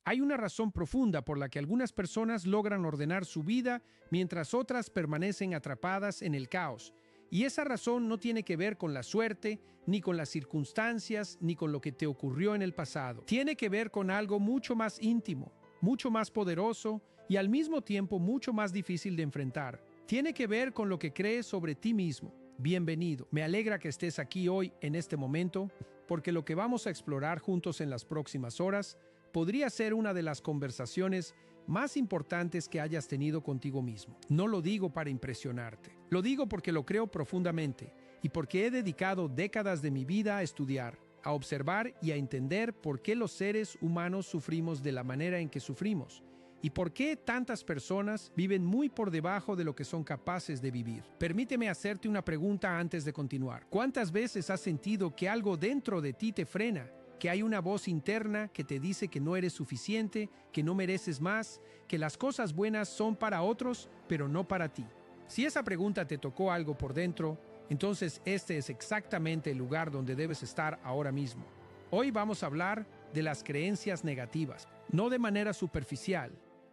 Hay una razón profunda por la que algunas personas logran ordenar su vida mientras otras permanecen atrapadas en el caos. Y esa razón no tiene que ver con la suerte, ni con las circunstancias, ni con lo que te ocurrió en el pasado. Tiene que ver con algo mucho más íntimo, mucho más poderoso y al mismo tiempo mucho más difícil de enfrentar. Tiene que ver con lo que crees sobre ti mismo. Bienvenido. Me alegra que estés aquí hoy, en este momento, porque lo que vamos a explorar juntos en las próximas horas podría ser una de las conversaciones más importantes que hayas tenido contigo mismo. No lo digo para impresionarte. Lo digo porque lo creo profundamente y porque he dedicado décadas de mi vida a estudiar, a observar y a entender por qué los seres humanos sufrimos de la manera en que sufrimos y por qué tantas personas viven muy por debajo de lo que son capaces de vivir. Permíteme hacerte una pregunta antes de continuar. ¿Cuántas veces has sentido que algo dentro de ti te frena? Que hay una voz interna que te dice que no eres suficiente, que no mereces más, que las cosas buenas son para otros, pero no para ti. Si esa pregunta te tocó algo por dentro, entonces este es exactamente el lugar donde debes estar ahora mismo. Hoy vamos a hablar de las creencias negativas, no de manera superficial,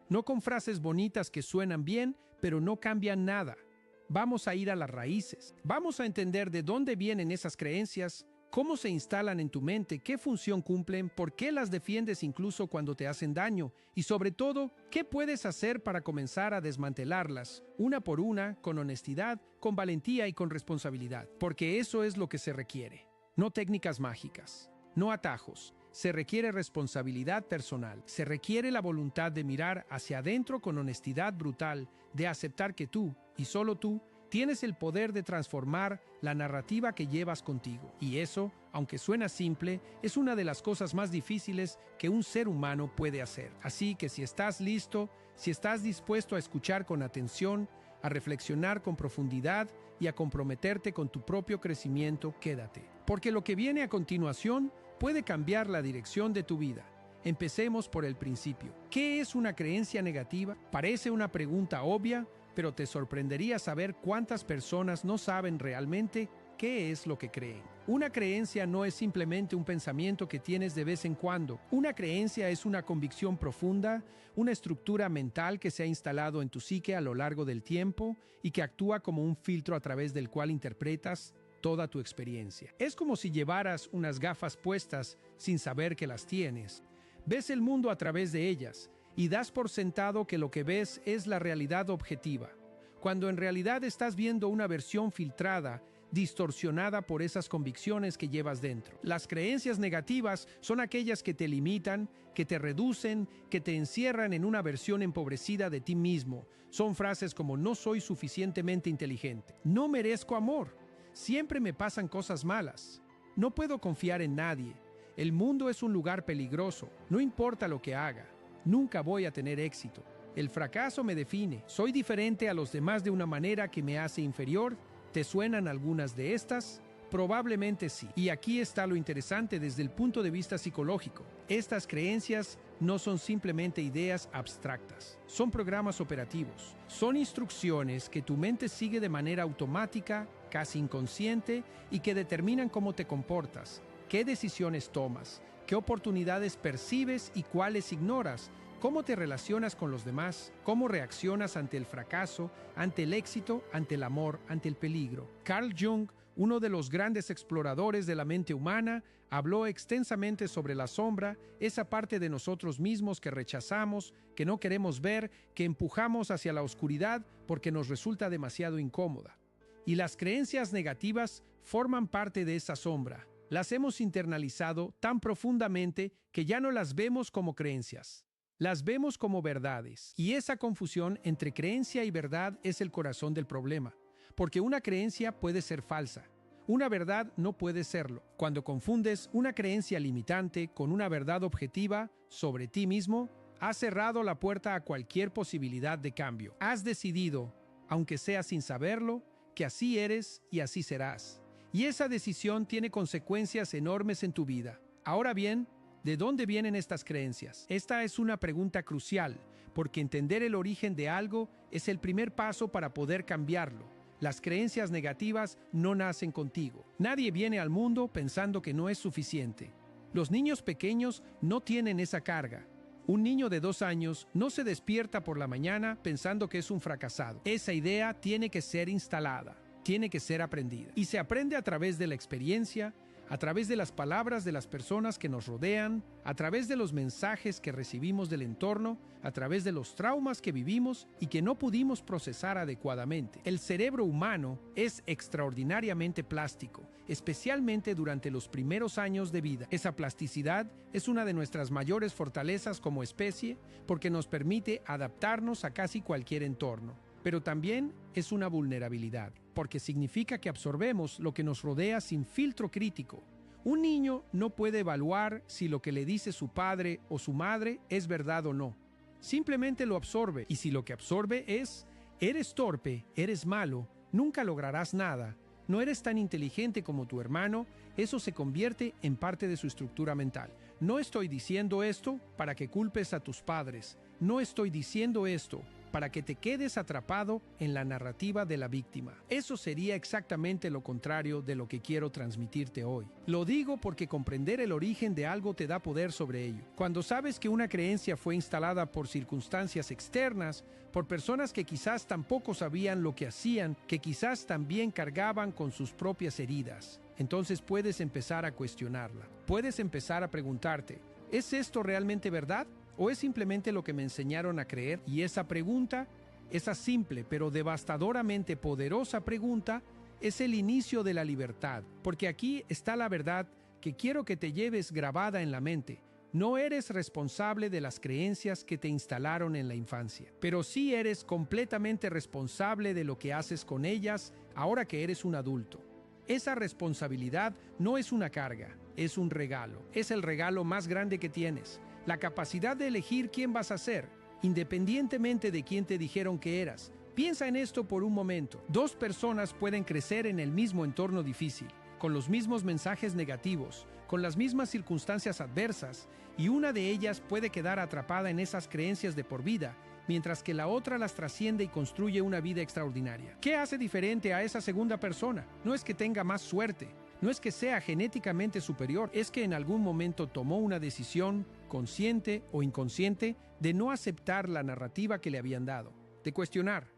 no con frases bonitas que suenan bien, pero no cambian nada. Vamos a ir a las raíces, vamos a entender de dónde vienen esas creencias, cómo se instalan en tu mente, qué función cumplen, por qué las defiendes incluso cuando te hacen daño y sobre todo, qué puedes hacer para comenzar a desmantelarlas, una por una, con honestidad, con valentía y con responsabilidad. Porque eso es lo que se requiere. No técnicas mágicas, no atajos. Se requiere responsabilidad personal. Se requiere la voluntad de mirar hacia adentro con honestidad brutal, de aceptar que tú, y solo tú, tienes el poder de transformar la narrativa que llevas contigo. Y eso, aunque suena simple, es una de las cosas más difíciles que un ser humano puede hacer. Así que si estás listo, si estás dispuesto a escuchar con atención, a reflexionar con profundidad y a comprometerte con tu propio crecimiento, quédate. Porque lo que viene a continuación puede cambiar la dirección de tu vida. Empecemos por el principio. ¿Qué es una creencia negativa? Parece una pregunta obvia, pero te sorprendería saber cuántas personas no saben realmente qué es lo que creen. Una creencia no es simplemente un pensamiento que tienes de vez en cuando. Una creencia es una convicción profunda, una estructura mental que se ha instalado en tu psique a lo largo del tiempo y que actúa como un filtro a través del cual interpretas toda tu experiencia. Es como si llevaras unas gafas puestas sin saber que las tienes. Ves el mundo a través de ellas y das por sentado que lo que ves es la realidad objetiva, cuando en realidad estás viendo una versión filtrada, distorsionada por esas convicciones que llevas dentro. Las creencias negativas son aquellas que te limitan, que te reducen, que te encierran en una versión empobrecida de ti mismo. Son frases como no soy suficientemente inteligente, no merezco amor, siempre me pasan cosas malas, no puedo confiar en nadie, el mundo es un lugar peligroso, no importa lo que haga. Nunca voy a tener éxito. El fracaso me define. Soy diferente a los demás de una manera que me hace inferior. ¿Te suenan algunas de estas? Probablemente sí. Y aquí está lo interesante desde el punto de vista psicológico. Estas creencias no son simplemente ideas abstractas. Son programas operativos. Son instrucciones que tu mente sigue de manera automática, casi inconsciente, y que determinan cómo te comportas, qué decisiones tomas, qué oportunidades percibes y cuáles ignoras, cómo te relacionas con los demás, cómo reaccionas ante el fracaso, ante el éxito, ante el amor, ante el peligro. Carl Jung, uno de los grandes exploradores de la mente humana, habló extensamente sobre la sombra, esa parte de nosotros mismos que rechazamos, que no queremos ver, que empujamos hacia la oscuridad porque nos resulta demasiado incómoda. Y las creencias negativas forman parte de esa sombra. Las hemos internalizado tan profundamente que ya no las vemos como creencias. Las vemos como verdades. Y esa confusión entre creencia y verdad es el corazón del problema. Porque una creencia puede ser falsa. Una verdad no puede serlo. Cuando confundes una creencia limitante con una verdad objetiva sobre ti mismo, has cerrado la puerta a cualquier posibilidad de cambio. Has decidido, aunque sea sin saberlo, que así eres y así serás. Y esa decisión tiene consecuencias enormes en tu vida. Ahora bien, ¿de dónde vienen estas creencias? Esta es una pregunta crucial, porque entender el origen de algo es el primer paso para poder cambiarlo. Las creencias negativas no nacen contigo. Nadie viene al mundo pensando que no es suficiente. Los niños pequeños no tienen esa carga. Un niño de 2 años no se despierta por la mañana pensando que es un fracasado. Esa idea tiene que ser instalada, tiene que ser aprendida. Y se aprende a través de la experiencia, a través de las palabras de las personas que nos rodean, a través de los mensajes que recibimos del entorno, a través de los traumas que vivimos y que no pudimos procesar adecuadamente. El cerebro humano es extraordinariamente plástico, especialmente durante los primeros años de vida. Esa plasticidad es una de nuestras mayores fortalezas como especie porque nos permite adaptarnos a casi cualquier entorno. Pero también es una vulnerabilidad, porque significa que absorbemos lo que nos rodea sin filtro crítico. Un niño no puede evaluar si lo que le dice su padre o su madre es verdad o no. Simplemente lo absorbe, y si lo que absorbe es, eres torpe, eres malo, nunca lograrás nada, no eres tan inteligente como tu hermano, eso se convierte en parte de su estructura mental. No estoy diciendo esto para que culpes a tus padres, no estoy diciendo esto para que te quedes atrapado en la narrativa de la víctima. Eso sería exactamente lo contrario de lo que quiero transmitirte hoy. Lo digo porque comprender el origen de algo te da poder sobre ello. Cuando sabes que una creencia fue instalada por circunstancias externas, por personas que quizás tampoco sabían lo que hacían, que quizás también cargaban con sus propias heridas, entonces puedes empezar a cuestionarla. Puedes empezar a preguntarte, ¿es esto realmente verdad? ¿O es simplemente lo que me enseñaron a creer? Y esa pregunta, esa simple pero devastadoramente poderosa pregunta, es el inicio de la libertad. Porque aquí está la verdad que quiero que te lleves grabada en la mente. No eres responsable de las creencias que te instalaron en la infancia, pero sí eres completamente responsable de lo que haces con ellas ahora que eres un adulto. Esa responsabilidad no es una carga, es un regalo. Es el regalo más grande que tienes. La capacidad de elegir quién vas a ser, independientemente de quién te dijeron que eras. Piensa en esto por un momento. 2 personas pueden crecer en el mismo entorno difícil, con los mismos mensajes negativos, con las mismas circunstancias adversas, y una de ellas puede quedar atrapada en esas creencias de por vida, mientras que la otra las trasciende y construye una vida extraordinaria. ¿Qué hace diferente a esa segunda persona? No es que tenga más suerte, no es que sea genéticamente superior, es que en algún momento tomó una decisión, consciente o inconsciente, de no aceptar la narrativa que le habían dado, de cuestionar,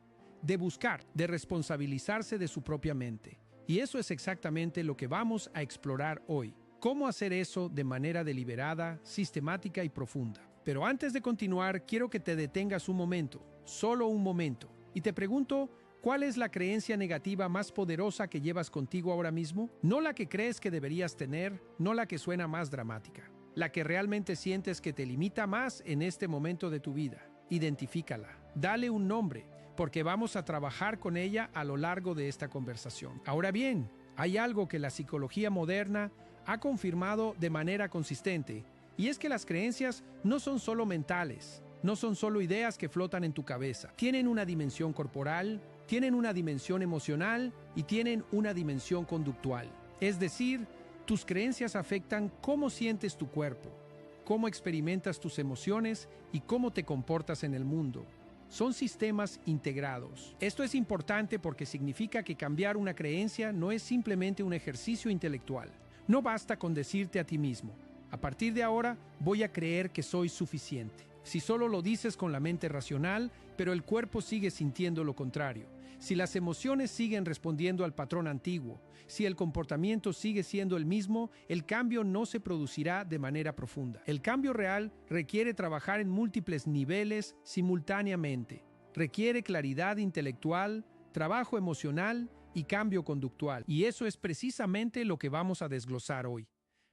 de buscar, de responsabilizarse de su propia mente. Y eso es exactamente lo que vamos a explorar hoy. Cómo hacer eso de manera deliberada, sistemática y profunda. Pero antes de continuar, quiero que te detengas un momento, solo un momento, y te pregunto, ¿cuál es la creencia negativa más poderosa que llevas contigo ahora mismo? No la que crees que deberías tener, no la que suena más dramática. La que realmente sientes que te limita más en este momento de tu vida. Identifícala. Dale un nombre, porque vamos a trabajar con ella a lo largo de esta conversación. Ahora bien, hay algo que la psicología moderna ha confirmado de manera consistente, y es que las creencias no son solo mentales, no son solo ideas que flotan en tu cabeza. Tienen una dimensión corporal, tienen una dimensión emocional y tienen una dimensión conductual. Es decir, tus creencias afectan cómo sientes tu cuerpo, cómo experimentas tus emociones y cómo te comportas en el mundo. Son sistemas integrados. Esto es importante porque significa que cambiar una creencia no es simplemente un ejercicio intelectual. No basta con decirte a ti mismo, a partir de ahora voy a creer que soy suficiente. Si solo lo dices con la mente racional, pero el cuerpo sigue sintiendo lo contrario. Si las emociones siguen respondiendo al patrón antiguo, si el comportamiento sigue siendo el mismo, el cambio no se producirá de manera profunda. El cambio real requiere trabajar en múltiples niveles simultáneamente. Requiere claridad intelectual, trabajo emocional y cambio conductual. Y eso es precisamente lo que vamos a desglosar hoy.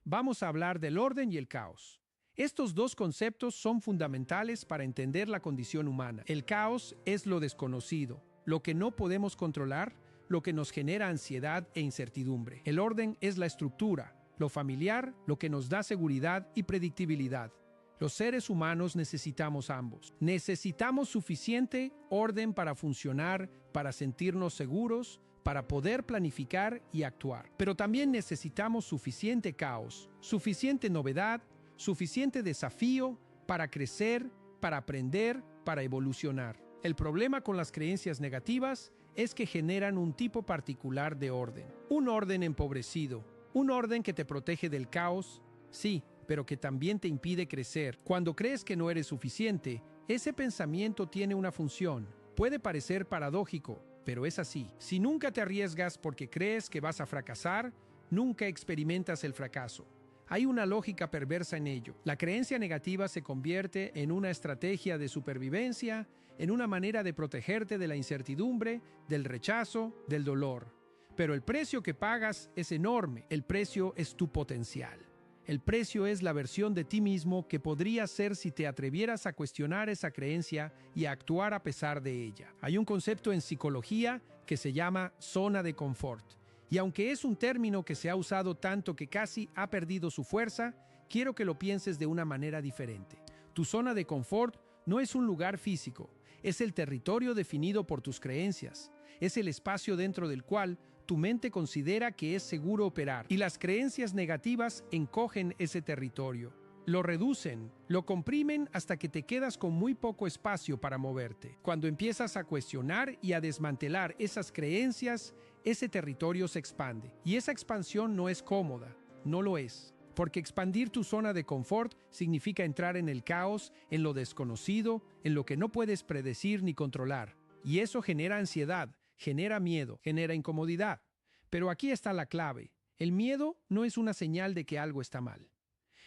Vamos a hablar del orden y el caos. Estos 2 conceptos son fundamentales para entender la condición humana. El caos es lo desconocido, lo que no podemos controlar, lo que nos genera ansiedad e incertidumbre. El orden es la estructura, lo familiar, lo que nos da seguridad y predictibilidad. Los seres humanos necesitamos ambos. Necesitamos suficiente orden para funcionar, para sentirnos seguros, para poder planificar y actuar. Pero también necesitamos suficiente caos, suficiente novedad, suficiente desafío para crecer, para aprender, para evolucionar. El problema con las creencias negativas es que generan un tipo particular de orden. Un orden empobrecido, un orden que te protege del caos, sí, pero que también te impide crecer. Cuando crees que no eres suficiente, ese pensamiento tiene una función. Puede parecer paradójico, pero es así. Si nunca te arriesgas porque crees que vas a fracasar, nunca experimentas el fracaso. Hay una lógica perversa en ello. La creencia negativa se convierte en una estrategia de supervivencia, en una manera de protegerte de la incertidumbre, del rechazo, del dolor. Pero el precio que pagas es enorme. El precio es tu potencial. El precio es la versión de ti mismo que podrías ser si te atrevieras a cuestionar esa creencia y a actuar a pesar de ella. Hay un concepto en psicología que se llama zona de confort. Y aunque es un término que se ha usado tanto que casi ha perdido su fuerza, quiero que lo pienses de una manera diferente. Tu zona de confort no es un lugar físico, es el territorio definido por tus creencias. Es el espacio dentro del cual tu mente considera que es seguro operar, y las creencias negativas encogen ese territorio. Lo reducen, lo comprimen hasta que te quedas con muy poco espacio para moverte. Cuando empiezas a cuestionar y a desmantelar esas creencias, ese territorio se expande. Y esa expansión no es cómoda, no lo es. Porque expandir tu zona de confort significa entrar en el caos, en lo desconocido, en lo que no puedes predecir ni controlar. Y eso genera ansiedad, genera miedo, genera incomodidad. Pero aquí está la clave. El miedo no es una señal de que algo está mal.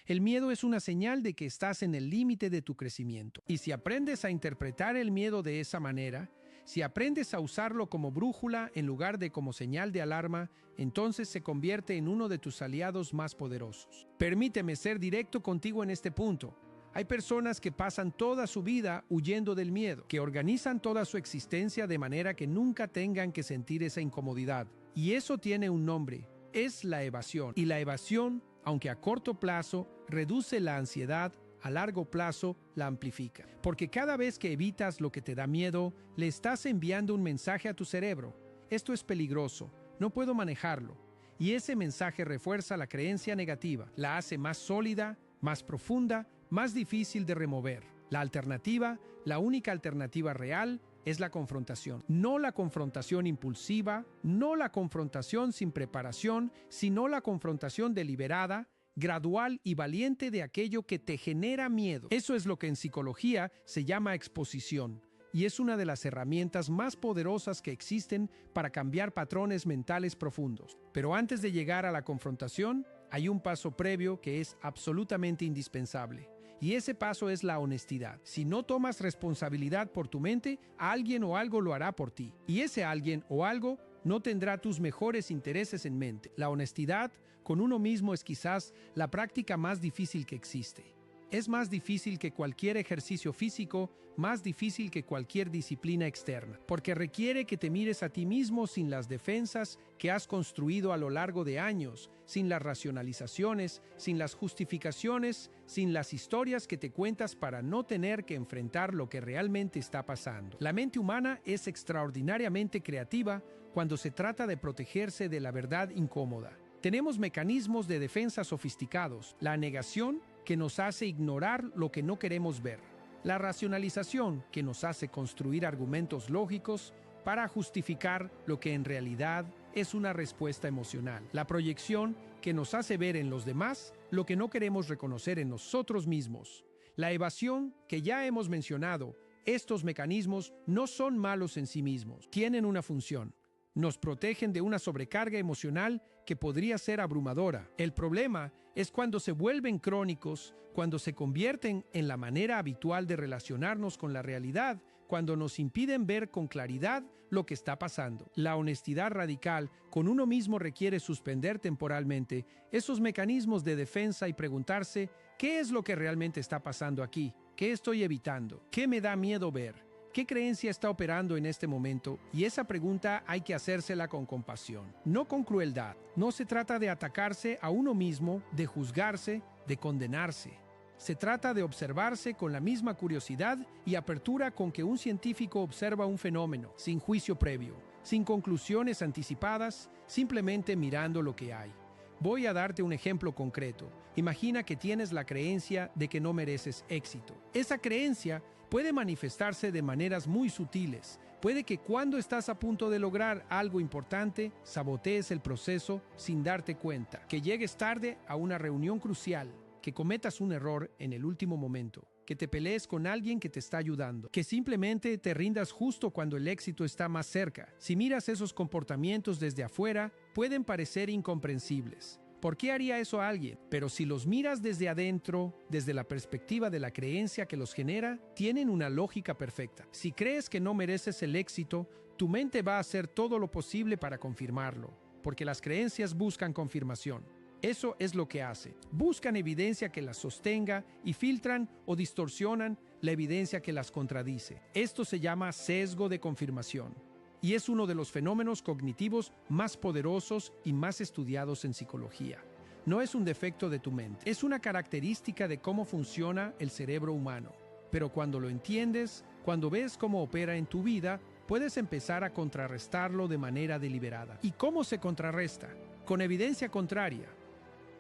El miedo es una señal de que estás en el límite de tu crecimiento. Y si aprendes a interpretar el miedo de esa manera, si aprendes a usarlo como brújula en lugar de como señal de alarma, entonces se convierte en uno de tus aliados más poderosos. Permíteme ser directo contigo en este punto. Hay personas que pasan toda su vida huyendo del miedo, que organizan toda su existencia de manera que nunca tengan que sentir esa incomodidad. Y eso tiene un nombre, es la evasión. Y la evasión, aunque a corto plazo reduce la ansiedad, a largo plazo la amplifica. Porque cada vez que evitas lo que te da miedo, le estás enviando un mensaje a tu cerebro. Esto es peligroso, no puedo manejarlo. Y ese mensaje refuerza la creencia negativa, la hace más sólida, más profunda, más difícil de remover. La alternativa, la única alternativa real, es la confrontación. No la confrontación impulsiva, no la confrontación sin preparación, sino la confrontación deliberada, gradual y valiente de aquello que te genera miedo. Eso es lo que en psicología se llama exposición, y es una de las herramientas más poderosas que existen para cambiar patrones mentales profundos. Pero antes de llegar a la confrontación, hay un paso previo que es absolutamente indispensable. Y ese paso es la honestidad. Si no tomas responsabilidad por tu mente, alguien o algo lo hará por ti. Y ese alguien o algo no tendrá tus mejores intereses en mente. La honestidad con uno mismo es quizás la práctica más difícil que existe. Es más difícil que cualquier ejercicio físico, más difícil que cualquier disciplina externa, porque requiere que te mires a ti mismo sin las defensas que has construido a lo largo de años, sin las racionalizaciones, sin las justificaciones, sin las historias que te cuentas para no tener que enfrentar lo que realmente está pasando. La mente humana es extraordinariamente creativa cuando se trata de protegerse de la verdad incómoda. Tenemos mecanismos de defensa sofisticados, la negación, que nos hace ignorar lo que no queremos ver. La racionalización, que nos hace construir argumentos lógicos para justificar lo que en realidad es una respuesta emocional. La proyección, que nos hace ver en los demás lo que no queremos reconocer en nosotros mismos. La evasión, que ya hemos mencionado. Estos mecanismos no son malos en sí mismos, tienen una función. Nos protegen de una sobrecarga emocional que podría ser abrumadora. El problema es cuando se vuelven crónicos, cuando se convierten en la manera habitual de relacionarnos con la realidad, cuando nos impiden ver con claridad lo que está pasando. La honestidad radical con uno mismo requiere suspender temporalmente esos mecanismos de defensa y preguntarse, ¿qué es lo que realmente está pasando aquí? ¿Qué estoy evitando? ¿Qué me da miedo ver? ¿Qué creencia está operando en este momento? Y esa pregunta hay que hacérsela con compasión, no con crueldad. No se trata de atacarse a uno mismo, de juzgarse, de condenarse. Se trata de observarse con la misma curiosidad y apertura con que un científico observa un fenómeno, sin juicio previo, sin conclusiones anticipadas, simplemente mirando lo que hay. Voy a darte un ejemplo concreto. Imagina que tienes la creencia de que no mereces éxito. Esa creencia puede manifestarse de maneras muy sutiles. Puede que cuando estás a punto de lograr algo importante, sabotees el proceso sin darte cuenta, que llegues tarde a una reunión crucial, que cometas un error en el último momento, que te pelees con alguien que te está ayudando, que simplemente te rindas justo cuando el éxito está más cerca. Si miras esos comportamientos desde afuera, pueden parecer incomprensibles. ¿Por qué haría eso a alguien? Pero si los miras desde adentro, desde la perspectiva de la creencia que los genera, tienen una lógica perfecta. Si crees que no mereces el éxito, tu mente va a hacer todo lo posible para confirmarlo, porque las creencias buscan confirmación. Eso es lo que hace. Buscan evidencia que las sostenga y filtran o distorsionan la evidencia que las contradice. Esto se llama sesgo de confirmación y es uno de los fenómenos cognitivos más poderosos y más estudiados en psicología. No es un defecto de tu mente, es una característica de cómo funciona el cerebro humano. Pero cuando lo entiendes, cuando ves cómo opera en tu vida, puedes empezar a contrarrestarlo de manera deliberada. ¿Y cómo se contrarresta? Con evidencia contraria.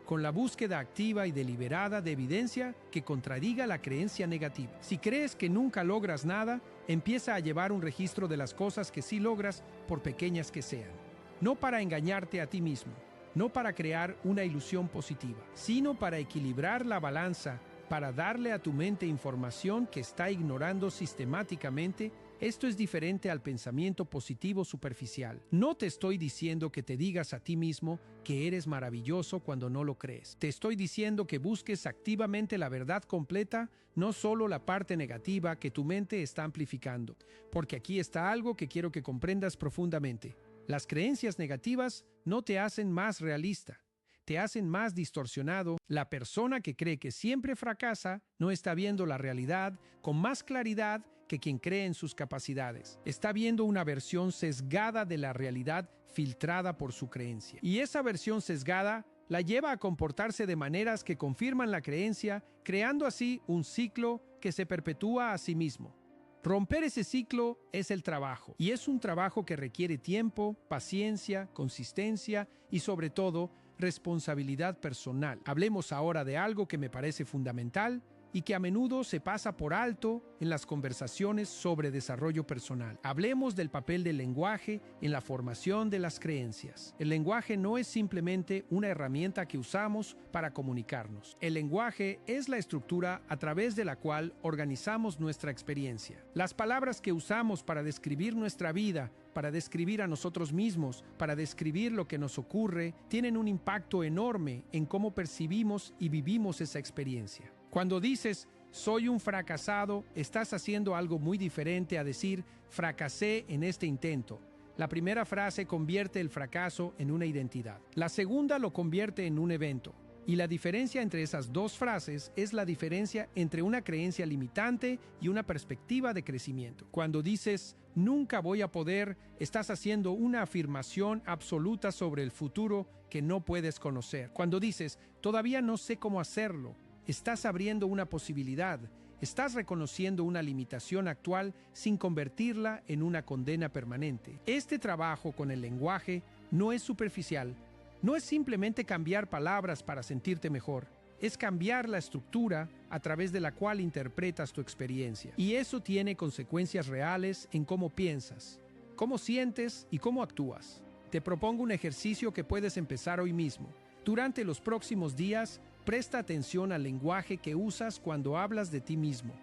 Con la búsqueda activa y deliberada de evidencia que contradiga la creencia negativa. Si crees que nunca logras nada, empieza a llevar un registro de las cosas que sí logras, por pequeñas que sean. No para engañarte a ti mismo, no para crear una ilusión positiva, sino para equilibrar la balanza, para darle a tu mente información que está ignorando sistemáticamente. Esto es diferente al pensamiento positivo superficial. No te estoy diciendo que te digas a ti mismo que eres maravilloso cuando no lo crees. Te estoy diciendo que busques activamente la verdad completa, no solo la parte negativa que tu mente está amplificando. Porque aquí está algo que quiero que comprendas profundamente. Las creencias negativas no te hacen más realista, te hacen más distorsionado. La persona que cree que siempre fracasa no está viendo la realidad con más claridad que quien cree en sus capacidades. Está viendo una versión sesgada de la realidad filtrada por su creencia. Y esa versión sesgada la lleva a comportarse de maneras que confirman la creencia, creando así un ciclo que se perpetúa a sí mismo. Romper ese ciclo es el trabajo, y es un trabajo que requiere tiempo, paciencia, consistencia y sobre todo responsabilidad personal. Hablemos ahora de algo que me parece fundamental y que a menudo se pasa por alto en las conversaciones sobre desarrollo personal. Hablemos del papel del lenguaje en la formación de las creencias. El lenguaje no es simplemente una herramienta que usamos para comunicarnos. El lenguaje es la estructura a través de la cual organizamos nuestra experiencia. Las palabras que usamos para describir nuestra vida, para describir a nosotros mismos, para describir lo que nos ocurre, tienen un impacto enorme en cómo percibimos y vivimos esa experiencia. Cuando dices, soy un fracasado, estás haciendo algo muy diferente a decir, fracasé en este intento. La primera frase convierte el fracaso en una identidad. La segunda lo convierte en un evento. Y la diferencia entre esas dos frases es la diferencia entre una creencia limitante y una perspectiva de crecimiento. Cuando dices, nunca voy a poder, estás haciendo una afirmación absoluta sobre el futuro que no puedes conocer. Cuando dices, todavía no sé cómo hacerlo, estás abriendo una posibilidad, estás reconociendo una limitación actual sin convertirla en una condena permanente. Este trabajo con el lenguaje no es superficial, no es simplemente cambiar palabras para sentirte mejor, es cambiar la estructura a través de la cual interpretas tu experiencia. Y eso tiene consecuencias reales en cómo piensas, cómo sientes y cómo actúas. Te propongo un ejercicio que puedes empezar hoy mismo. Durante los próximos días, presta atención al lenguaje que usas cuando hablas de ti mismo,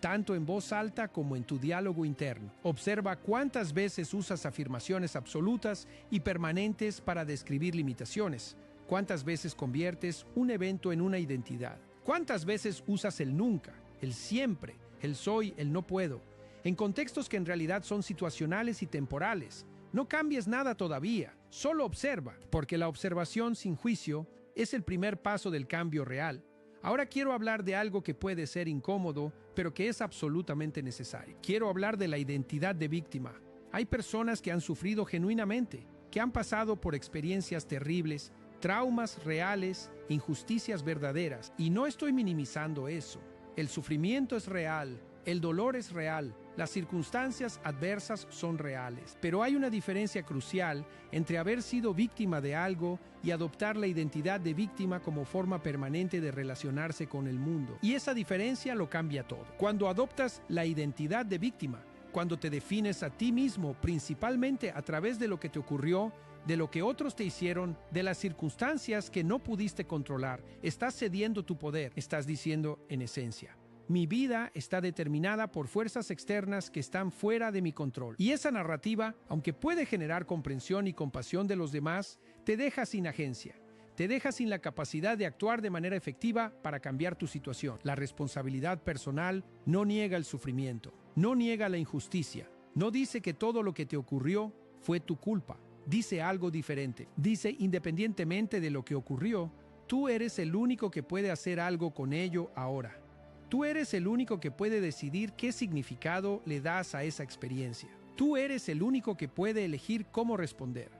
tanto en voz alta como en tu diálogo interno. Observa cuántas veces usas afirmaciones absolutas y permanentes para describir limitaciones, cuántas veces conviertes un evento en una identidad, cuántas veces usas el nunca, el siempre, el soy, el no puedo, en contextos que en realidad son situacionales y temporales. No cambies nada todavía, solo observa, porque la observación sin juicio es el primer paso del cambio real. Ahora quiero hablar de algo que puede ser incómodo, pero que es absolutamente necesario. Quiero hablar de la identidad de víctima. Hay personas que han sufrido genuinamente, que han pasado por experiencias terribles, traumas reales, injusticias verdaderas, y no estoy minimizando eso. El sufrimiento es real, el dolor es real, las circunstancias adversas son reales, pero hay una diferencia crucial entre haber sido víctima de algo y adoptar la identidad de víctima como forma permanente de relacionarse con el mundo. Y esa diferencia lo cambia todo. Cuando adoptas la identidad de víctima, cuando te defines a ti mismo principalmente a través de lo que te ocurrió, de lo que otros te hicieron, de las circunstancias que no pudiste controlar. Estás cediendo tu poder. Estás diciendo, en esencia, mi vida está determinada por fuerzas externas que están fuera de mi control. Y esa narrativa, aunque puede generar comprensión y compasión de los demás, te deja sin agencia. Te deja sin la capacidad de actuar de manera efectiva para cambiar tu situación. La responsabilidad personal no niega el sufrimiento, no niega la injusticia, no dice que todo lo que te ocurrió fue tu culpa. Dice algo diferente. Dice, independientemente de lo que ocurrió, tú eres el único que puede hacer algo con ello ahora. Tú eres el único que puede decidir qué significado le das a esa experiencia. Tú eres el único que puede elegir cómo responder.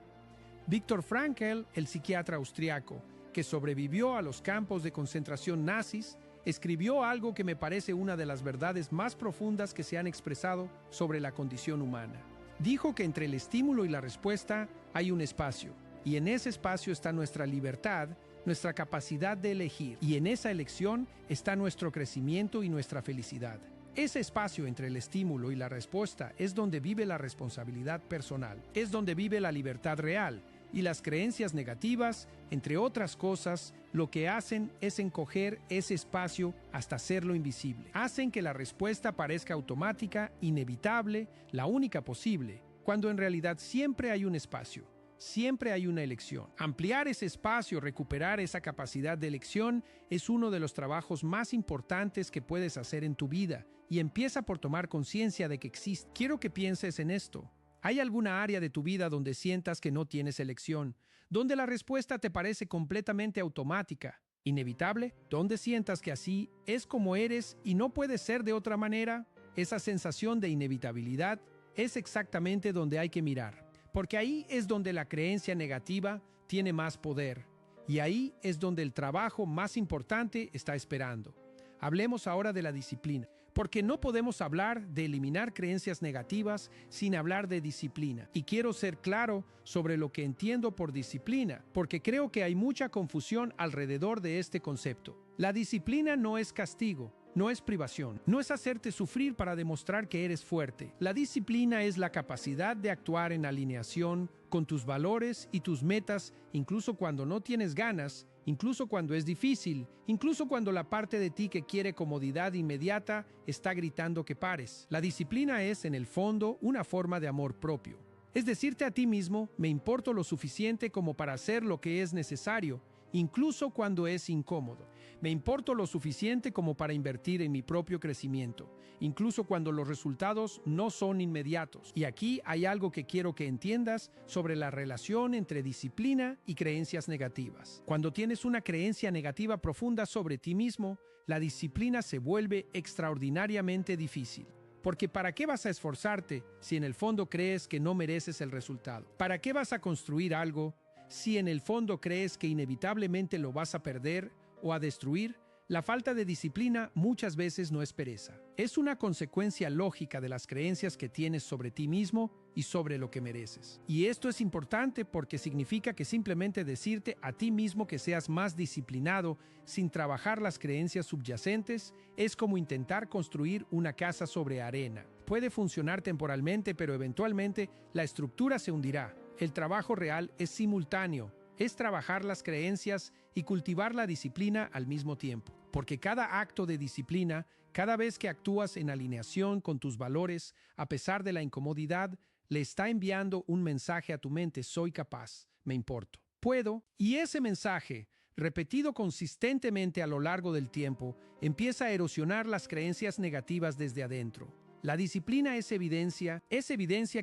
Viktor Frankl, el psiquiatra austriaco, que sobrevivió a los campos de concentración nazis, escribió algo que me parece una de las verdades más profundas que se han expresado sobre la condición humana. Dijo que entre el estímulo y la respuesta hay un espacio, y en ese espacio está nuestra libertad, nuestra capacidad de elegir, y en esa elección está nuestro crecimiento y nuestra felicidad. Ese espacio entre el estímulo y la respuesta es donde vive la responsabilidad personal, es donde vive la libertad real, y las creencias negativas, entre otras cosas, lo que hacen es encoger ese espacio hasta hacerlo invisible. Hacen que la respuesta parezca automática, inevitable, la única posible, cuando en realidad siempre hay un espacio, siempre hay una elección. Ampliar ese espacio, recuperar esa capacidad de elección, es uno de los trabajos más importantes que puedes hacer en tu vida, y empieza por tomar conciencia de que existe. Quiero que pienses en esto. ¿Hay alguna área de tu vida donde sientas que no tienes elección? ¿Donde la respuesta te parece completamente automática, inevitable? ¿Donde sientas que así es como eres y no puedes ser de otra manera? Esa sensación de inevitabilidad es exactamente donde hay que mirar, porque ahí es donde la creencia negativa tiene más poder, y ahí es donde el trabajo más importante está esperando. Hablemos ahora de la disciplina, porque no podemos hablar de eliminar creencias negativas sin hablar de disciplina. Y quiero ser claro sobre lo que entiendo por disciplina, porque creo que hay mucha confusión alrededor de este concepto. La disciplina no es castigo, no es privación, no es hacerte sufrir para demostrar que eres fuerte. La disciplina es la capacidad de actuar en alineación con tus valores y tus metas, incluso cuando no tienes ganas, incluso cuando es difícil, incluso cuando la parte de ti que quiere comodidad inmediata está gritando que pares. La disciplina es, en el fondo, una forma de amor propio. Es decirte a ti mismo, me importo lo suficiente como para hacer lo que es necesario, incluso cuando es incómodo. Me importo lo suficiente como para invertir en mi propio crecimiento, incluso cuando los resultados no son inmediatos. Y aquí hay algo que quiero que entiendas sobre la relación entre disciplina y creencias negativas. Cuando tienes una creencia negativa profunda sobre ti mismo, la disciplina se vuelve extraordinariamente difícil. Porque ¿para qué vas a esforzarte si en el fondo crees que no mereces el resultado? ¿Para qué vas a construir algo si en el fondo crees que inevitablemente lo vas a perder o a destruir? La falta de disciplina muchas veces no es pereza. Es una consecuencia lógica de las creencias que tienes sobre ti mismo y sobre lo que mereces. Y esto es importante porque significa que simplemente decirte a ti mismo que seas más disciplinado sin trabajar las creencias subyacentes es como intentar construir una casa sobre arena. Puede funcionar temporalmente, pero eventualmente la estructura se hundirá. El trabajo real es simultáneo. Es trabajar las creencias y cultivar la disciplina al mismo tiempo. Porque cada acto de disciplina, cada vez que actúas en alineación con tus valores, a pesar de la incomodidad, le está enviando un mensaje a tu mente: soy capaz, me importo, puedo. Y ese mensaje, repetido consistentemente a lo largo del tiempo, empieza a erosionar las creencias negativas desde adentro. La disciplina es evidencia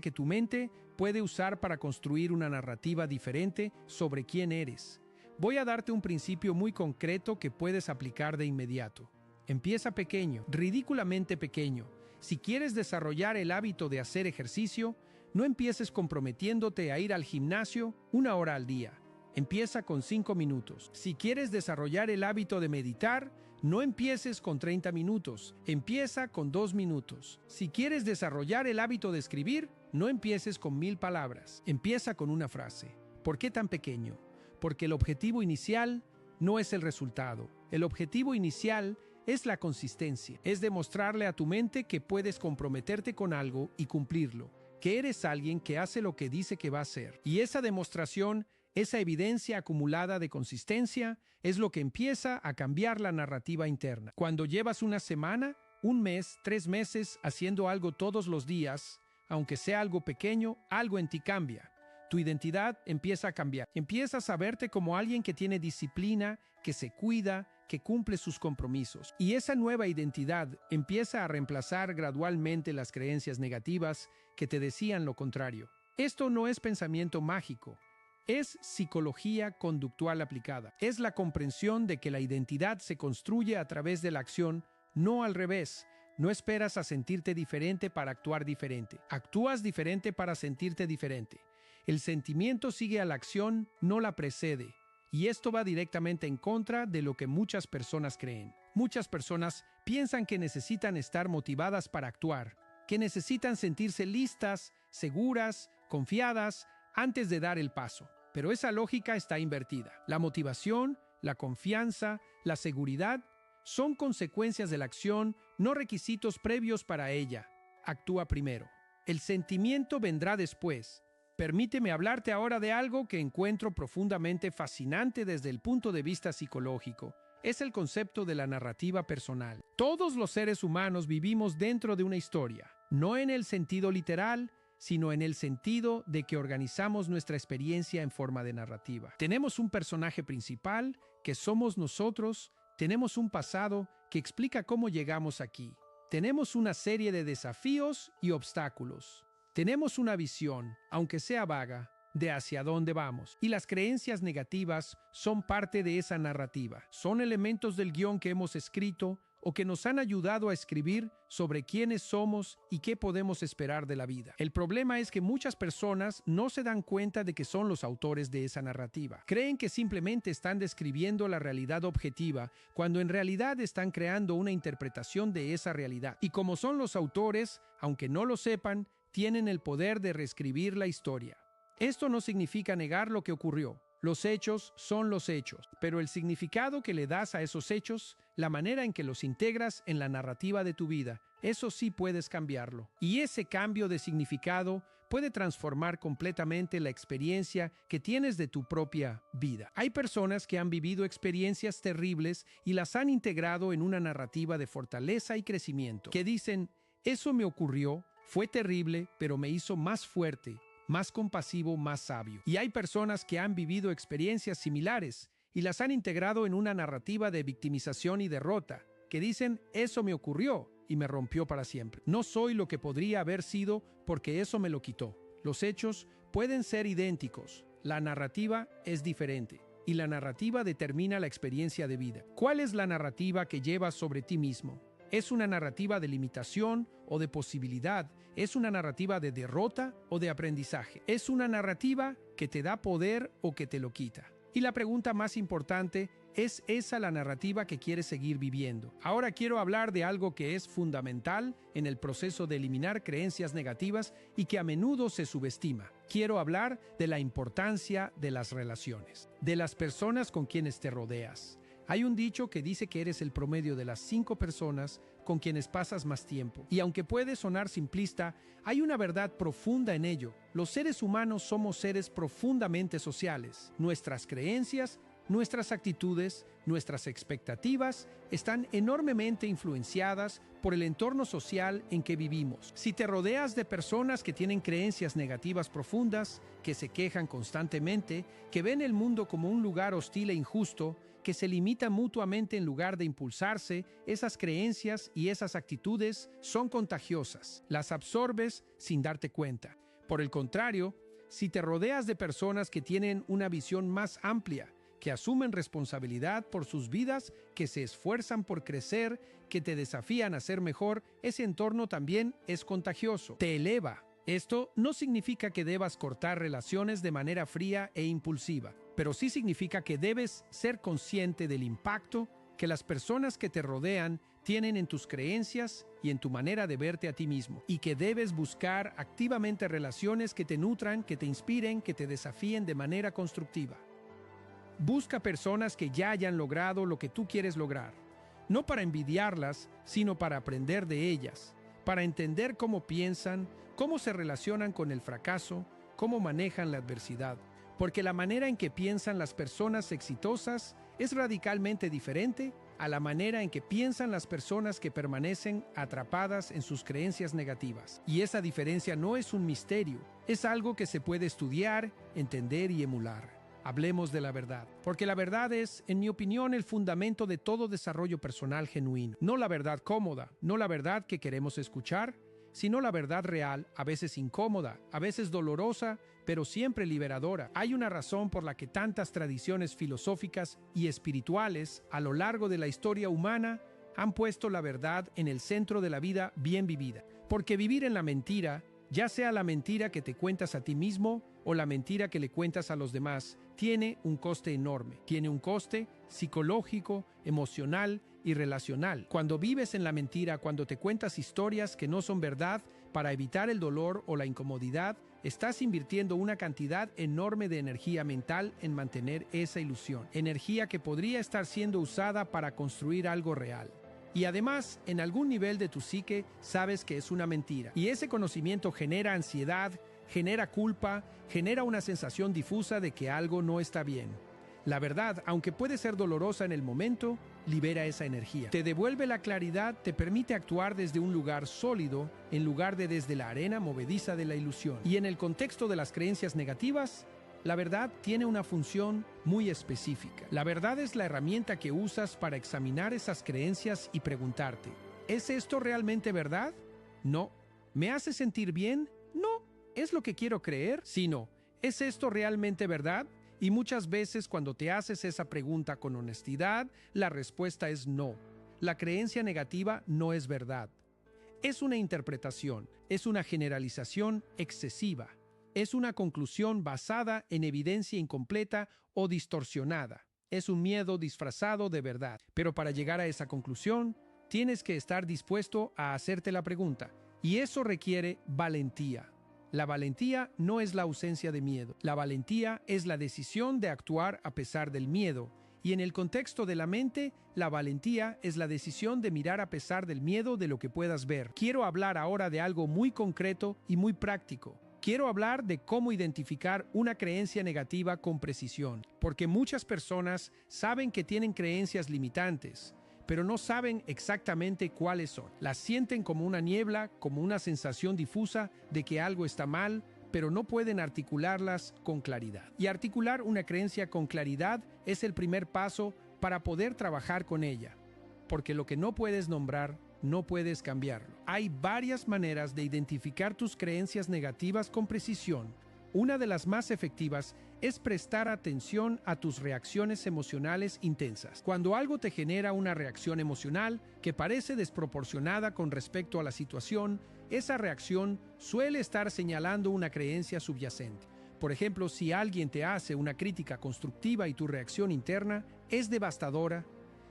que tu mente puede usar para construir una narrativa diferente sobre quién eres. Voy a darte un principio muy concreto que puedes aplicar de inmediato. Empieza pequeño, ridículamente pequeño. Si quieres desarrollar el hábito de hacer ejercicio, no empieces comprometiéndote a ir al gimnasio 1 hora al día. Empieza con 5 minutos. Si quieres desarrollar el hábito de meditar, no empieces con 30 minutos, empieza con 2 minutos. Si quieres desarrollar el hábito de escribir, no empieces con 1000 palabras, empieza con una frase. ¿Por qué tan pequeño? Porque el objetivo inicial no es el resultado. El objetivo inicial es la consistencia, es demostrarle a tu mente que puedes comprometerte con algo y cumplirlo. que eres alguien que hace lo que dice que va a hacer. Y esa demostración, esa evidencia acumulada de consistencia, es lo que empieza a cambiar la narrativa interna. Cuando llevas una semana, un mes, 3 meses haciendo algo todos los días, aunque sea algo pequeño, algo en ti cambia. Tu identidad empieza a cambiar. Empiezas a verte como alguien que tiene disciplina, que se cuida, que cumple sus compromisos. Y esa nueva identidad empieza a reemplazar gradualmente las creencias negativas que te decían lo contrario. Esto no es pensamiento mágico. Es psicología conductual aplicada. Es la comprensión de que la identidad se construye a través de la acción, no al revés. No esperas a sentirte diferente para actuar diferente. Actúas diferente para sentirte diferente. El sentimiento sigue a la acción, no la precede. Y esto va directamente en contra de lo que muchas personas creen. Muchas personas piensan que necesitan estar motivadas para actuar, que necesitan sentirse listas, seguras, confiadas, antes de dar el paso. Pero esa lógica está invertida. La motivación, la confianza, la seguridad son consecuencias de la acción, no requisitos previos para ella. Actúa primero. El sentimiento vendrá después. Permíteme hablarte ahora de algo que encuentro profundamente fascinante desde el punto de vista psicológico. Es el concepto de la narrativa personal. Todos los seres humanos vivimos dentro de una historia, no en el sentido literal, sino en el sentido de que organizamos nuestra experiencia en forma de narrativa. Tenemos un personaje principal, que somos nosotros, tenemos un pasado que explica cómo llegamos aquí. Tenemos una serie de desafíos y obstáculos. Tenemos una visión, aunque sea vaga, de hacia dónde vamos. Y las creencias negativas son parte de esa narrativa. Son elementos del guión que hemos escrito o que nos han ayudado a escribir sobre quiénes somos y qué podemos esperar de la vida. El problema es que muchas personas no se dan cuenta de que son los autores de esa narrativa. Creen que simplemente están describiendo la realidad objetiva, cuando en realidad están creando una interpretación de esa realidad. Y como son los autores, aunque no lo sepan, tienen el poder de reescribir la historia. Esto no significa negar lo que ocurrió. Los hechos son los hechos, pero el significado que le das a esos hechos, la manera en que los integras en la narrativa de tu vida, eso sí puedes cambiarlo. Y ese cambio de significado puede transformar completamente la experiencia que tienes de tu propia vida. Hay personas que han vivido experiencias terribles y las han integrado en una narrativa de fortaleza y crecimiento, que dicen, eso me ocurrió, fue terrible, pero me hizo más fuerte, más compasivo, más sabio. Y hay personas que han vivido experiencias similares y las han integrado en una narrativa de victimización y derrota, que dicen, eso me ocurrió y me rompió para siempre. No soy lo que podría haber sido porque eso me lo quitó. Los hechos pueden ser idénticos, la narrativa es diferente. Y la narrativa determina la experiencia de vida. ¿Cuál es la narrativa que llevas sobre ti mismo? ¿Es una narrativa de limitación o de posibilidad? ¿Es una narrativa de derrota o de aprendizaje? ¿Es una narrativa que te da poder o que te lo quita? Y la pregunta más importante, ¿es esa la narrativa que quieres seguir viviendo? Ahora quiero hablar de algo que es fundamental en el proceso de eliminar creencias negativas y que a menudo se subestima. Quiero hablar de la importancia de las relaciones, de las personas con quienes te rodeas. Hay un dicho que dice que eres el promedio de las 5 personas con quienes pasas más tiempo. Y aunque puede sonar simplista, hay una verdad profunda en ello. Los seres humanos somos seres profundamente sociales. Nuestras creencias, nuestras actitudes, nuestras expectativas están enormemente influenciadas por el entorno social en que vivimos. Si te rodeas de personas que tienen creencias negativas profundas, que se quejan constantemente, que ven el mundo como un lugar hostil e injusto, que se limitan mutuamente en lugar de impulsarse, esas creencias y esas actitudes son contagiosas. Las absorbes sin darte cuenta. Por el contrario, si te rodeas de personas que tienen una visión más amplia, que asumen responsabilidad por sus vidas, que se esfuerzan por crecer, que te desafían a ser mejor, ese entorno también es contagioso. Te eleva. Esto no significa que debas cortar relaciones de manera fría e impulsiva, pero sí significa que debes ser consciente del impacto que las personas que te rodean tienen en tus creencias y en tu manera de verte a ti mismo, y que debes buscar activamente relaciones que te nutran, que te inspiren, que te desafíen de manera constructiva. Busca personas que ya hayan logrado lo que tú quieres lograr, no para envidiarlas, sino para aprender de ellas, para entender cómo piensan, cómo se relacionan con el fracaso, cómo manejan la adversidad. Porque la manera en que piensan las personas exitosas es radicalmente diferente a la manera en que piensan las personas que permanecen atrapadas en sus creencias negativas. Y esa diferencia no es un misterio, es algo que se puede estudiar, entender y emular. Hablemos de la verdad, porque la verdad es, en mi opinión, el fundamento de todo desarrollo personal genuino. No la verdad cómoda, no la verdad que queremos escuchar, sino la verdad real, a veces incómoda, a veces dolorosa, pero siempre liberadora. Hay una razón por la que tantas tradiciones filosóficas y espirituales a lo largo de la historia humana han puesto la verdad en el centro de la vida bien vivida. Porque vivir en la mentira, ya sea la mentira que te cuentas a ti mismo o la mentira que le cuentas a los demás, tiene un coste enorme. Tiene un coste psicológico, emocional y relacional. Cuando vives en la mentira, cuando te cuentas historias que no son verdad para evitar el dolor o la incomodidad, estás invirtiendo una cantidad enorme de energía mental en mantener esa ilusión. Energía que podría estar siendo usada para construir algo real. Y además, en algún nivel de tu psique, sabes que es una mentira. Y ese conocimiento genera ansiedad, genera culpa, genera una sensación difusa de que algo no está bien. La verdad, aunque puede ser dolorosa en el momento, libera esa energía. Te devuelve la claridad, te permite actuar desde un lugar sólido en lugar de desde la arena movediza de la ilusión. Y en el contexto de las creencias negativas, la verdad tiene una función muy específica. La verdad es la herramienta que usas para examinar esas creencias y preguntarte, ¿es esto realmente verdad? No. ¿Me hace sentir bien? No. ¿Es lo que quiero creer? Sí, no. ¿Es esto realmente verdad? Y muchas veces cuando te haces esa pregunta con honestidad, la respuesta es no. La creencia negativa no es verdad. Es una interpretación, es una generalización excesiva. Es una conclusión basada en evidencia incompleta o distorsionada. Es un miedo disfrazado de verdad. Pero para llegar a esa conclusión, tienes que estar dispuesto a hacerte la pregunta. Y eso requiere valentía. La valentía no es la ausencia de miedo. La valentía es la decisión de actuar a pesar del miedo. Y en el contexto de la mente, la valentía es la decisión de mirar a pesar del miedo de lo que puedas ver. Quiero hablar ahora de algo muy concreto y muy práctico. Quiero hablar de cómo identificar una creencia negativa con precisión, porque muchas personas saben que tienen creencias limitantes, pero no saben exactamente cuáles son. Las sienten como una niebla, como una sensación difusa de que algo está mal, pero no pueden articularlas con claridad. Y articular una creencia con claridad es el primer paso para poder trabajar con ella, porque lo que no puedes nombrar, no puedes cambiarlo. Hay varias maneras de identificar tus creencias negativas con precisión. Una de las más efectivas es prestar atención a tus reacciones emocionales intensas. Cuando algo te genera una reacción emocional que parece desproporcionada con respecto a la situación, esa reacción suele estar señalando una creencia subyacente. Por ejemplo, si alguien te hace una crítica constructiva y tu reacción interna es devastadora,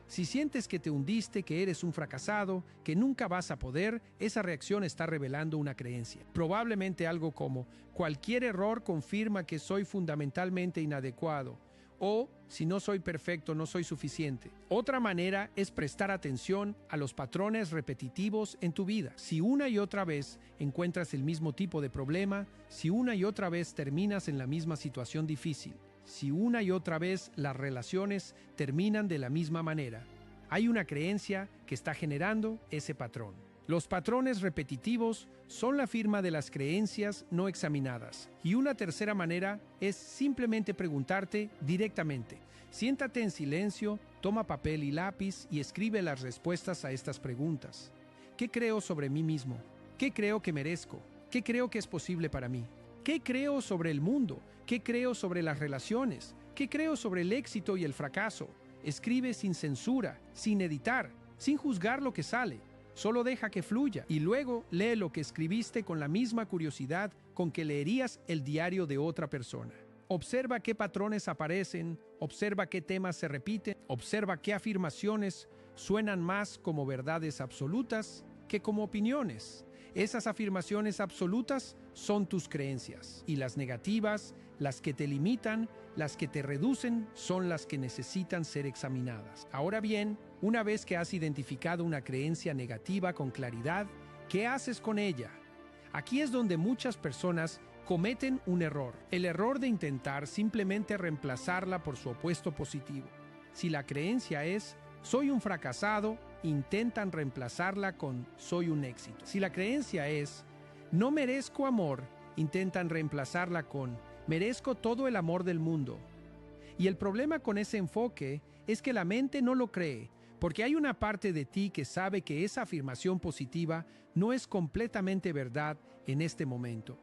si sientes que te hundiste, que eres un fracasado, que nunca vas a poder, esa reacción está revelando una creencia. Probablemente algo como, cualquier error confirma que soy fundamentalmente inadecuado. O, si no soy perfecto, no soy suficiente. Otra manera es prestar atención a los patrones repetitivos en tu vida. Si una y otra vez encuentras el mismo tipo de problema, si una y otra vez terminas en la misma situación difícil, si una y otra vez las relaciones terminan de la misma manera, hay una creencia que está generando ese patrón. Los patrones repetitivos son la firma de las creencias no examinadas. Y una tercera manera es simplemente preguntarte directamente. Siéntate en silencio, toma papel y lápiz y escribe las respuestas a estas preguntas. ¿Qué creo sobre mí mismo? ¿Qué creo que merezco? ¿Qué creo que es posible para mí? ¿Qué creo sobre el mundo? ¿Qué creo sobre las relaciones? ¿Qué creo sobre el éxito y el fracaso? Escribe sin censura, sin editar, sin juzgar lo que sale. Solo deja que fluya y luego lee lo que escribiste con la misma curiosidad con que leerías el diario de otra persona. Observa qué patrones aparecen, observa qué temas se repiten, observa qué afirmaciones suenan más como verdades absolutas que como opiniones. Esas afirmaciones absolutas son tus creencias y las negativas, las que te limitan, las que te reducen, son las que necesitan ser examinadas. Ahora bien, una vez que has identificado una creencia negativa con claridad, ¿Qué haces con ella? Aquí es donde muchas personas cometen un error. El error de intentar simplemente reemplazarla por su opuesto positivo. Si la creencia es soy un fracasado, intentan reemplazarla con soy un éxito. Si la creencia es no merezco amor, intentan reemplazarla con merezco todo el amor del mundo. Y el problema con ese enfoque es que la mente no lo cree, porque hay una parte de ti que sabe que esa afirmación positiva no es completamente verdad en este momento.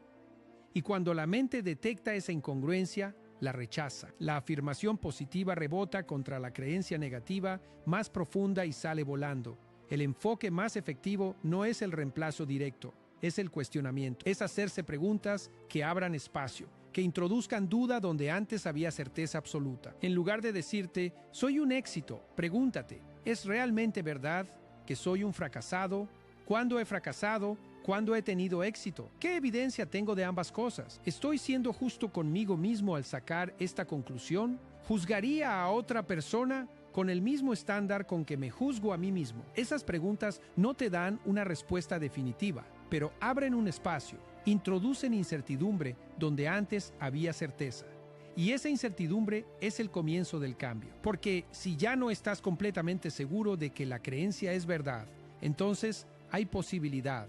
Y cuando la mente detecta esa incongruencia, la rechaza. La afirmación positiva rebota contra la creencia negativa más profunda y sale volando. El enfoque más efectivo no es el reemplazo directo, es el cuestionamiento. Es hacerse preguntas que abran espacio, que introduzcan duda donde antes había certeza absoluta. En lugar de decirte, soy un éxito, pregúntate, ¿es realmente verdad que soy un fracasado? ¿Cuándo he fracasado? ¿Cuándo he tenido éxito? ¿Qué evidencia tengo de ambas cosas? ¿Estoy siendo justo conmigo mismo al sacar esta conclusión? ¿Juzgaría a otra persona con el mismo estándar con que me juzgo a mí mismo? Esas preguntas no te dan una respuesta definitiva, pero abren un espacio, introducen incertidumbre donde antes había certeza. Y esa incertidumbre es el comienzo del cambio. Porque si ya no estás completamente seguro de que la creencia es verdad, entonces hay posibilidad.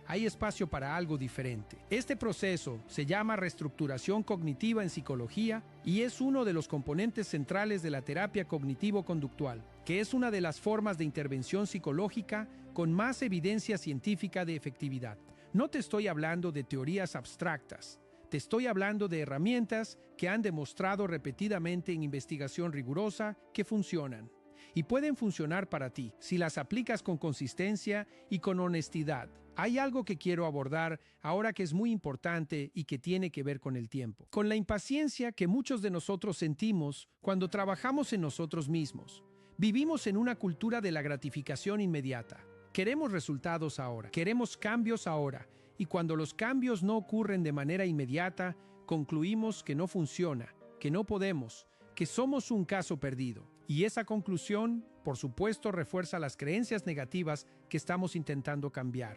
Hay espacio para algo diferente. Este proceso se llama reestructuración cognitiva en psicología y es uno de los componentes centrales de la terapia cognitivo-conductual, que es una de las formas de intervención psicológica con más evidencia científica de efectividad. No te estoy hablando de teorías abstractas, te estoy hablando de herramientas que han demostrado repetidamente en investigación rigurosa que funcionan. Y pueden funcionar para ti si las aplicas con consistencia y con honestidad. Hay algo que quiero abordar ahora que es muy importante y que tiene que ver con el tiempo. Con la impaciencia que muchos de nosotros sentimos cuando trabajamos en nosotros mismos. Vivimos en una cultura de la gratificación inmediata. Queremos resultados ahora, queremos cambios ahora. Y cuando los cambios no ocurren de manera inmediata, concluimos que no funciona, que no podemos, que somos un caso perdido. Y esa conclusión, por supuesto, refuerza las creencias negativas que estamos intentando cambiar.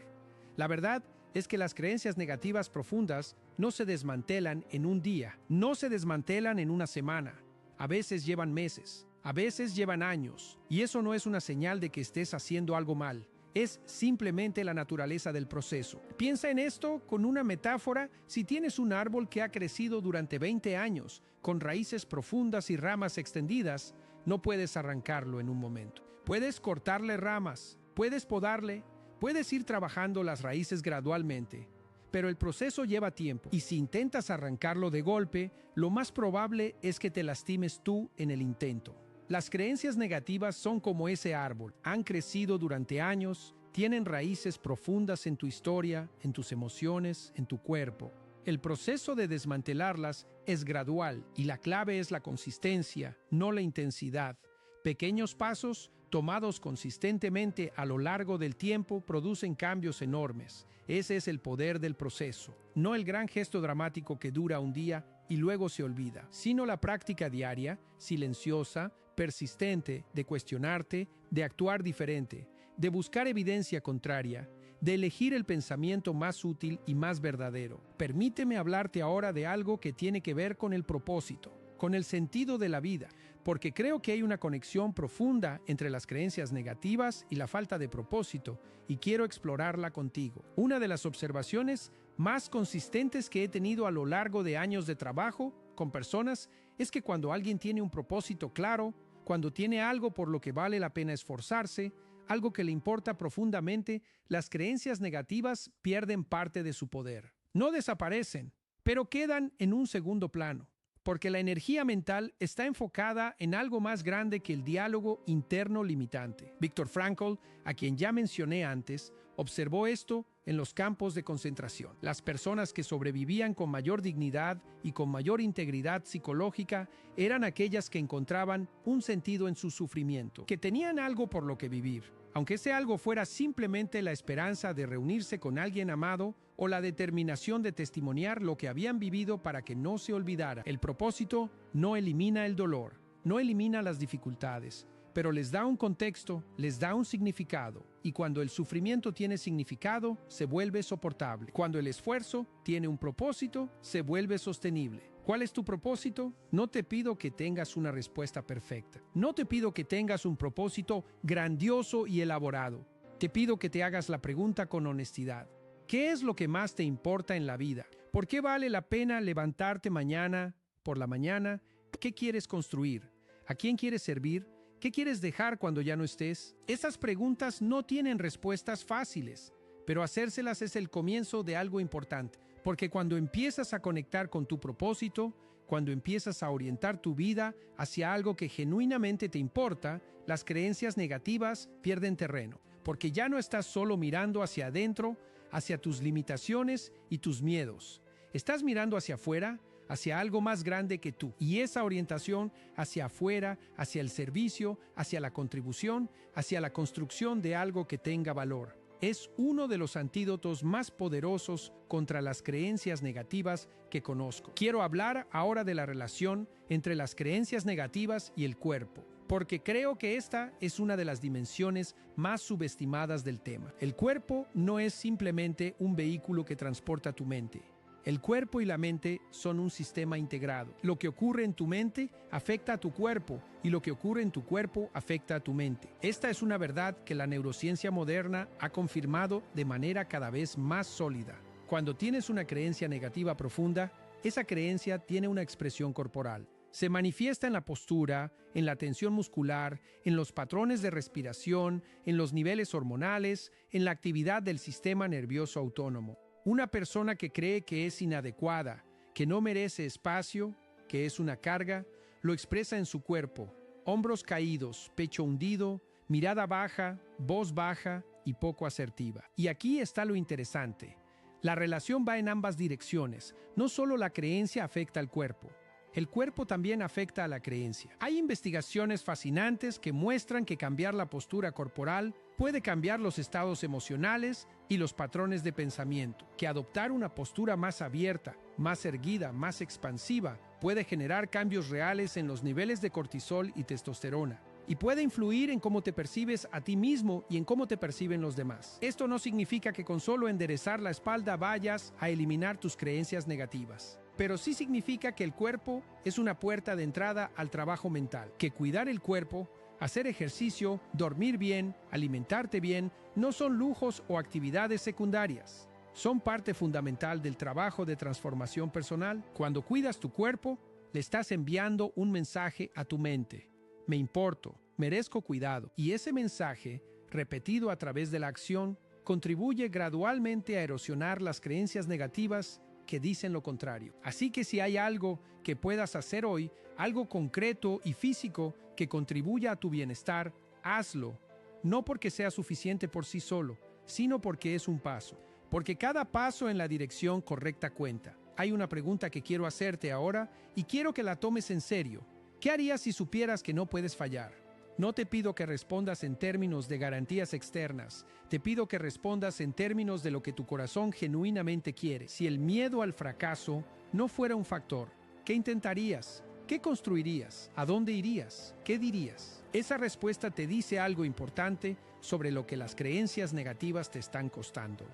La verdad es que las creencias negativas profundas no se desmantelan en un día, no se desmantelan en una semana. A veces llevan meses, a veces llevan años. Y eso no es una señal de que estés haciendo algo mal. Es simplemente la naturaleza del proceso. Piensa en esto con una metáfora. Si tienes un árbol que ha crecido durante 20 años, con raíces profundas y ramas extendidas, no puedes arrancarlo en un momento. Puedes cortarle ramas, puedes podarle, puedes ir trabajando las raíces gradualmente, pero el proceso lleva tiempo y si intentas arrancarlo de golpe, lo más probable es que te lastimes tú en el intento. Las creencias negativas son como ese árbol, han crecido durante años, tienen raíces profundas en tu historia, en tus emociones, en tu cuerpo. El proceso de desmantelarlas es gradual y la clave es la consistencia, no la intensidad. Pequeños pasos tomados consistentemente a lo largo del tiempo producen cambios enormes. Ese es el poder del proceso, no el gran gesto dramático que dura un día y luego se olvida, sino la práctica diaria, silenciosa, persistente, de cuestionarte, de actuar diferente, de buscar evidencia contraria, de elegir el pensamiento más útil y más verdadero. Permíteme hablarte ahora de algo que tiene que ver con el propósito, con el sentido de la vida, porque creo que hay una conexión profunda entre las creencias negativas y la falta de propósito, y quiero explorarla contigo. Una de las observaciones más consistentes que he tenido a lo largo de años de trabajo con personas es que cuando alguien tiene un propósito claro, cuando tiene algo por lo que vale la pena esforzarse, algo que le importa profundamente, las creencias negativas pierden parte de su poder. No desaparecen, pero quedan en un segundo plano, porque la energía mental está enfocada en algo más grande que el diálogo interno limitante. Viktor Frankl, a quien ya mencioné antes, observó esto en los campos de concentración. Las personas que sobrevivían con mayor dignidad y con mayor integridad psicológica eran aquellas que encontraban un sentido en su sufrimiento, que tenían algo por lo que vivir, aunque ese algo fuera simplemente la esperanza de reunirse con alguien amado o la determinación de testimoniar lo que habían vivido para que no se olvidara. El propósito no elimina el dolor, no elimina las dificultades, pero les da un contexto, les da un significado. Y cuando el sufrimiento tiene significado, se vuelve soportable. Cuando el esfuerzo tiene un propósito, se vuelve sostenible. ¿Cuál es tu propósito? No te pido que tengas una respuesta perfecta. No te pido que tengas un propósito grandioso y elaborado. Te pido que te hagas la pregunta con honestidad. ¿Qué es lo que más te importa en la vida? ¿Por qué vale la pena levantarte mañana por la mañana? ¿Qué quieres construir? ¿A quién quieres servir? ¿Qué quieres dejar cuando ya no estés? Esas preguntas no tienen respuestas fáciles, pero hacérselas es el comienzo de algo importante. Porque cuando empiezas a conectar con tu propósito, cuando empiezas a orientar tu vida hacia algo que genuinamente te importa, las creencias negativas pierden terreno. Porque ya no estás solo mirando hacia adentro, hacia tus limitaciones y tus miedos. Estás mirando hacia afuera, hacia algo más grande que tú. Y esa orientación hacia afuera, hacia el servicio, hacia la contribución, hacia la construcción de algo que tenga valor, es uno de los antídotos más poderosos contra las creencias negativas que conozco. Quiero hablar ahora de la relación entre las creencias negativas y el cuerpo, porque creo que esta es una de las dimensiones más subestimadas del tema. El cuerpo no es simplemente un vehículo que transporta tu mente. El cuerpo y la mente son un sistema integrado. Lo que ocurre en tu mente afecta a tu cuerpo y lo que ocurre en tu cuerpo afecta a tu mente. Esta es una verdad que la neurociencia moderna ha confirmado de manera cada vez más sólida. Cuando tienes una creencia negativa profunda, esa creencia tiene una expresión corporal. Se manifiesta en la postura, en la tensión muscular, en los patrones de respiración, en los niveles hormonales, en la actividad del sistema nervioso autónomo. Una persona que cree que es inadecuada, que no merece espacio, que es una carga, lo expresa en su cuerpo. Hombros caídos, pecho hundido, mirada baja, voz baja y poco asertiva. Y aquí está lo interesante. La relación va en ambas direcciones. No solo la creencia afecta al cuerpo. El cuerpo también afecta a la creencia. Hay investigaciones fascinantes que muestran que cambiar la postura corporal puede cambiar los estados emocionales y los patrones de pensamiento, que adoptar una postura más abierta, más erguida, más expansiva, puede generar cambios reales en los niveles de cortisol y testosterona, y puede influir en cómo te percibes a ti mismo y en cómo te perciben los demás. Esto no significa que con solo enderezar la espalda vayas a eliminar tus creencias negativas. Pero sí significa que el cuerpo es una puerta de entrada al trabajo mental, que cuidar el cuerpo, hacer ejercicio, dormir bien, alimentarte bien, no son lujos o actividades secundarias. Son parte fundamental del trabajo de transformación personal. Cuando cuidas tu cuerpo, le estás enviando un mensaje a tu mente. Me importo, merezco cuidado. Y ese mensaje, repetido a través de la acción, contribuye gradualmente a erosionar las creencias negativas que dicen lo contrario. Así que si hay algo que puedas hacer hoy, algo concreto y físico que contribuya a tu bienestar, hazlo. No porque sea suficiente por sí solo, sino porque es un paso. Porque cada paso en la dirección correcta cuenta. Hay una pregunta que quiero hacerte ahora y quiero que la tomes en serio. ¿Qué harías si supieras que no puedes fallar? No te pido que respondas en términos de garantías externas. Te pido que respondas en términos de lo que tu corazón genuinamente quiere. Si el miedo al fracaso no fuera un factor, ¿qué intentarías? ¿Qué construirías? ¿A dónde irías? ¿Qué dirías? Esa respuesta te dice algo importante sobre lo que las creencias negativas te están costando.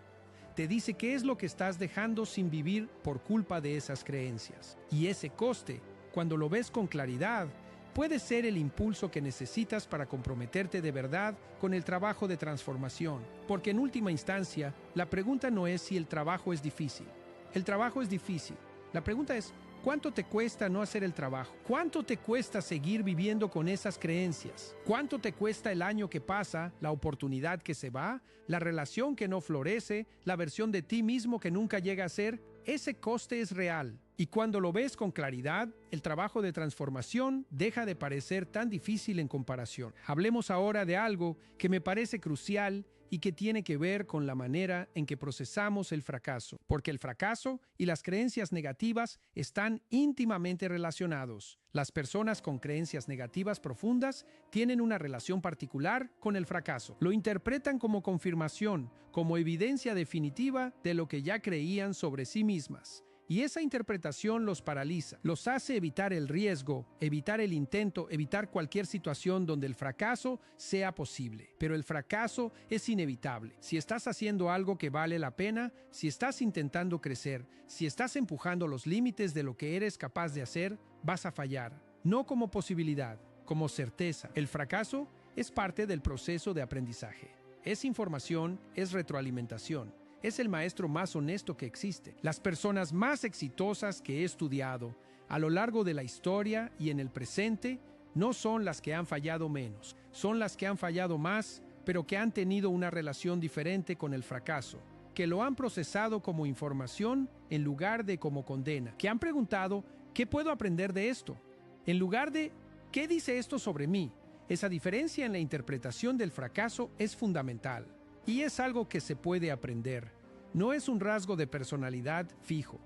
Te dice qué es lo que estás dejando sin vivir por culpa de esas creencias. Y ese coste, cuando lo ves con claridad, puede ser el impulso que necesitas para comprometerte de verdad con el trabajo de transformación. Porque en última instancia, la pregunta no es si el trabajo es difícil. El trabajo es difícil. La pregunta es, ¿cuánto te cuesta no hacer el trabajo? ¿Cuánto te cuesta seguir viviendo con esas creencias? ¿Cuánto te cuesta el año que pasa, la oportunidad que se va, la relación que no florece, la versión de ti mismo que nunca llega a ser? Ese coste es real. Y cuando lo ves con claridad, el trabajo de transformación deja de parecer tan difícil en comparación. Hablemos ahora de algo que me parece crucial y que tiene que ver con la manera en que procesamos el fracaso, porque el fracaso y las creencias negativas están íntimamente relacionados. Las personas con creencias negativas profundas tienen una relación particular con el fracaso. Lo interpretan como confirmación, como evidencia definitiva de lo que ya creían sobre sí mismas. Y esa interpretación los paraliza, los hace evitar el riesgo, evitar el intento, evitar cualquier situación donde el fracaso sea posible. Pero el fracaso es inevitable. Si estás haciendo algo que vale la pena, si estás intentando crecer, si estás empujando los límites de lo que eres capaz de hacer, vas a fallar. No como posibilidad, como certeza. El fracaso es parte del proceso de aprendizaje. Es información, es retroalimentación. Es el maestro más honesto que existe. Las personas más exitosas que he estudiado a lo largo de la historia y en el presente no son las que han fallado menos, son las que han fallado más, pero que han tenido una relación diferente con el fracaso, que lo han procesado como información en lugar de como condena, que han preguntado, ¿qué puedo aprender de esto? En lugar de, ¿qué dice esto sobre mí? Esa diferencia en la interpretación del fracaso es fundamental. Y es algo que se puede aprender. No es un rasgo de personalidad fijo.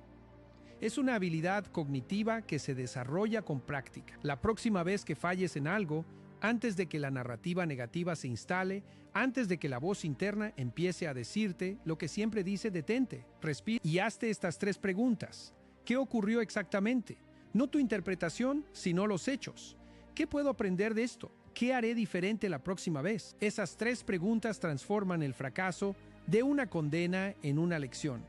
Es una habilidad cognitiva que se desarrolla con práctica. La próxima vez que falles en algo, antes de que la narrativa negativa se instale, antes de que la voz interna empiece a decirte lo que siempre dice, detente, respira y hazte estas 3 preguntas. ¿Qué ocurrió exactamente? No tu interpretación, sino los hechos. ¿Qué puedo aprender de esto? ¿Qué haré diferente la próxima vez? Esas 3 preguntas transforman el fracaso de una condena en una lección,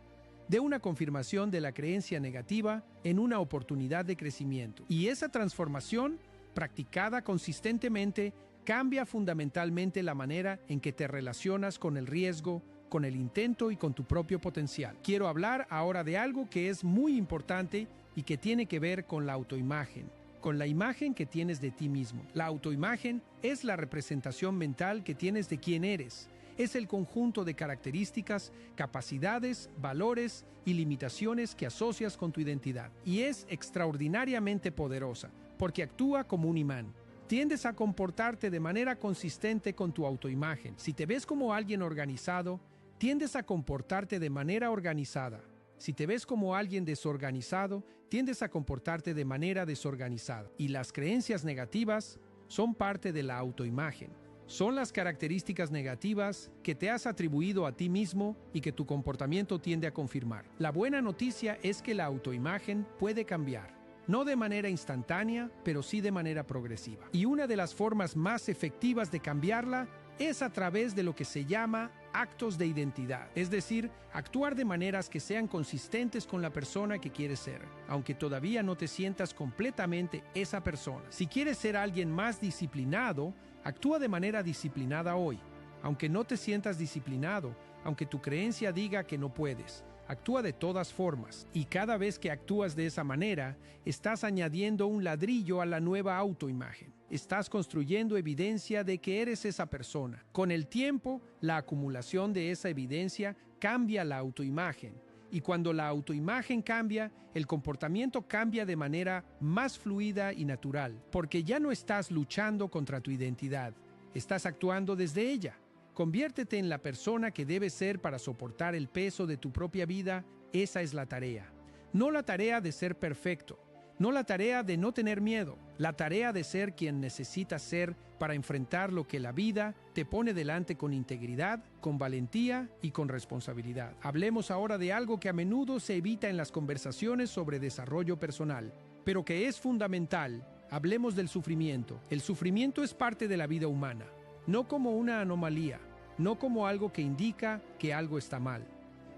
de una confirmación de la creencia negativa en una oportunidad de crecimiento. Y esa transformación, practicada consistentemente, cambia fundamentalmente la manera en que te relacionas con el riesgo, con el intento y con tu propio potencial. Quiero hablar ahora de algo que es muy importante y que tiene que ver con la autoimagen, con la imagen que tienes de ti mismo. La autoimagen es la representación mental que tienes de quién eres. Es el conjunto de características, capacidades, valores y limitaciones que asocias con tu identidad. Y es extraordinariamente poderosa, porque actúa como un imán. Tiendes a comportarte de manera consistente con tu autoimagen. Si te ves como alguien organizado, tiendes a comportarte de manera organizada. Si te ves como alguien desorganizado, tiendes a comportarte de manera desorganizada. Y las creencias negativas son parte de la autoimagen. Son las características negativas que te has atribuido a ti mismo y que tu comportamiento tiende a confirmar. La buena noticia es que la autoimagen puede cambiar. No de manera instantánea, pero sí de manera progresiva. Y una de las formas más efectivas de cambiarla es a través de lo que se llama actos de identidad, es decir, actuar de maneras que sean consistentes con la persona que quieres ser, aunque todavía no te sientas completamente esa persona. Si quieres ser alguien más disciplinado, actúa de manera disciplinada hoy, aunque no te sientas disciplinado, aunque tu creencia diga que no puedes. Actúa de todas formas, y cada vez que actúas de esa manera, estás añadiendo un ladrillo a la nueva autoimagen. Estás construyendo evidencia de que eres esa persona. Con el tiempo, la acumulación de esa evidencia cambia la autoimagen. Y cuando la autoimagen cambia, el comportamiento cambia de manera más fluida y natural, porque ya no estás luchando contra tu identidad, estás actuando desde ella. Conviértete en la persona que debes ser para soportar el peso de tu propia vida. Esa es la tarea. No la tarea de ser perfecto, no la tarea de no tener miedo, la tarea de ser quien necesitas ser para enfrentar lo que la vida te pone delante con integridad, con valentía y con responsabilidad. Hablemos ahora de algo que a menudo se evita en las conversaciones sobre desarrollo personal, pero que es fundamental. Hablemos del sufrimiento. El sufrimiento es parte de la vida humana, no como una anomalía, no como algo que indica que algo está mal,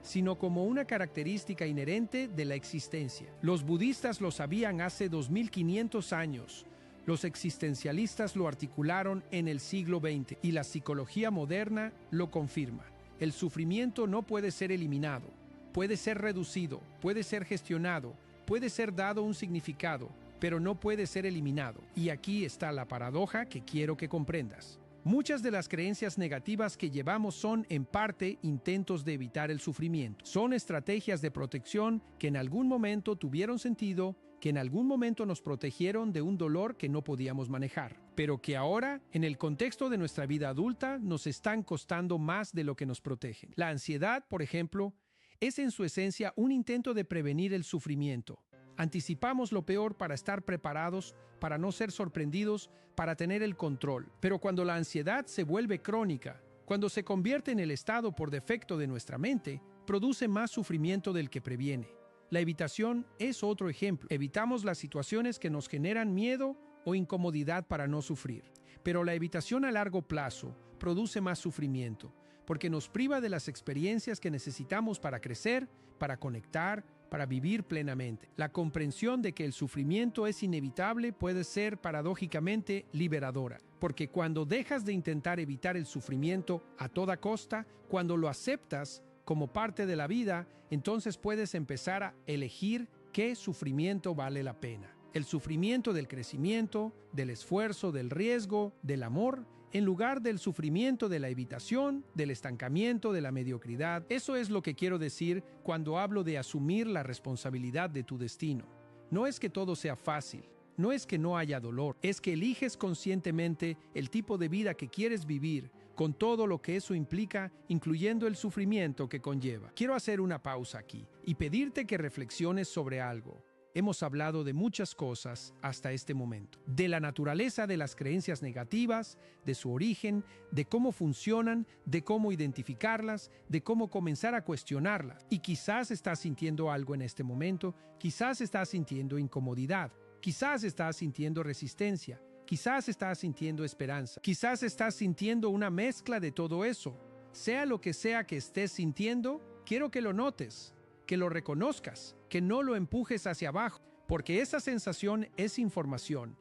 sino como una característica inherente de la existencia. Los budistas lo sabían hace 2500 años, los existencialistas lo articularon en el siglo XX y la psicología moderna lo confirma. El sufrimiento no puede ser eliminado, puede ser reducido, puede ser gestionado, puede ser dado un significado, pero no puede ser eliminado. Y aquí está la paradoja que quiero que comprendas. Muchas de las creencias negativas que llevamos son, en parte, intentos de evitar el sufrimiento. Son estrategias de protección que en algún momento tuvieron sentido, que en algún momento nos protegieron de un dolor que no podíamos manejar, pero que ahora, en el contexto de nuestra vida adulta, nos están costando más de lo que nos protegen. La ansiedad, por ejemplo, es en su esencia un intento de prevenir el sufrimiento. Anticipamos lo peor para estar preparados, para no ser sorprendidos, para tener el control. Pero cuando la ansiedad se vuelve crónica, cuando se convierte en el estado por defecto de nuestra mente, produce más sufrimiento del que previene. La evitación es otro ejemplo. Evitamos las situaciones que nos generan miedo o incomodidad para no sufrir. Pero la evitación a largo plazo produce más sufrimiento, porque nos priva de las experiencias que necesitamos para crecer, para conectar, para vivir plenamente. La comprensión de que el sufrimiento es inevitable puede ser paradójicamente liberadora, porque cuando dejas de intentar evitar el sufrimiento a toda costa, cuando lo aceptas como parte de la vida, entonces puedes empezar a elegir qué sufrimiento vale la pena. El sufrimiento del crecimiento, del esfuerzo, del riesgo, del amor, en lugar del sufrimiento de la evitación, del estancamiento, de la mediocridad. Eso es lo que quiero decir cuando hablo de asumir la responsabilidad de tu destino. No es que todo sea fácil, no es que no haya dolor, es que eliges conscientemente el tipo de vida que quieres vivir, con todo lo que eso implica, incluyendo el sufrimiento que conlleva. Quiero hacer una pausa aquí y pedirte que reflexiones sobre algo. Hemos hablado de muchas cosas hasta este momento, de la naturaleza de las creencias negativas, de su origen, de cómo funcionan, de cómo identificarlas, de cómo comenzar a cuestionarlas. Y quizás estás sintiendo algo en este momento, quizás estás sintiendo incomodidad, quizás estás sintiendo resistencia, quizás estás sintiendo esperanza, quizás estás sintiendo una mezcla de todo eso. Sea lo que sea que estés sintiendo, quiero que lo notes, que lo reconozcas, que no lo empujes hacia abajo, porque esa sensación es información.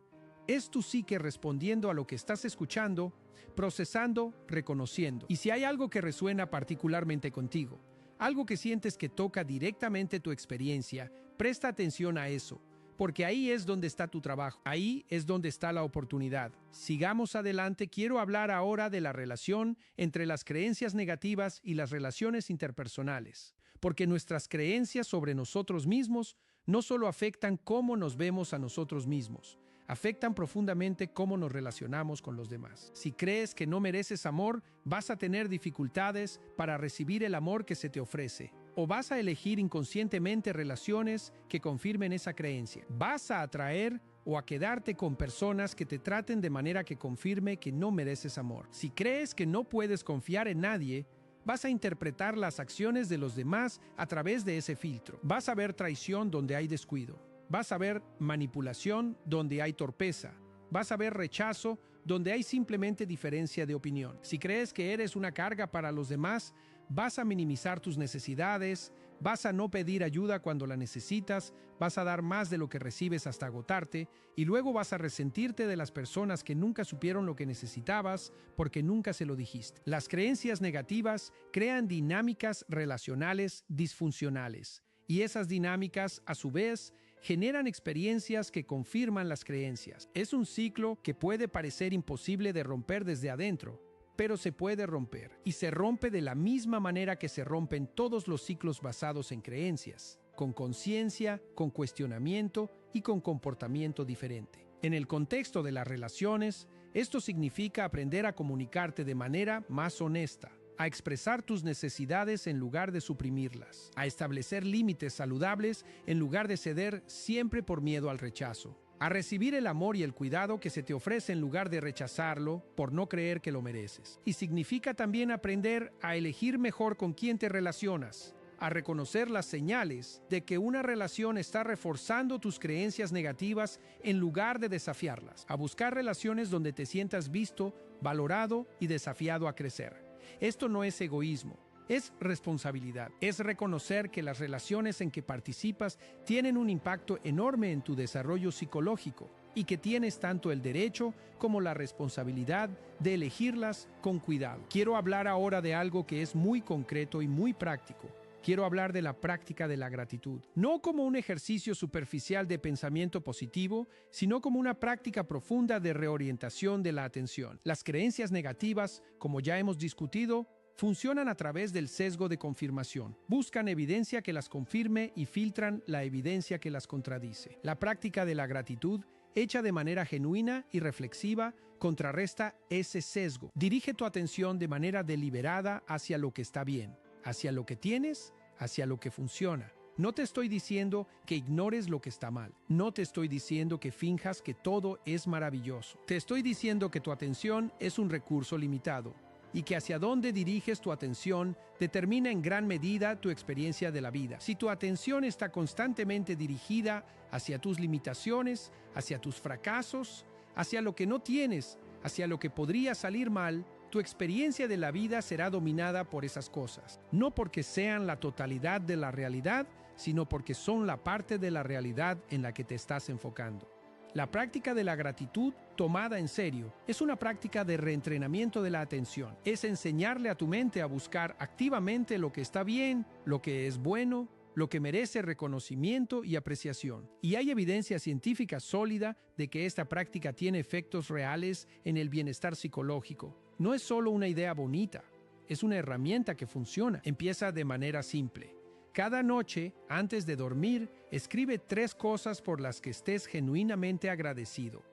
Es tu psique respondiendo a lo que estás escuchando, procesando, reconociendo. Y si hay algo que resuena particularmente contigo, algo que sientes que toca directamente tu experiencia, presta atención a eso, porque ahí es donde está tu trabajo, ahí es donde está la oportunidad. Sigamos adelante. Quiero hablar ahora de la relación entre las creencias negativas y las relaciones interpersonales, porque nuestras creencias sobre nosotros mismos no solo afectan cómo nos vemos a nosotros mismos, afectan profundamente cómo nos relacionamos con los demás. Si crees que no mereces amor, vas a tener dificultades para recibir el amor que se te ofrece. O vas a elegir inconscientemente relaciones que confirmen esa creencia. Vas a atraer o a quedarte con personas que te traten de manera que confirme que no mereces amor. Si crees que no puedes confiar en nadie, vas a interpretar las acciones de los demás a través de ese filtro. Vas a ver traición donde hay descuido. Vas a ver manipulación donde hay torpeza. Vas a ver rechazo donde hay simplemente diferencia de opinión. Si crees que eres una carga para los demás, vas a minimizar tus necesidades, vas a no pedir ayuda cuando la necesitas, vas a dar más de lo que recibes hasta agotarte, y luego vas a resentirte de las personas que nunca supieron lo que necesitabas porque nunca se lo dijiste. Las creencias negativas crean dinámicas relacionales disfuncionales, y esas dinámicas, a su vez, generan experiencias que confirman las creencias. Es un ciclo que puede parecer imposible de romper desde adentro, pero se puede romper, y se rompe de la misma manera que se rompen todos los ciclos basados en creencias, con conciencia, con cuestionamiento y con comportamiento diferente. En el contexto de las relaciones, esto significa aprender a comunicarte de manera más honesta, a expresar tus necesidades en lugar de suprimirlas, a establecer límites saludables en lugar de ceder siempre por miedo al rechazo, a recibir el amor y el cuidado que se te ofrece en lugar de rechazarlo por no creer que lo mereces. Y significa también aprender a elegir mejor con quién te relacionas, a reconocer las señales de que una relación está reforzando tus creencias negativas en lugar de desafiarlas, a buscar relaciones donde te sientas visto, valorado y desafiado a crecer. Esto no es egoísmo, es responsabilidad. Es reconocer que las relaciones en que participas tienen un impacto enorme en tu desarrollo psicológico y que tienes tanto el derecho como la responsabilidad de elegirlas con cuidado. Quiero hablar ahora de algo que es muy concreto y muy práctico. Quiero hablar de la práctica de la gratitud, no como un ejercicio superficial de pensamiento positivo, sino como una práctica profunda de reorientación de la atención. Las creencias negativas, como ya hemos discutido, funcionan a través del sesgo de confirmación. Buscan evidencia que las confirme y filtran la evidencia que las contradice. La práctica de la gratitud, hecha de manera genuina y reflexiva, contrarresta ese sesgo. Dirige tu atención de manera deliberada hacia lo que está bien, hacia lo que tienes, hacia lo que funciona. No te estoy diciendo que ignores lo que está mal. No te estoy diciendo que finjas que todo es maravilloso. Te estoy diciendo que tu atención es un recurso limitado. y que hacia dónde diriges tu atención determina en gran medida tu experiencia de la vida. Si tu atención está constantemente dirigida hacia tus limitaciones, hacia tus fracasos, hacia lo que no tienes, hacia lo que podría salir mal, tu experiencia de la vida será dominada por esas cosas. No porque sean la totalidad de la realidad, sino porque son la parte de la realidad en la que te estás enfocando. La práctica de la gratitud, tomada en serio, es una práctica de reentrenamiento de la atención. Es enseñarle a tu mente a buscar activamente lo que está bien, lo que es bueno, lo que merece reconocimiento y apreciación. Y hay evidencia científica sólida de que esta práctica tiene efectos reales en el bienestar psicológico. No es solo una idea bonita, es una herramienta que funciona. Empieza de manera simple. Cada noche, antes de dormir, escribe 3 cosas por las que estés genuinamente agradecido.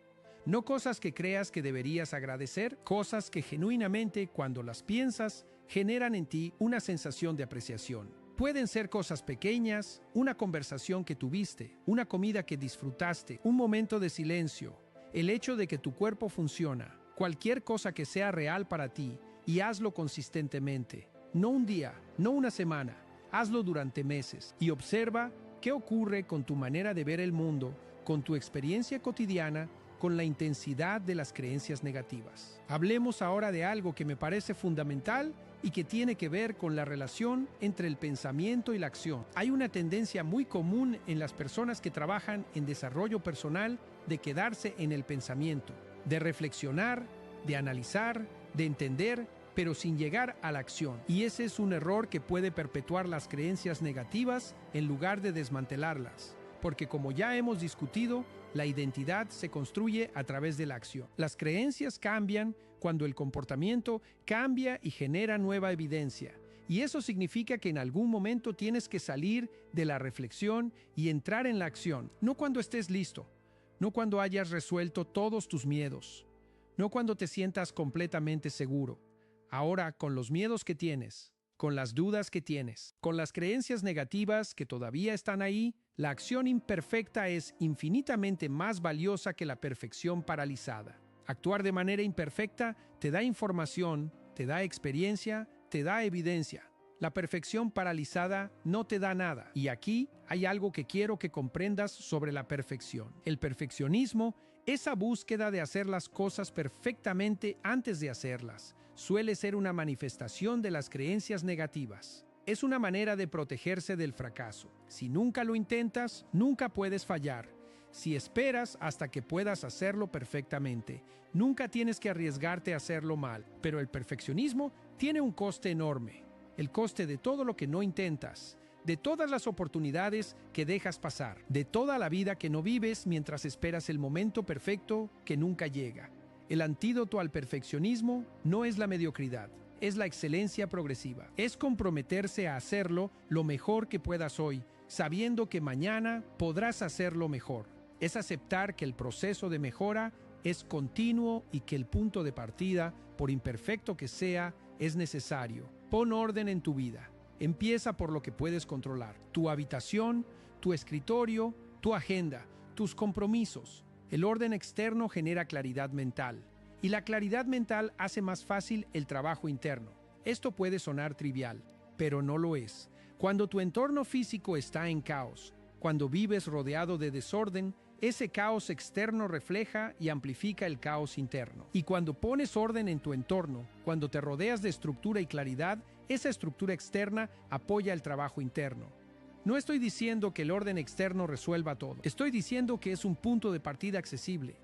No cosas que creas que deberías agradecer, cosas que genuinamente, cuando las piensas, generan en ti una sensación de apreciación. Pueden ser cosas pequeñas, una conversación que tuviste, una comida que disfrutaste, un momento de silencio, el hecho de que tu cuerpo funciona, cualquier cosa que sea real para ti, y hazlo consistentemente. No un día, no una semana. Hazlo durante meses y observa qué ocurre con tu manera de ver el mundo, con tu experiencia cotidiana, con la intensidad de las creencias negativas. Hablemos ahora de algo que me parece fundamental y que tiene que ver con la relación entre el pensamiento y la acción. Hay una tendencia muy común en las personas que trabajan en desarrollo personal de quedarse en el pensamiento, de reflexionar, de analizar, de entender, pero sin llegar a la acción. Y ese es un error que puede perpetuar las creencias negativas en lugar de desmantelarlas. Porque como ya hemos discutido, la identidad se construye a través de la acción. Las creencias cambian cuando el comportamiento cambia y genera nueva evidencia. Y eso significa que en algún momento tienes que salir de la reflexión y entrar en la acción. No cuando estés listo, no cuando hayas resuelto todos tus miedos, no cuando te sientas completamente seguro. Ahora, con los miedos que tienes, con las dudas que tienes, con las creencias negativas que todavía están ahí, la acción imperfecta es infinitamente más valiosa que la perfección paralizada. Actuar de manera imperfecta te da información, te da experiencia, te da evidencia. La perfección paralizada no te da nada. Y aquí hay algo que quiero que comprendas sobre la perfección. El perfeccionismo, esa búsqueda de hacer las cosas perfectamente antes de hacerlas, suele ser una manifestación de las creencias negativas. Es una manera de protegerse del fracaso. Si nunca lo intentas, nunca puedes fallar. Si esperas hasta que puedas hacerlo perfectamente, nunca tienes que arriesgarte a hacerlo mal. Pero el perfeccionismo tiene un coste enorme. El coste de todo lo que no intentas, de todas las oportunidades que dejas pasar, de toda la vida que no vives mientras esperas el momento perfecto que nunca llega. El antídoto al perfeccionismo no es la mediocridad, es la excelencia progresiva. Es comprometerse a hacerlo lo mejor que puedas hoy, sabiendo que mañana podrás hacerlo mejor. Es aceptar que el proceso de mejora es continuo y que el punto de partida, por imperfecto que sea, es necesario. Pon orden en tu vida. Empieza por lo que puedes controlar: tu habitación, tu escritorio, tu agenda, tus compromisos. El orden externo genera claridad mental, y la claridad mental hace más fácil el trabajo interno. Esto puede sonar trivial, pero no lo es. Cuando tu entorno físico está en caos, cuando vives rodeado de desorden, ese caos externo refleja y amplifica el caos interno. Y cuando pones orden en tu entorno, cuando te rodeas de estructura y claridad, esa estructura externa apoya el trabajo interno. No estoy diciendo que el orden externo resuelva todo. Estoy diciendo que es un punto de partida accesible.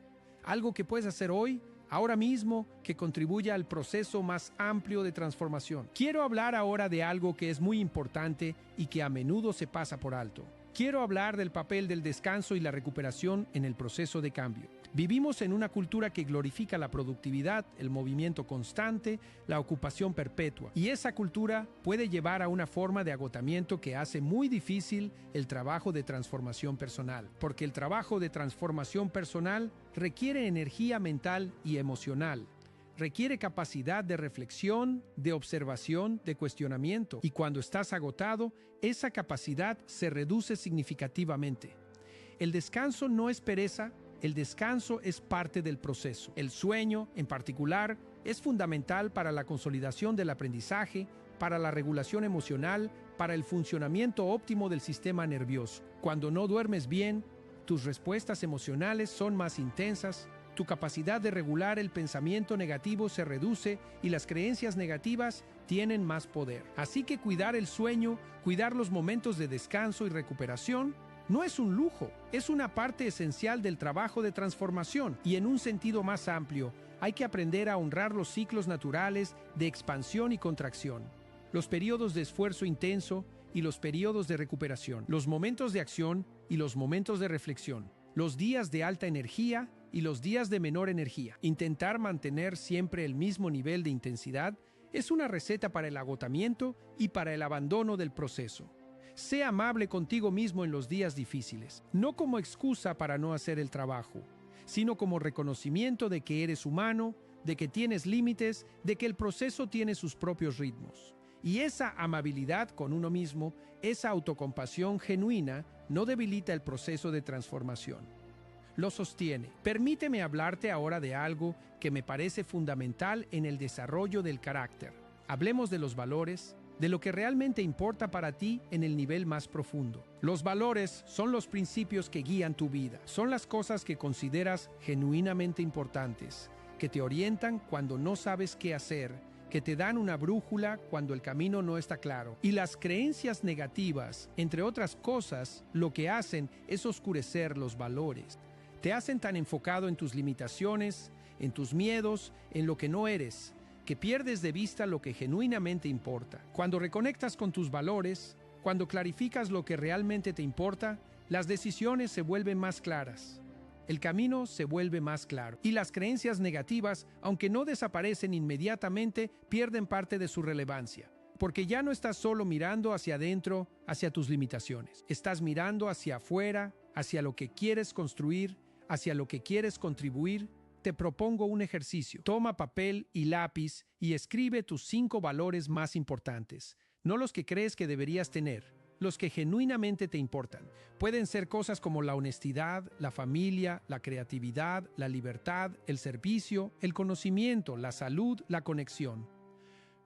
Algo que puedes hacer hoy, ahora mismo, que contribuya al proceso más amplio de transformación. Quiero hablar ahora de algo que es muy importante y que a menudo se pasa por alto. Quiero hablar del papel del descanso y la recuperación en el proceso de cambio. Vivimos en una cultura que glorifica la productividad, el movimiento constante, la ocupación perpetua. Y esa cultura puede llevar a una forma de agotamiento que hace muy difícil el trabajo de transformación personal. Porque el trabajo de transformación personal requiere energía mental y emocional. Requiere capacidad de reflexión, de observación, de cuestionamiento. Y cuando estás agotado, esa capacidad se reduce significativamente. El descanso no es pereza, el descanso es parte del proceso. El sueño, en particular, Es fundamental para la consolidación del aprendizaje, para la regulación emocional, para el funcionamiento óptimo del sistema nervioso. Cuando no duermes bien, tus respuestas emocionales son más intensas, tu capacidad de regular el pensamiento negativo se reduce y las creencias negativas tienen más poder. Así que cuidar el sueño, cuidar los momentos de descanso y recuperación, no es un lujo, es una parte esencial del trabajo de transformación y en un sentido más amplio, hay que aprender a honrar los ciclos naturales de expansión y contracción, los periodos de esfuerzo intenso y los periodos de recuperación, los momentos de acción y los momentos de reflexión, los días de alta energía y los días de menor energía. Intentar mantener siempre el mismo nivel de intensidad es una receta para el agotamiento y para el abandono del proceso. Sé amable contigo mismo en los días difíciles, no como excusa para no hacer el trabajo, sino como reconocimiento de que eres humano, de que tienes límites, de que el proceso tiene sus propios ritmos. Y esa amabilidad con uno mismo, esa autocompasión genuina, no debilita el proceso de transformación. Lo sostiene. Permíteme hablarte ahora de algo que me parece fundamental en el desarrollo del carácter. Hablemos de los valores, de lo que realmente importa para ti en el nivel más profundo. Los valores son los principios que guían tu vida. Son las cosas que consideras genuinamente importantes, que te orientan cuando no sabes qué hacer, que te dan una brújula cuando el camino no está claro. Y las creencias negativas, entre otras cosas, lo que hacen es oscurecer los valores. Te hacen tan enfocado en tus limitaciones, en tus miedos, en lo que no eres, que pierdes de vista lo que genuinamente importa. Cuando reconectas con tus valores, cuando clarificas lo que realmente te importa, las decisiones se vuelven más claras. El camino se vuelve más claro. Y las creencias negativas, aunque no desaparecen inmediatamente, pierden parte de su relevancia. Porque ya no estás solo mirando hacia adentro, hacia tus limitaciones. Estás mirando hacia afuera, hacia lo que quieres construir, hacia lo que quieres contribuir. Te propongo un ejercicio. Toma papel y lápiz y escribe tus 5 valores más importantes, no los que crees que deberías tener, los que genuinamente te importan. Pueden ser cosas como la honestidad, la familia, la creatividad, la libertad, el servicio, el conocimiento, la salud, la conexión.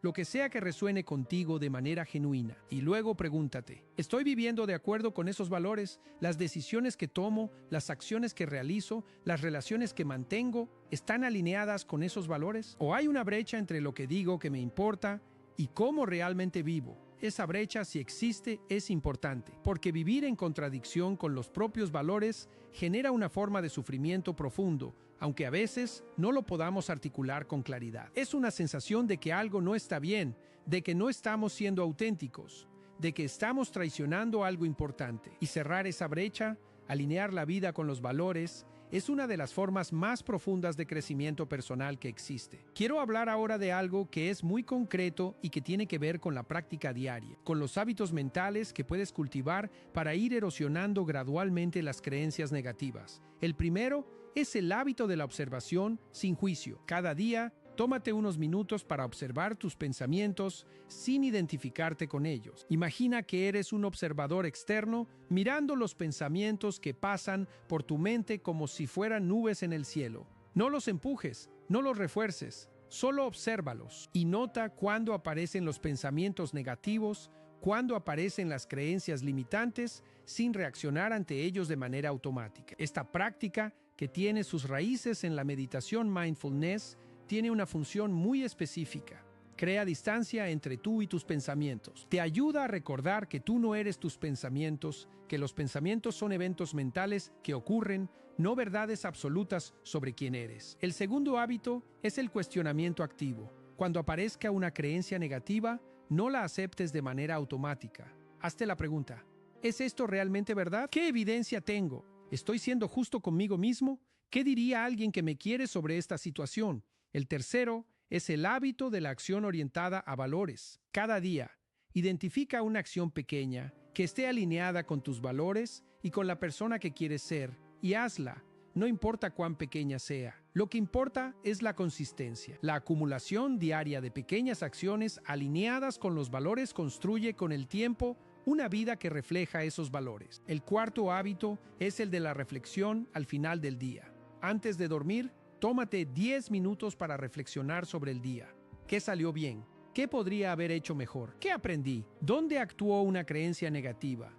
Lo que sea que resuene contigo de manera genuina. Y luego pregúntate, ¿estoy viviendo de acuerdo con esos valores? ¿Las decisiones que tomo, las acciones que realizo, las relaciones que mantengo, están alineadas con esos valores? ¿O hay una brecha entre lo que digo que me importa y cómo realmente vivo? Esa brecha, si existe, es importante, porque vivir en contradicción con los propios valores genera una forma de sufrimiento profundo, aunque a veces no lo podamos articular con claridad. Es una sensación de que algo no está bien, de que no estamos siendo auténticos, de que estamos traicionando algo importante. Y cerrar esa brecha, alinear la vida con los valores, es una de las formas más profundas de crecimiento personal que existe. Quiero hablar ahora de algo que es muy concreto y que tiene que ver con la práctica diaria, con los hábitos mentales que puedes cultivar para ir erosionando gradualmente las creencias negativas. El primero es el hábito de la observación sin juicio. Cada día, tómate unos minutos para observar tus pensamientos sin identificarte con ellos. Imagina que eres un observador externo mirando los pensamientos que pasan por tu mente como si fueran nubes en el cielo. No los empujes, no los refuerces, solo obsérvalos y nota cuándo aparecen los pensamientos negativos, cuándo aparecen las creencias limitantes, sin reaccionar ante ellos de manera automática. Esta práctica, que tiene sus raíces en la meditación mindfulness, tiene una función muy específica. Crea distancia entre tú y tus pensamientos. Te ayuda a recordar que tú no eres tus pensamientos, que los pensamientos son eventos mentales que ocurren, no verdades absolutas sobre quién eres. El segundo hábito es el cuestionamiento activo. Cuando aparezca una creencia negativa, no la aceptes de manera automática. Hazte la pregunta, ¿es esto realmente verdad? ¿Qué evidencia tengo? ¿Estoy siendo justo conmigo mismo? ¿Qué diría alguien que me quiere sobre esta situación? El tercero es el hábito de la acción orientada a valores. Cada día, identifica una acción pequeña que esté alineada con tus valores y con la persona que quieres ser y hazla, no importa cuán pequeña sea. Lo que importa es la consistencia. La acumulación diaria de pequeñas acciones alineadas con los valores construye con el tiempo una vida que refleja esos valores. El cuarto hábito es el de la reflexión al final del día. Antes de dormir, Tómate 10 minutos para reflexionar sobre el día. ¿Qué salió bien? ¿Qué podría haber hecho mejor? ¿Qué aprendí? ¿Dónde actuó una creencia negativa?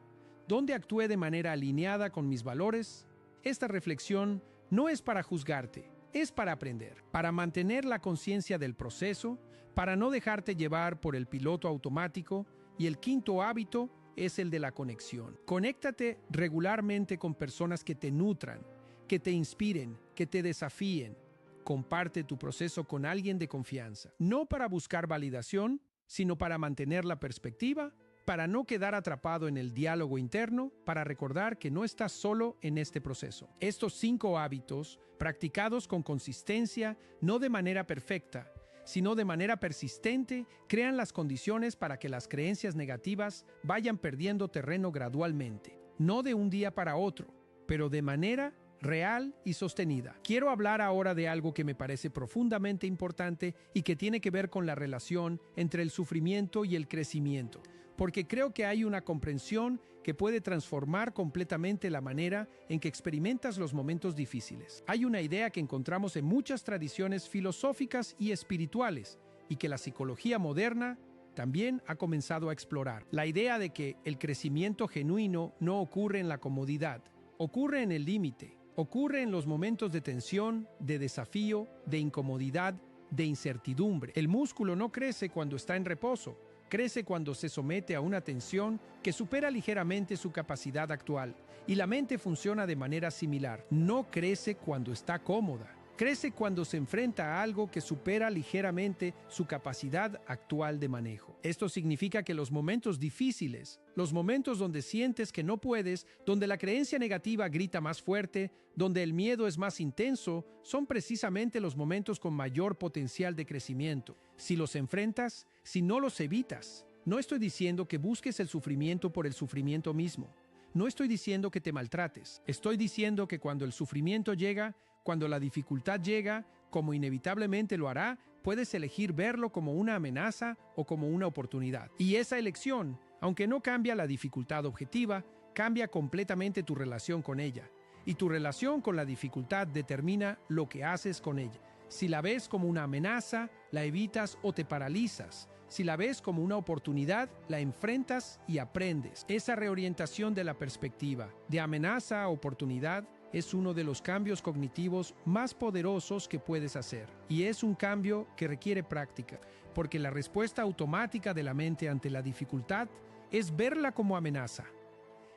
¿Dónde actué de manera alineada con mis valores? Esta reflexión no es para juzgarte, es para aprender, para mantener la conciencia del proceso, para no dejarte llevar por el piloto automático. Y el quinto hábito es el de la conexión. Conéctate regularmente con personas que te nutran, que te inspiren, que te desafíen. Comparte tu proceso con alguien de confianza, no para buscar validación, sino para mantener la perspectiva, para no quedar atrapado en el diálogo interno, para recordar que no estás solo en este proceso. Estos 5 hábitos, practicados con consistencia, no de manera perfecta, sino de manera persistente, crean las condiciones para que las creencias negativas vayan perdiendo terreno gradualmente, no de un día para otro, pero de manera real y sostenida. Quiero hablar ahora de algo que me parece profundamente importante y que tiene que ver con la relación entre el sufrimiento y el crecimiento, porque creo que hay una comprensión que puede transformar completamente la manera en que experimentas los momentos difíciles. Hay una idea que encontramos en muchas tradiciones filosóficas y espirituales y que la psicología moderna también ha comenzado a explorar. La idea de que el crecimiento genuino no ocurre en la comodidad, ocurre en el límite. Ocurre en los momentos de tensión, de desafío, de incomodidad, de incertidumbre. El músculo no crece cuando está en reposo, crece cuando se somete a una tensión que supera ligeramente su capacidad actual. Y la mente funciona de manera similar. No crece cuando está cómoda. Crece cuando se enfrenta a algo que supera ligeramente su capacidad actual de manejo. Esto significa que los momentos difíciles, los momentos donde sientes que no puedes, donde la creencia negativa grita más fuerte, donde el miedo es más intenso, son precisamente los momentos con mayor potencial de crecimiento. Si los enfrentas, si no los evitas, no estoy diciendo que busques el sufrimiento por el sufrimiento mismo. No estoy diciendo que te maltrates. Estoy diciendo que cuando el sufrimiento llega, cuando la dificultad llega, como inevitablemente lo hará, puedes elegir verlo como una amenaza o como una oportunidad. Y esa elección, aunque no cambia la dificultad objetiva, cambia completamente tu relación con ella. Y tu relación con la dificultad determina lo que haces con ella. Si la ves como una amenaza, la evitas o te paralizas. Si la ves como una oportunidad, la enfrentas y aprendes. Esa reorientación de la perspectiva, de amenaza a oportunidad, es uno de los cambios cognitivos más poderosos que puedes hacer. Y es un cambio que requiere práctica, porque la respuesta automática de la mente ante la dificultad es verla como amenaza.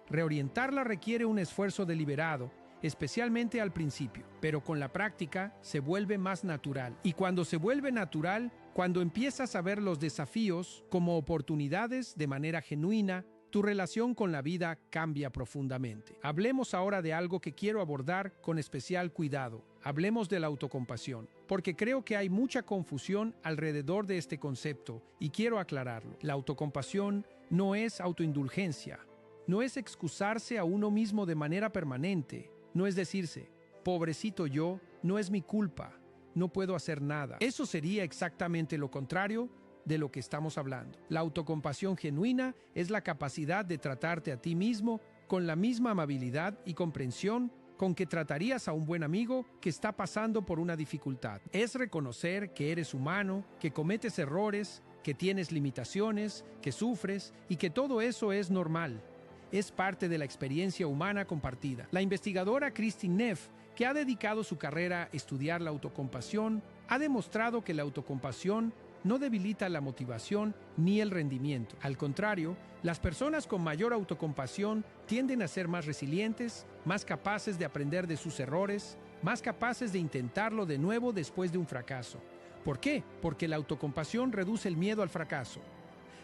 Reorientarla requiere un esfuerzo deliberado, especialmente al principio, pero con la práctica se vuelve más natural. Y cuando se vuelve natural, cuando empiezas a ver los desafíos como oportunidades de manera genuina, tu relación con la vida cambia profundamente. Hablemos ahora de algo que quiero abordar con especial cuidado. Hablemos de la autocompasión, porque creo que hay mucha confusión alrededor de este concepto y quiero aclararlo. La autocompasión no es autoindulgencia, no es excusarse a uno mismo de manera permanente, no es decirse, pobrecito yo, no es mi culpa, no puedo hacer nada. Eso sería exactamente lo contrario de lo que estamos hablando. La autocompasión genuina es la capacidad de tratarte a ti mismo con la misma amabilidad y comprensión con que tratarías a un buen amigo que está pasando por una dificultad. Es reconocer que eres humano, que cometes errores, que tienes limitaciones, que sufres y que todo eso es normal. Es parte de la experiencia humana compartida. La investigadora Kristin Neff, que ha dedicado su carrera a estudiar la autocompasión, ha demostrado que la autocompasión no debilita la motivación ni el rendimiento. Al contrario, las personas con mayor autocompasión tienden a ser más resilientes, más capaces de aprender de sus errores, más capaces de intentarlo de nuevo después de un fracaso. ¿Por qué? Porque la autocompasión reduce el miedo al fracaso.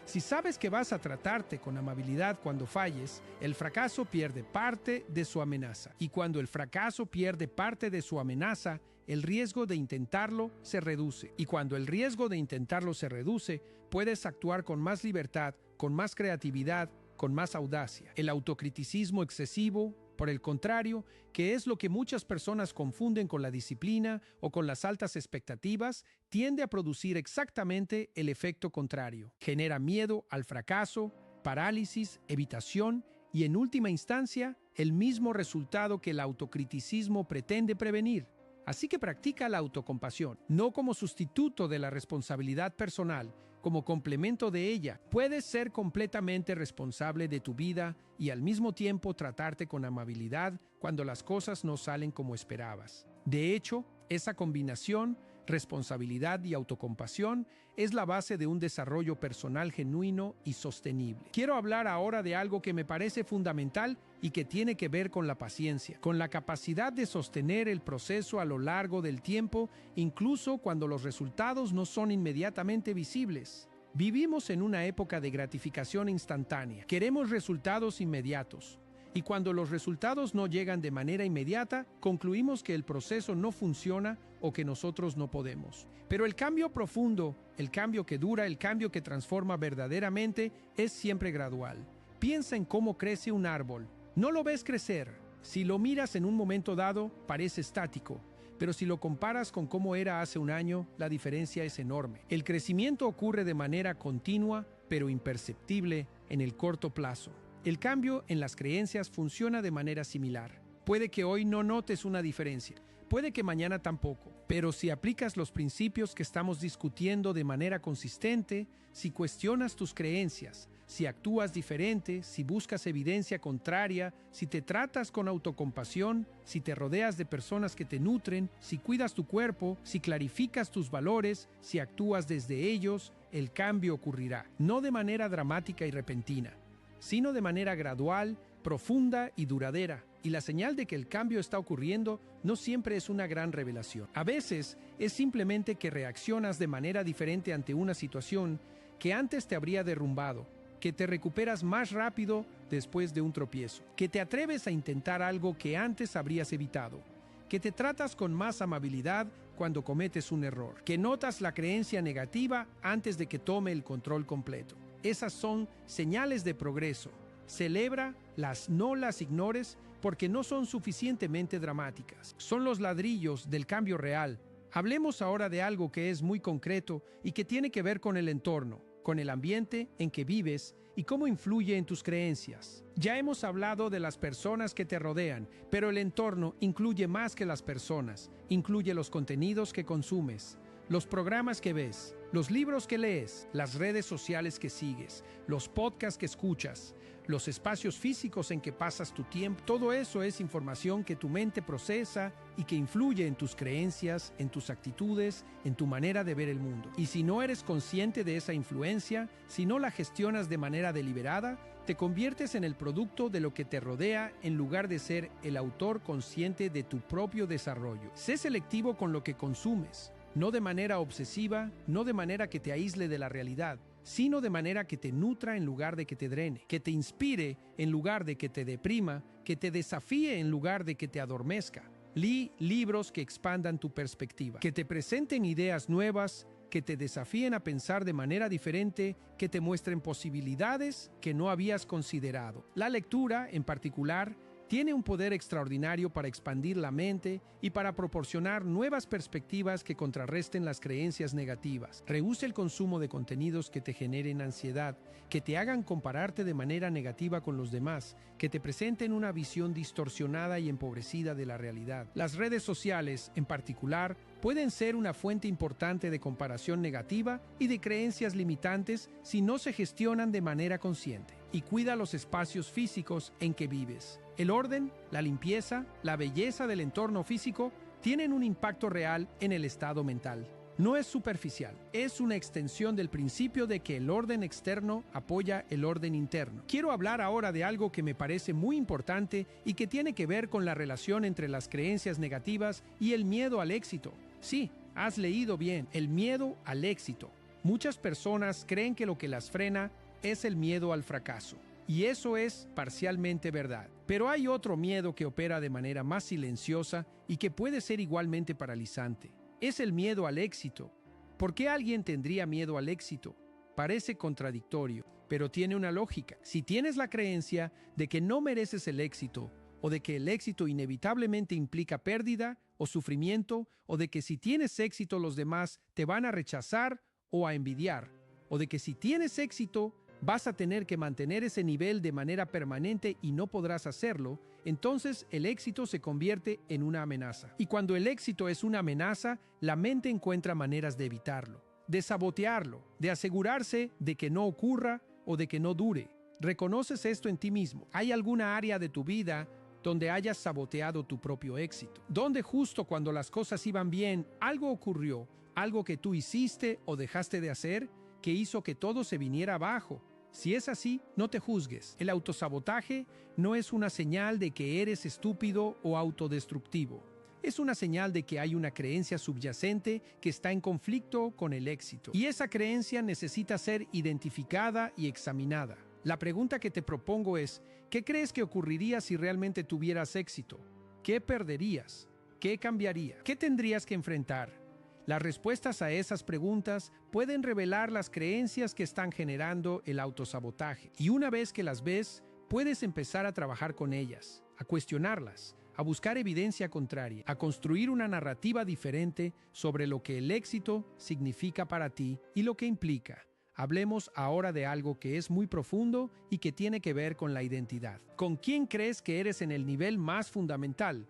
Si sabes que vas a tratarte con amabilidad cuando falles, el fracaso pierde parte de su amenaza. Y cuando el fracaso pierde parte de su amenaza, el riesgo de intentarlo se reduce. Y cuando el riesgo de intentarlo se reduce, puedes actuar con más libertad, con más creatividad, con más audacia. El autocriticismo excesivo, por el contrario, que es lo que muchas personas confunden con la disciplina o con las altas expectativas, tiende a producir exactamente el efecto contrario. Genera miedo al fracaso, parálisis, evitación y, en última instancia, el mismo resultado que el autocriticismo pretende prevenir: Así que practica la autocompasión, no como sustituto de la responsabilidad personal, como complemento de ella. Puedes ser completamente responsable de tu vida y al mismo tiempo tratarte con amabilidad cuando las cosas no salen como esperabas. De hecho, esa combinación, responsabilidad y autocompasión, es la base de un desarrollo personal genuino y sostenible. Quiero hablar ahora de algo que me parece fundamental y que tiene que ver con la paciencia, con la capacidad de sostener el proceso a lo largo del tiempo, incluso cuando los resultados no son inmediatamente visibles. Vivimos en una época de gratificación instantánea. Queremos resultados inmediatos. Y cuando los resultados no llegan de manera inmediata, concluimos que el proceso no funciona o que nosotros no podemos. Pero el cambio profundo, el cambio que dura, el cambio que transforma verdaderamente, es siempre gradual. Piensa en cómo crece un árbol. No lo ves crecer. Si lo miras en un momento dado, parece estático. Pero si lo comparas con cómo era hace un año, la diferencia es enorme. El crecimiento ocurre de manera continua, pero imperceptible en el corto plazo. El cambio en las creencias funciona de manera similar. Puede que hoy no notes una diferencia, puede que mañana tampoco, pero si aplicas los principios que estamos discutiendo de manera consistente, si cuestionas tus creencias, si actúas diferente, si buscas evidencia contraria, si te tratas con autocompasión, si te rodeas de personas que te nutren, si cuidas tu cuerpo, si clarificas tus valores, si actúas desde ellos, el cambio ocurrirá, no de manera dramática y repentina, sino de manera gradual, profunda y duradera. Y la señal de que el cambio está ocurriendo no siempre es una gran revelación. A veces es simplemente que reaccionas de manera diferente ante una situación que antes te habría derrumbado, que te recuperas más rápido después de un tropiezo, que te atreves a intentar algo que antes habrías evitado, que te tratas con más amabilidad cuando cometes un error, que notas la creencia negativa antes de que tome el control completo. Esas son señales de progreso. Celébralas, no las ignores, porque no son suficientemente dramáticas. Son los ladrillos del cambio real. Hablemos ahora de algo que es muy concreto y que tiene que ver con el entorno, con el ambiente en que vives y cómo influye en tus creencias. Ya hemos hablado de las personas que te rodean, pero el entorno incluye más que las personas. Incluye los contenidos que consumes, los programas que ves, los libros que lees, las redes sociales que sigues, los podcasts que escuchas, los espacios físicos en que pasas tu tiempo. Todo eso es información que tu mente procesa y que influye en tus creencias, en tus actitudes, en tu manera de ver el mundo. Y si no eres consciente de esa influencia, si no la gestionas de manera deliberada, te conviertes en el producto de lo que te rodea en lugar de ser el autor consciente de tu propio desarrollo. Sé selectivo con lo que consumes. No de manera obsesiva, no de manera que te aísle de la realidad, sino de manera que te nutra en lugar de que te drene, que te inspire en lugar de que te deprima, que te desafíe en lugar de que te adormezca. Lee libros que expandan tu perspectiva, que te presenten ideas nuevas, que te desafíen a pensar de manera diferente, que te muestren posibilidades que no habías considerado. La lectura, en particular, tiene un poder extraordinario para expandir la mente y para proporcionar nuevas perspectivas que contrarresten las creencias negativas. Rehúsa el consumo de contenidos que te generen ansiedad, que te hagan compararte de manera negativa con los demás, que te presenten una visión distorsionada y empobrecida de la realidad. Las redes sociales, en particular, pueden ser una fuente importante de comparación negativa y de creencias limitantes si no se gestionan de manera consciente. Y cuida los espacios físicos en que vives. El orden, la limpieza, la belleza del entorno físico tienen un impacto real en el estado mental. No es superficial, es una extensión del principio de que el orden externo apoya el orden interno. Quiero hablar ahora de algo que me parece muy importante y que tiene que ver con la relación entre las creencias negativas y el miedo al éxito. Sí, has leído bien, el miedo al éxito. Muchas personas creen que lo que las frena es el miedo al fracaso. Y eso es parcialmente verdad. Pero hay otro miedo que opera de manera más silenciosa y que puede ser igualmente paralizante. Es el miedo al éxito. ¿Por qué alguien tendría miedo al éxito? Parece contradictorio, pero tiene una lógica. Si tienes la creencia de que no mereces el éxito, o de que el éxito inevitablemente implica pérdida o sufrimiento, o de que si tienes éxito los demás te van a rechazar o a envidiar, o de que si tienes éxito vas a tener que mantener ese nivel de manera permanente y no podrás hacerlo, entonces el éxito se convierte en una amenaza. Y cuando el éxito es una amenaza, la mente encuentra maneras de evitarlo, de sabotearlo, de asegurarse de que no ocurra o de que no dure. ¿Reconoces esto en ti mismo? ¿Hay alguna área de tu vida donde hayas saboteado tu propio éxito? Donde justo cuando las cosas iban bien, algo ocurrió, algo que tú hiciste o dejaste de hacer, que hizo que todo se viniera abajo. Si es así, no te juzgues. El autosabotaje no es una señal de que eres estúpido o autodestructivo. Es una señal de que hay una creencia subyacente que está en conflicto con el éxito. Y esa creencia necesita ser identificada y examinada. La pregunta que te propongo es, ¿qué crees que ocurriría si realmente tuvieras éxito? ¿Qué perderías? ¿Qué cambiaría? ¿Qué tendrías que enfrentar? Las respuestas a esas preguntas pueden revelar las creencias que están generando el autosabotaje. Y una vez que las ves, puedes empezar a trabajar con ellas, a cuestionarlas, a buscar evidencia contraria, a construir una narrativa diferente sobre lo que el éxito significa para ti y lo que implica. Hablemos ahora de algo que es muy profundo y que tiene que ver con la identidad. ¿Con quién crees que eres en el nivel más fundamental?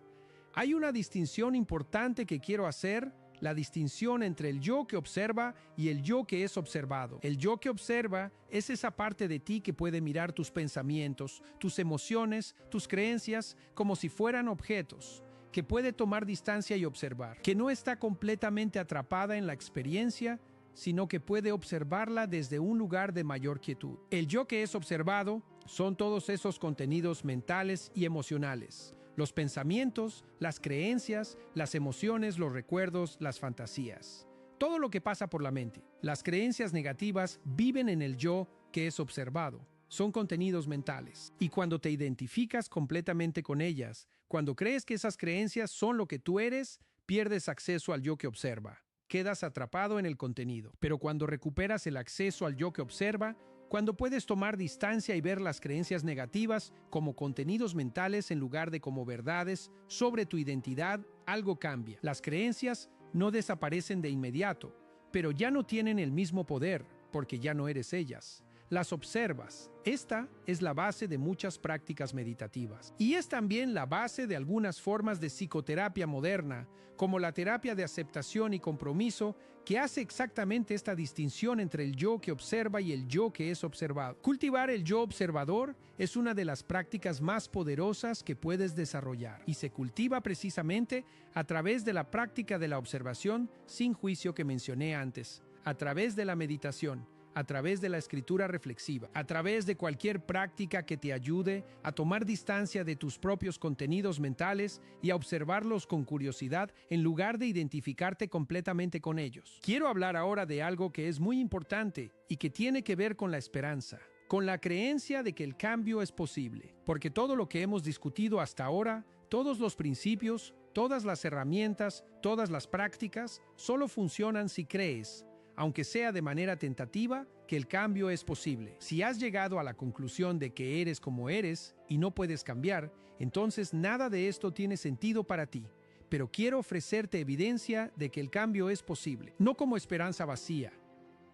Hay una distinción importante que quiero hacer, la distinción entre el yo que observa y el yo que es observado. El yo que observa es esa parte de ti que puede mirar tus pensamientos, tus emociones, tus creencias como si fueran objetos, que puede tomar distancia y observar, que no está completamente atrapada en la experiencia, sino que puede observarla desde un lugar de mayor quietud. El yo que es observado son todos esos contenidos mentales y emocionales. Los pensamientos, las creencias, las emociones, los recuerdos, las fantasías. Todo lo que pasa por la mente. Las creencias negativas viven en el yo que es observado. Son contenidos mentales. Y cuando te identificas completamente con ellas, cuando crees que esas creencias son lo que tú eres, pierdes acceso al yo que observa. Quedas atrapado en el contenido. Pero cuando recuperas el acceso al yo que observa, cuando puedes tomar distancia y ver las creencias negativas como contenidos mentales en lugar de como verdades sobre tu identidad, algo cambia. Las creencias no desaparecen de inmediato, pero ya no tienen el mismo poder porque ya no eres ellas. Las observas. Esta es la base de muchas prácticas meditativas. Y es también la base de algunas formas de psicoterapia moderna, como la terapia de aceptación y compromiso, que hace exactamente esta distinción entre el yo que observa y el yo que es observado. Cultivar el yo observador es una de las prácticas más poderosas que puedes desarrollar, y se cultiva precisamente a través de la práctica de la observación sin juicio que mencioné antes, a través de la meditación, a través de la escritura reflexiva, a través de cualquier práctica que te ayude a tomar distancia de tus propios contenidos mentales y a observarlos con curiosidad en lugar de identificarte completamente con ellos. Quiero hablar ahora de algo que es muy importante y que tiene que ver con la esperanza, con la creencia de que el cambio es posible, porque todo lo que hemos discutido hasta ahora, todos los principios, todas las herramientas, todas las prácticas, solo funcionan si crees, aunque sea de manera tentativa, que el cambio es posible. Si has llegado a la conclusión de que eres como eres y no puedes cambiar, entonces nada de esto tiene sentido para ti. Pero quiero ofrecerte evidencia de que el cambio es posible, no como esperanza vacía,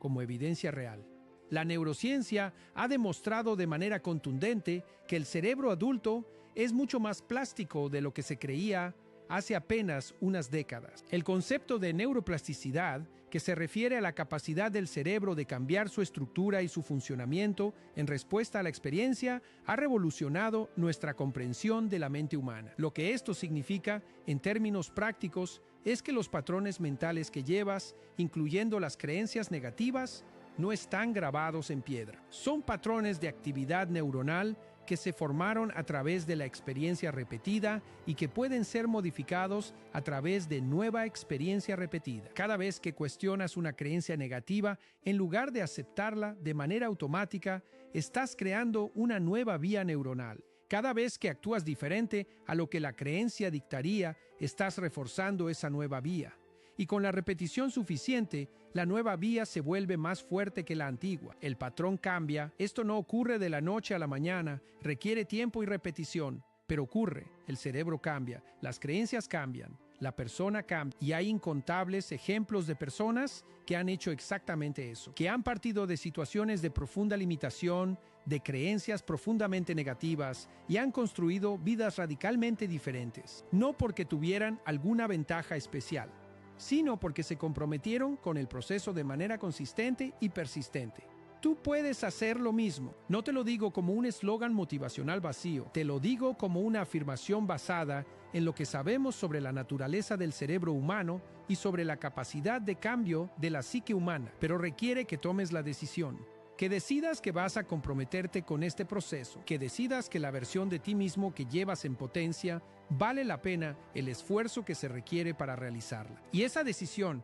como evidencia real. La neurociencia ha demostrado de manera contundente que el cerebro adulto es mucho más plástico de lo que se creía hace apenas unas décadas. El concepto de neuroplasticidad, que se refiere a la capacidad del cerebro de cambiar su estructura y su funcionamiento en respuesta a la experiencia, ha revolucionado nuestra comprensión de la mente humana. Lo que esto significa, en términos prácticos, es que los patrones mentales que llevas, incluyendo las creencias negativas, no están grabados en piedra. Son patrones de actividad neuronal que se formaron a través de la experiencia repetida y que pueden ser modificados a través de nueva experiencia repetida. Cada vez que cuestionas una creencia negativa, en lugar de aceptarla de manera automática, estás creando una nueva vía neuronal. Cada vez que actúas diferente a lo que la creencia dictaría, estás reforzando esa nueva vía. Y con la repetición suficiente, la nueva vía se vuelve más fuerte que la antigua. El patrón cambia. Esto no ocurre de la noche a la mañana, requiere tiempo y repetición, pero ocurre. El cerebro cambia, las creencias cambian. la persona cambia. Y hay incontables ejemplos de personas que han hecho exactamente eso, que han partido de situaciones de profunda limitación, de creencias profundamente negativas y han construido vidas radicalmente diferentes, no porque tuvieran alguna ventaja especial, sino porque se comprometieron con el proceso de manera consistente y persistente. Tú puedes hacer lo mismo. No te lo digo como un eslogan motivacional vacío, te lo digo como una afirmación basada en lo que sabemos sobre la naturaleza del cerebro humano y sobre la capacidad de cambio de la psique humana, pero requiere que tomes la decisión. Que decidas que vas a comprometerte con este proceso, que decidas que la versión de ti mismo que llevas en potencia vale la pena el esfuerzo que se requiere para realizarla. Y esa decisión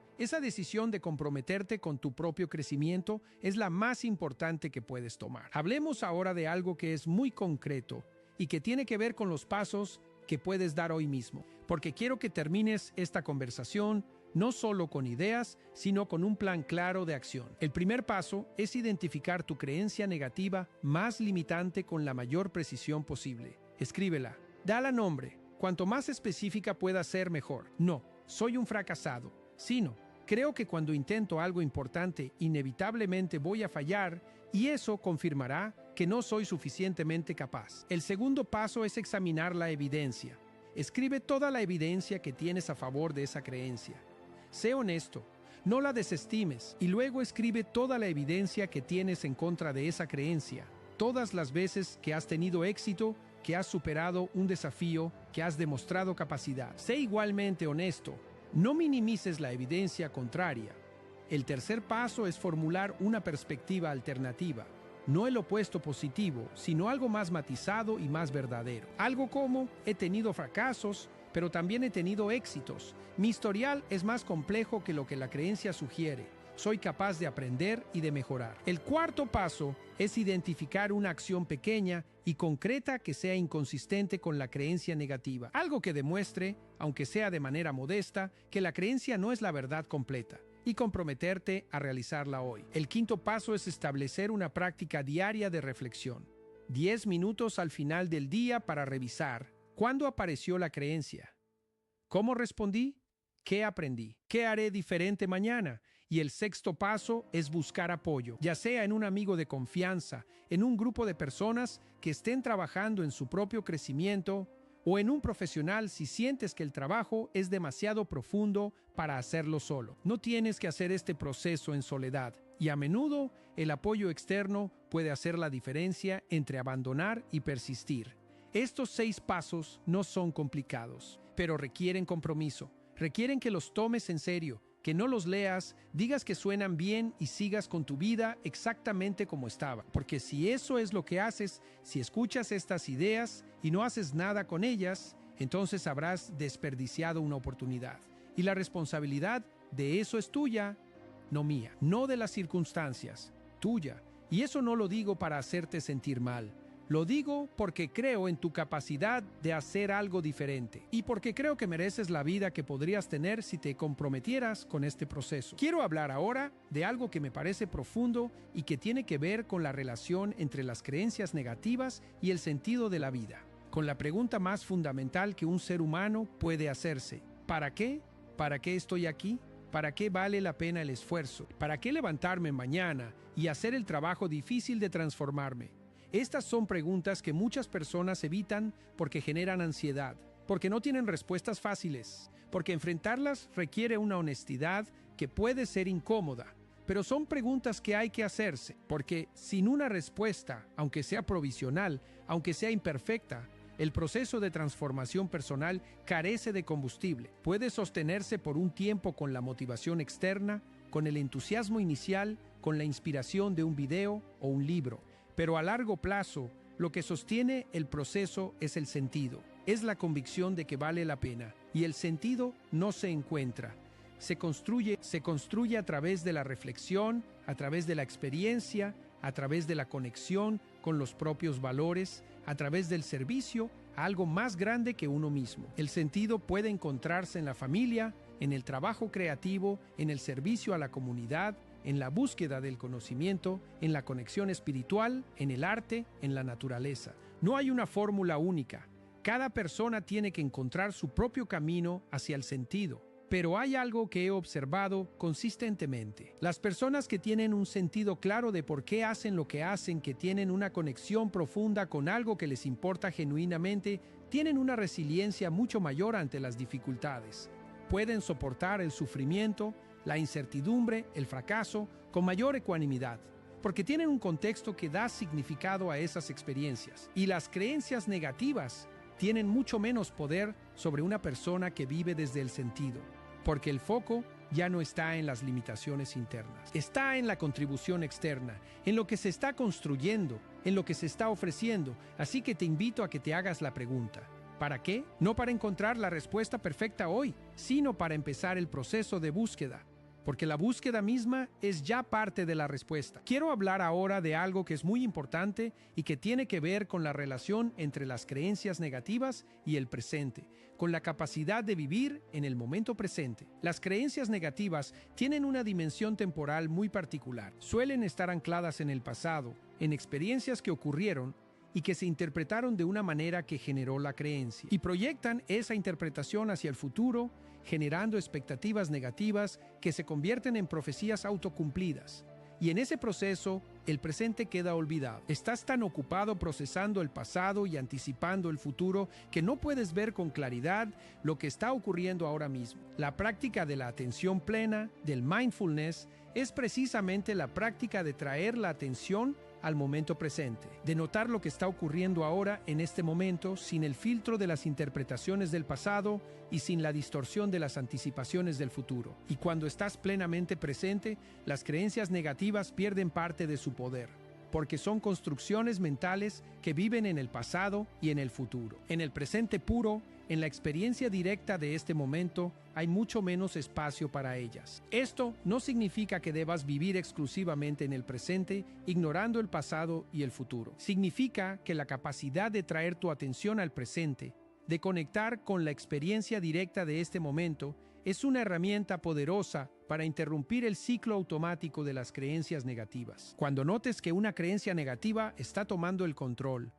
de comprometerte con tu propio crecimiento es la más importante que puedes tomar. Hablemos ahora de algo que es muy concreto y que tiene que ver con los pasos que puedes dar hoy mismo, porque quiero que termines esta conversación no solo con ideas, sino con un plan claro de acción. El primer paso es identificar tu creencia negativa más limitante con la mayor precisión posible. Escríbela, dala nombre. Cuanto más específica pueda ser, mejor. No, soy un fracasado. Sino, creo que cuando intento algo importante, inevitablemente voy a fallar y eso confirmará que no soy suficientemente capaz. El segundo paso es examinar la evidencia. Escribe toda la evidencia que tienes a favor de esa creencia. Sé honesto, no la desestimes y luego escribe toda la evidencia que tienes en contra de esa creencia. Todas las veces que has tenido éxito, que has superado un desafío, que has demostrado capacidad. Sé igualmente honesto, no minimices la evidencia contraria. El tercer paso es formular una perspectiva alternativa. No el opuesto positivo, sino algo más matizado y más verdadero. Algo como, he tenido fracasos, pero también he tenido éxitos. Mi historial es más complejo que lo que la creencia sugiere. Soy capaz de aprender y de mejorar. El cuarto paso es identificar una acción pequeña y concreta que sea inconsistente con la creencia negativa. Algo que demuestre, aunque sea de manera modesta, que la creencia no es la verdad completa, y comprometerte a realizarla hoy. El quinto paso es establecer una práctica diaria de reflexión. 10 minutos al final del día para revisar. ¿Cuándo apareció la creencia? ¿Cómo respondí? ¿Qué aprendí? ¿Qué haré diferente mañana? Y el sexto paso es buscar apoyo, ya sea en un amigo de confianza, en un grupo de personas que estén trabajando en su propio crecimiento o en un profesional si sientes que el trabajo es demasiado profundo para hacerlo solo. No tienes que hacer este proceso en soledad y a menudo el apoyo externo puede hacer la diferencia entre abandonar y persistir. Estos 6 pasos no son complicados, pero requieren compromiso. Requieren que los tomes en serio, que no los leas, digas que suenan bien y sigas con tu vida exactamente como estaba. Porque si eso es lo que haces, si escuchas estas ideas y no haces nada con ellas, entonces habrás desperdiciado una oportunidad. Y la responsabilidad de eso es tuya, no mía, no de las circunstancias, tuya. Y eso no lo digo para hacerte sentir mal. Lo digo porque creo en tu capacidad de hacer algo diferente y porque creo que mereces la vida que podrías tener si te comprometieras con este proceso. Quiero hablar ahora de algo que me parece profundo y que tiene que ver con la relación entre las creencias negativas y el sentido de la vida, con la pregunta más fundamental que un ser humano puede hacerse. ¿Para qué? ¿Para qué estoy aquí? ¿Para qué vale la pena el esfuerzo? ¿Para qué levantarme mañana y hacer el trabajo difícil de transformarme? Estas son preguntas que muchas personas evitan porque generan ansiedad, porque no tienen respuestas fáciles, porque enfrentarlas requiere una honestidad que puede ser incómoda, pero son preguntas que hay que hacerse, porque sin una respuesta, aunque sea provisional, aunque sea imperfecta, el proceso de transformación personal carece de combustible. Puede sostenerse por un tiempo con la motivación externa, con el entusiasmo inicial, con la inspiración de un video o un libro. Pero a largo plazo, lo que sostiene el proceso es el sentido, es la convicción de que vale la pena, y el sentido no se encuentra. Se construye a través de la reflexión, a través de la experiencia, a través de la conexión con los propios valores, a través del servicio a algo más grande que uno mismo. El sentido puede encontrarse en la familia, en el trabajo creativo, en el servicio a la comunidad, en la búsqueda del conocimiento, en la conexión espiritual, en el arte, en la naturaleza. No hay una fórmula única, Cada persona tiene que encontrar su propio camino hacia el sentido. Pero hay algo que he observado consistentemente. Las personas que tienen un sentido claro de por qué hacen lo que hacen, que tienen una conexión profunda con algo que les importa genuinamente, tienen una resiliencia mucho mayor ante las dificultades. Pueden soportar el sufrimiento, la incertidumbre, el fracaso, con mayor ecuanimidad, porque tienen un contexto que da significado a esas experiencias. Y las creencias negativas tienen mucho menos poder sobre una persona que vive desde el sentido, porque el foco ya no está en las limitaciones internas, está en la contribución externa, en lo que se está construyendo, en lo que se está ofreciendo. Así que te invito a que te hagas la pregunta: ¿para qué? No para encontrar la respuesta perfecta hoy, sino para empezar el proceso de búsqueda, porque la búsqueda misma es ya parte de la respuesta. Quiero hablar ahora de algo que es muy importante y que tiene que ver con la relación entre las creencias negativas y el presente, con la capacidad de vivir en el momento presente. Las creencias negativas tienen una dimensión temporal muy particular. Suelen estar ancladas en el pasado, en experiencias que ocurrieron y que se interpretaron de una manera que generó la creencia, y proyectan esa interpretación hacia el futuro, generando expectativas negativas que se convierten en profecías autocumplidas. Y en ese proceso, el presente queda olvidado. Estás tan ocupado procesando el pasado y anticipando el futuro que no puedes ver con claridad lo que está ocurriendo ahora mismo. La práctica de la atención plena, del mindfulness, es precisamente la práctica de traer la atención al momento presente, de notar lo que está ocurriendo ahora en este momento sin el filtro de las interpretaciones del pasado y sin la distorsión de las anticipaciones del futuro. Y cuando estás plenamente presente, las creencias negativas pierden parte de su poder, porque son construcciones mentales que viven en el pasado y en el futuro. En el presente puro, en la experiencia directa de este momento, hay mucho menos espacio para ellas. Esto no significa que debas vivir exclusivamente en el presente, ignorando el pasado y el futuro. Significa que la capacidad de traer tu atención al presente, de conectar con la experiencia directa de este momento, es una herramienta poderosa para interrumpir el ciclo automático de las creencias negativas. Cuando notes que una creencia negativa está tomando el control,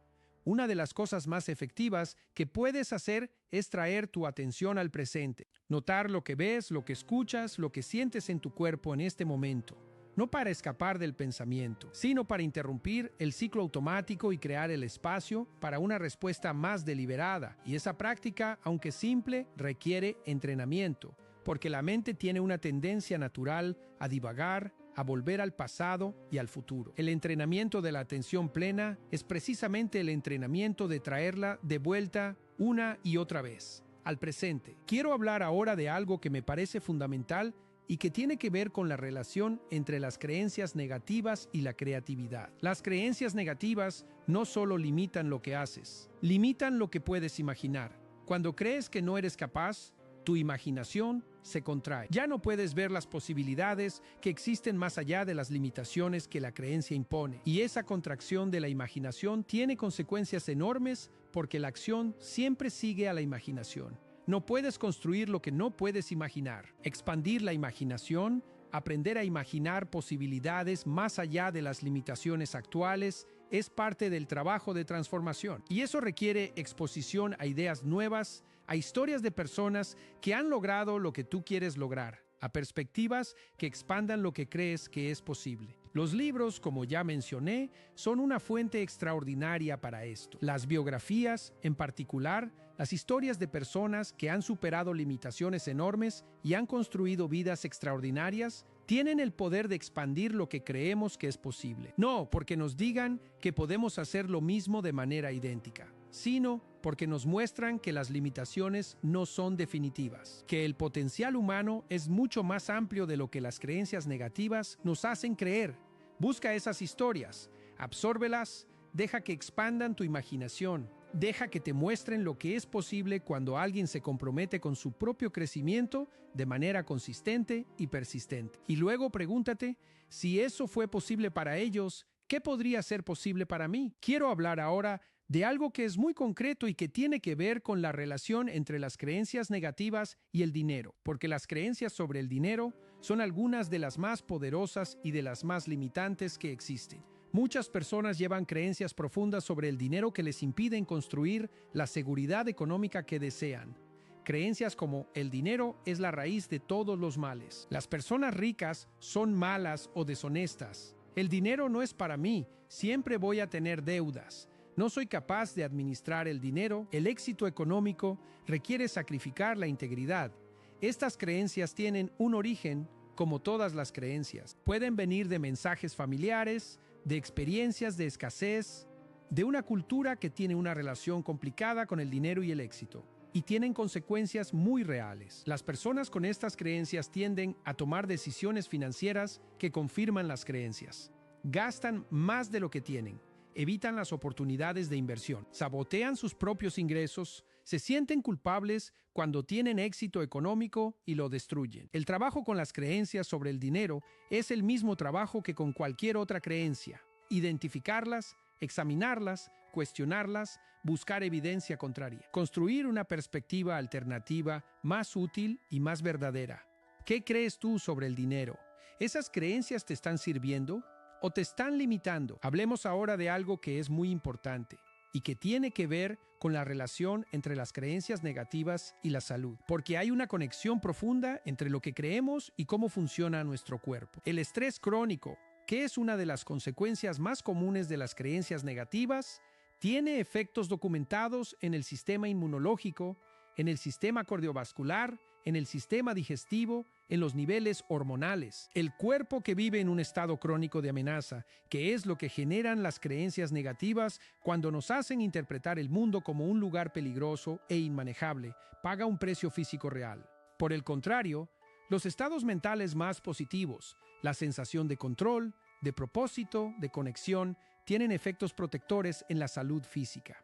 una de las cosas más efectivas que puedes hacer es traer tu atención al presente. Notar lo que ves, lo que escuchas, lo que sientes en tu cuerpo en este momento. No para escapar del pensamiento, sino para interrumpir el ciclo automático y crear el espacio para una respuesta más deliberada. Y esa práctica, aunque simple, requiere entrenamiento, porque la mente tiene una tendencia natural a divagar, a volver al pasado y al futuro. El entrenamiento de la atención plena es precisamente el entrenamiento de traerla de vuelta una y otra vez, al presente. Quiero hablar ahora de algo que me parece fundamental y que tiene que ver con la relación entre las creencias negativas y la creatividad. Las creencias negativas no solo limitan lo que haces, limitan lo que puedes imaginar. Cuando crees que no eres capaz, tu imaginación se contrae. Ya no puedes ver las posibilidades que existen más allá de las limitaciones que la creencia impone. Y esa contracción de la imaginación tiene consecuencias enormes porque la acción siempre sigue a la imaginación. No puedes construir lo que no puedes imaginar. Expandir la imaginación, aprender a imaginar posibilidades más allá de las limitaciones actuales, es parte del trabajo de transformación. Y eso requiere exposición a ideas nuevas, a historias de personas que han logrado lo que tú quieres lograr, a perspectivas que expandan lo que crees que es posible. Los libros, como ya mencioné, son una fuente extraordinaria para esto. Las biografías, en particular, las historias de personas que han superado limitaciones enormes y han construido vidas extraordinarias, tienen el poder de expandir lo que creemos que es posible. No porque nos digan que podemos hacer lo mismo de manera idéntica, sino porque nos muestran que las limitaciones no son definitivas, que el potencial humano es mucho más amplio de lo que las creencias negativas nos hacen creer. Busca esas historias, absórbelas, deja que expandan tu imaginación, deja que te muestren lo que es posible cuando alguien se compromete con su propio crecimiento de manera consistente y persistente. Y luego pregúntate, si eso fue posible para ellos, ¿qué podría ser posible para mí? Quiero hablar ahora de algo que es muy concreto y que tiene que ver con la relación entre las creencias negativas y el dinero, porque las creencias sobre el dinero son algunas de las más poderosas y de las más limitantes que existen. Muchas personas llevan creencias profundas sobre el dinero que les impiden construir la seguridad económica que desean. Creencias como el dinero es la raíz de todos los males. Las personas ricas son malas o deshonestas. El dinero no es para mí, siempre voy a tener deudas. No soy capaz de administrar el dinero. El éxito económico requiere sacrificar la integridad. Estas creencias tienen un origen, como todas las creencias. Pueden venir de mensajes familiares, de experiencias de escasez, de una cultura que tiene una relación complicada con el dinero y el éxito, y tienen consecuencias muy reales. Las personas con estas creencias tienden a tomar decisiones financieras que confirman las creencias. Gastan más de lo que tienen, evitan las oportunidades de inversión, sabotean sus propios ingresos, se sienten culpables cuando tienen éxito económico y lo destruyen. El trabajo con las creencias sobre el dinero es el mismo trabajo que con cualquier otra creencia. Identificarlas, examinarlas, cuestionarlas, buscar evidencia contraria. Construir una perspectiva alternativa más útil y más verdadera. ¿Qué crees tú sobre el dinero? ¿Esas creencias te están sirviendo o te están limitando? Hablemos ahora de algo que es muy importante y que tiene que ver con la relación entre las creencias negativas y la salud, porque hay una conexión profunda entre lo que creemos y cómo funciona nuestro cuerpo. El estrés crónico, que es una de las consecuencias más comunes de las creencias negativas, tiene efectos documentados en el sistema inmunológico, en el sistema cardiovascular, en el sistema digestivo, en los niveles hormonales. El cuerpo que vive en un estado crónico de amenaza, que es lo que generan las creencias negativas cuando nos hacen interpretar el mundo como un lugar peligroso e inmanejable, paga un precio físico real. Por el contrario, los estados mentales más positivos, la sensación de control, de propósito, de conexión, tienen efectos protectores en la salud física.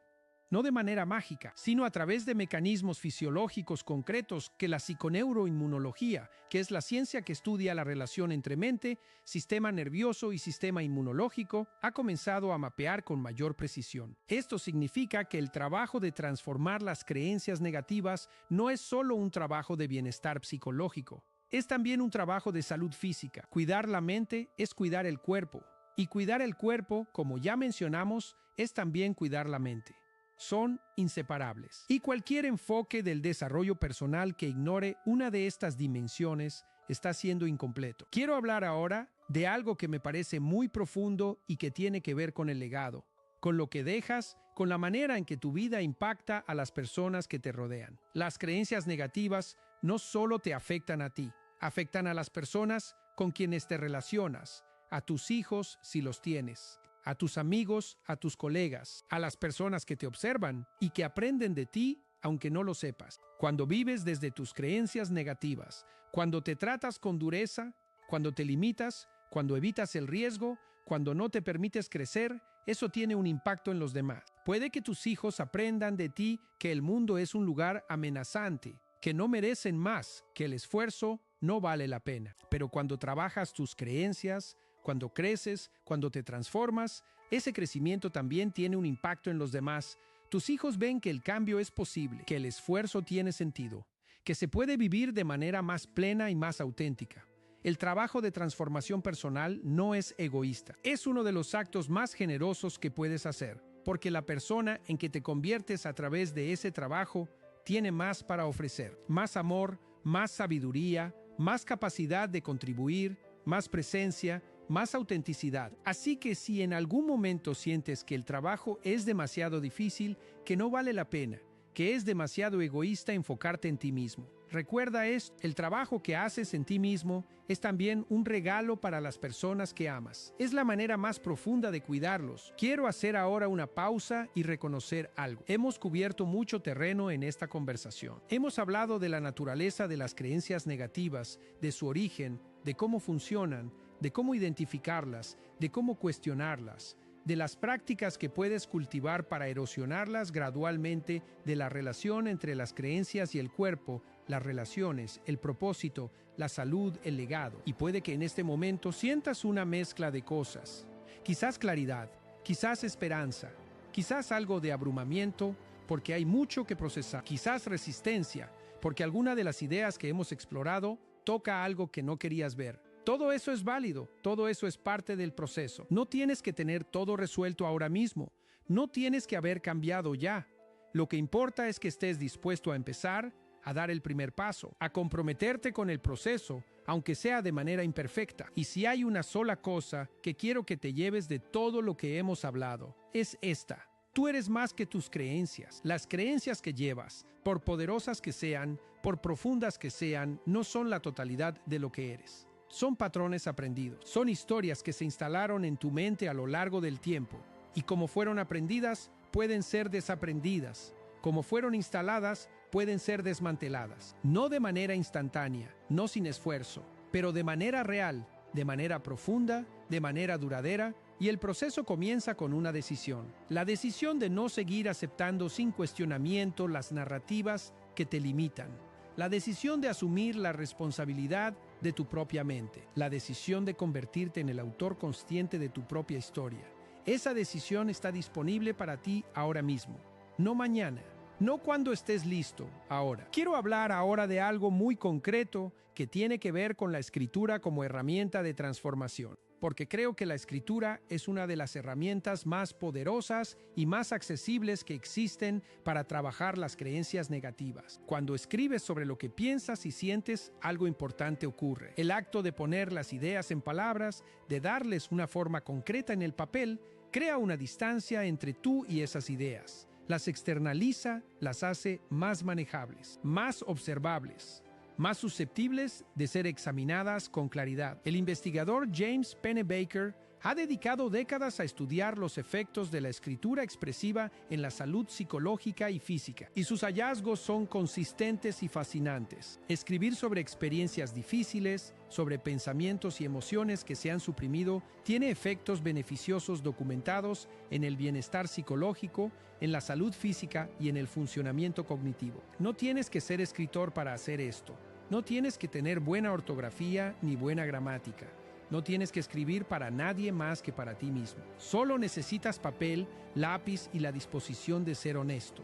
No de manera mágica, sino a través de mecanismos fisiológicos concretos que la psiconeuroinmunología, que es la ciencia que estudia la relación entre mente, sistema nervioso y sistema inmunológico, ha comenzado a mapear con mayor precisión. Esto significa que el trabajo de transformar las creencias negativas no es solo un trabajo de bienestar psicológico, es también un trabajo de salud física. Cuidar la mente es cuidar el cuerpo, y cuidar el cuerpo, como ya mencionamos, es también cuidar la mente. Son inseparables. Y cualquier enfoque del desarrollo personal que ignore una de estas dimensiones está siendo incompleto. Quiero hablar ahora de algo que me parece muy profundo y que tiene que ver con el legado, con lo que dejas, con la manera en que tu vida impacta a las personas que te rodean. Las creencias negativas no solo te afectan a ti, afectan a las personas con quienes te relacionas, a tus hijos si los tienes, a tus amigos, a tus colegas, a las personas que te observan y que aprenden de ti aunque no lo sepas. Cuando vives desde tus creencias negativas, cuando te tratas con dureza, cuando te limitas, cuando evitas el riesgo, cuando no te permites crecer, eso tiene un impacto en los demás. Puede que tus hijos aprendan de ti que el mundo es un lugar amenazante, que no merecen más, que el esfuerzo no vale la pena. Pero cuando trabajas tus creencias, cuando creces, cuando te transformas, ese crecimiento también tiene un impacto en los demás. Tus hijos ven que el cambio es posible, que el esfuerzo tiene sentido, que se puede vivir de manera más plena y más auténtica. El trabajo de transformación personal no es egoísta. Es uno de los actos más generosos que puedes hacer, porque la persona en que te conviertes a través de ese trabajo tiene más para ofrecer. Más amor, más sabiduría, más capacidad de contribuir, más presencia, más autenticidad. Así que si en algún momento sientes que el trabajo es demasiado difícil, que no vale la pena, que es demasiado egoísta enfocarte en ti mismo, recuerda esto: el trabajo que haces en ti mismo es también un regalo para las personas que amas. Es la manera más profunda de cuidarlos. Quiero hacer ahora una pausa y reconocer algo. Hemos cubierto mucho terreno en esta conversación. Hemos hablado de la naturaleza de las creencias negativas, de su origen, de cómo funcionan, de cómo identificarlas, de cómo cuestionarlas, de las prácticas que puedes cultivar para erosionarlas gradualmente, de la relación entre las creencias y el cuerpo, las relaciones, el propósito, la salud, el legado. Y puede que en este momento sientas una mezcla de cosas. Quizás claridad, quizás esperanza, quizás algo de abrumamiento, porque hay mucho que procesar. Quizás resistencia, porque alguna de las ideas que hemos explorado toca algo que no querías ver. Todo eso es válido, todo eso es parte del proceso. No tienes que tener todo resuelto ahora mismo, no tienes que haber cambiado ya. Lo que importa es que estés dispuesto a empezar, a dar el primer paso, a comprometerte con el proceso, aunque sea de manera imperfecta. Y si hay una sola cosa que quiero que te lleves de todo lo que hemos hablado, es esta. Tú eres más que tus creencias. Las creencias que llevas, por poderosas que sean, por profundas que sean, no son la totalidad de lo que eres. Son patrones aprendidos. Son historias que se instalaron en tu mente a lo largo del tiempo. Y como fueron aprendidas, pueden ser desaprendidas. Como fueron instaladas, pueden ser desmanteladas. No de manera instantánea, no sin esfuerzo, pero de manera real, de manera profunda, de manera duradera, y el proceso comienza con una decisión. La decisión de no seguir aceptando sin cuestionamiento las narrativas que te limitan. La decisión de asumir la responsabilidad de tu propia mente. La decisión de convertirte en el autor consciente de tu propia historia. Esa decisión está disponible para ti ahora mismo, no mañana. No cuando estés listo, ahora. Quiero hablar ahora de algo muy concreto que tiene que ver con la escritura como herramienta de transformación, porque creo que la escritura es una de las herramientas más poderosas y más accesibles que existen para trabajar las creencias negativas. Cuando escribes sobre lo que piensas y sientes, algo importante ocurre. El acto de poner las ideas en palabras, de darles una forma concreta en el papel, crea una distancia entre tú y esas ideas. Las externaliza, las hace más manejables, más observables, más susceptibles de ser examinadas con claridad. El investigador James Pennebaker ha dedicado décadas a estudiar los efectos de la escritura expresiva en la salud psicológica y física, y sus hallazgos son consistentes y fascinantes. Escribir sobre experiencias difíciles, sobre pensamientos y emociones que se han suprimido, tiene efectos beneficiosos documentados en el bienestar psicológico, en la salud física y en el funcionamiento cognitivo. No tienes que ser escritor para hacer esto. No tienes que tener buena ortografía ni buena gramática. No tienes que escribir para nadie más que para ti mismo. Solo necesitas papel, lápiz y la disposición de ser honesto.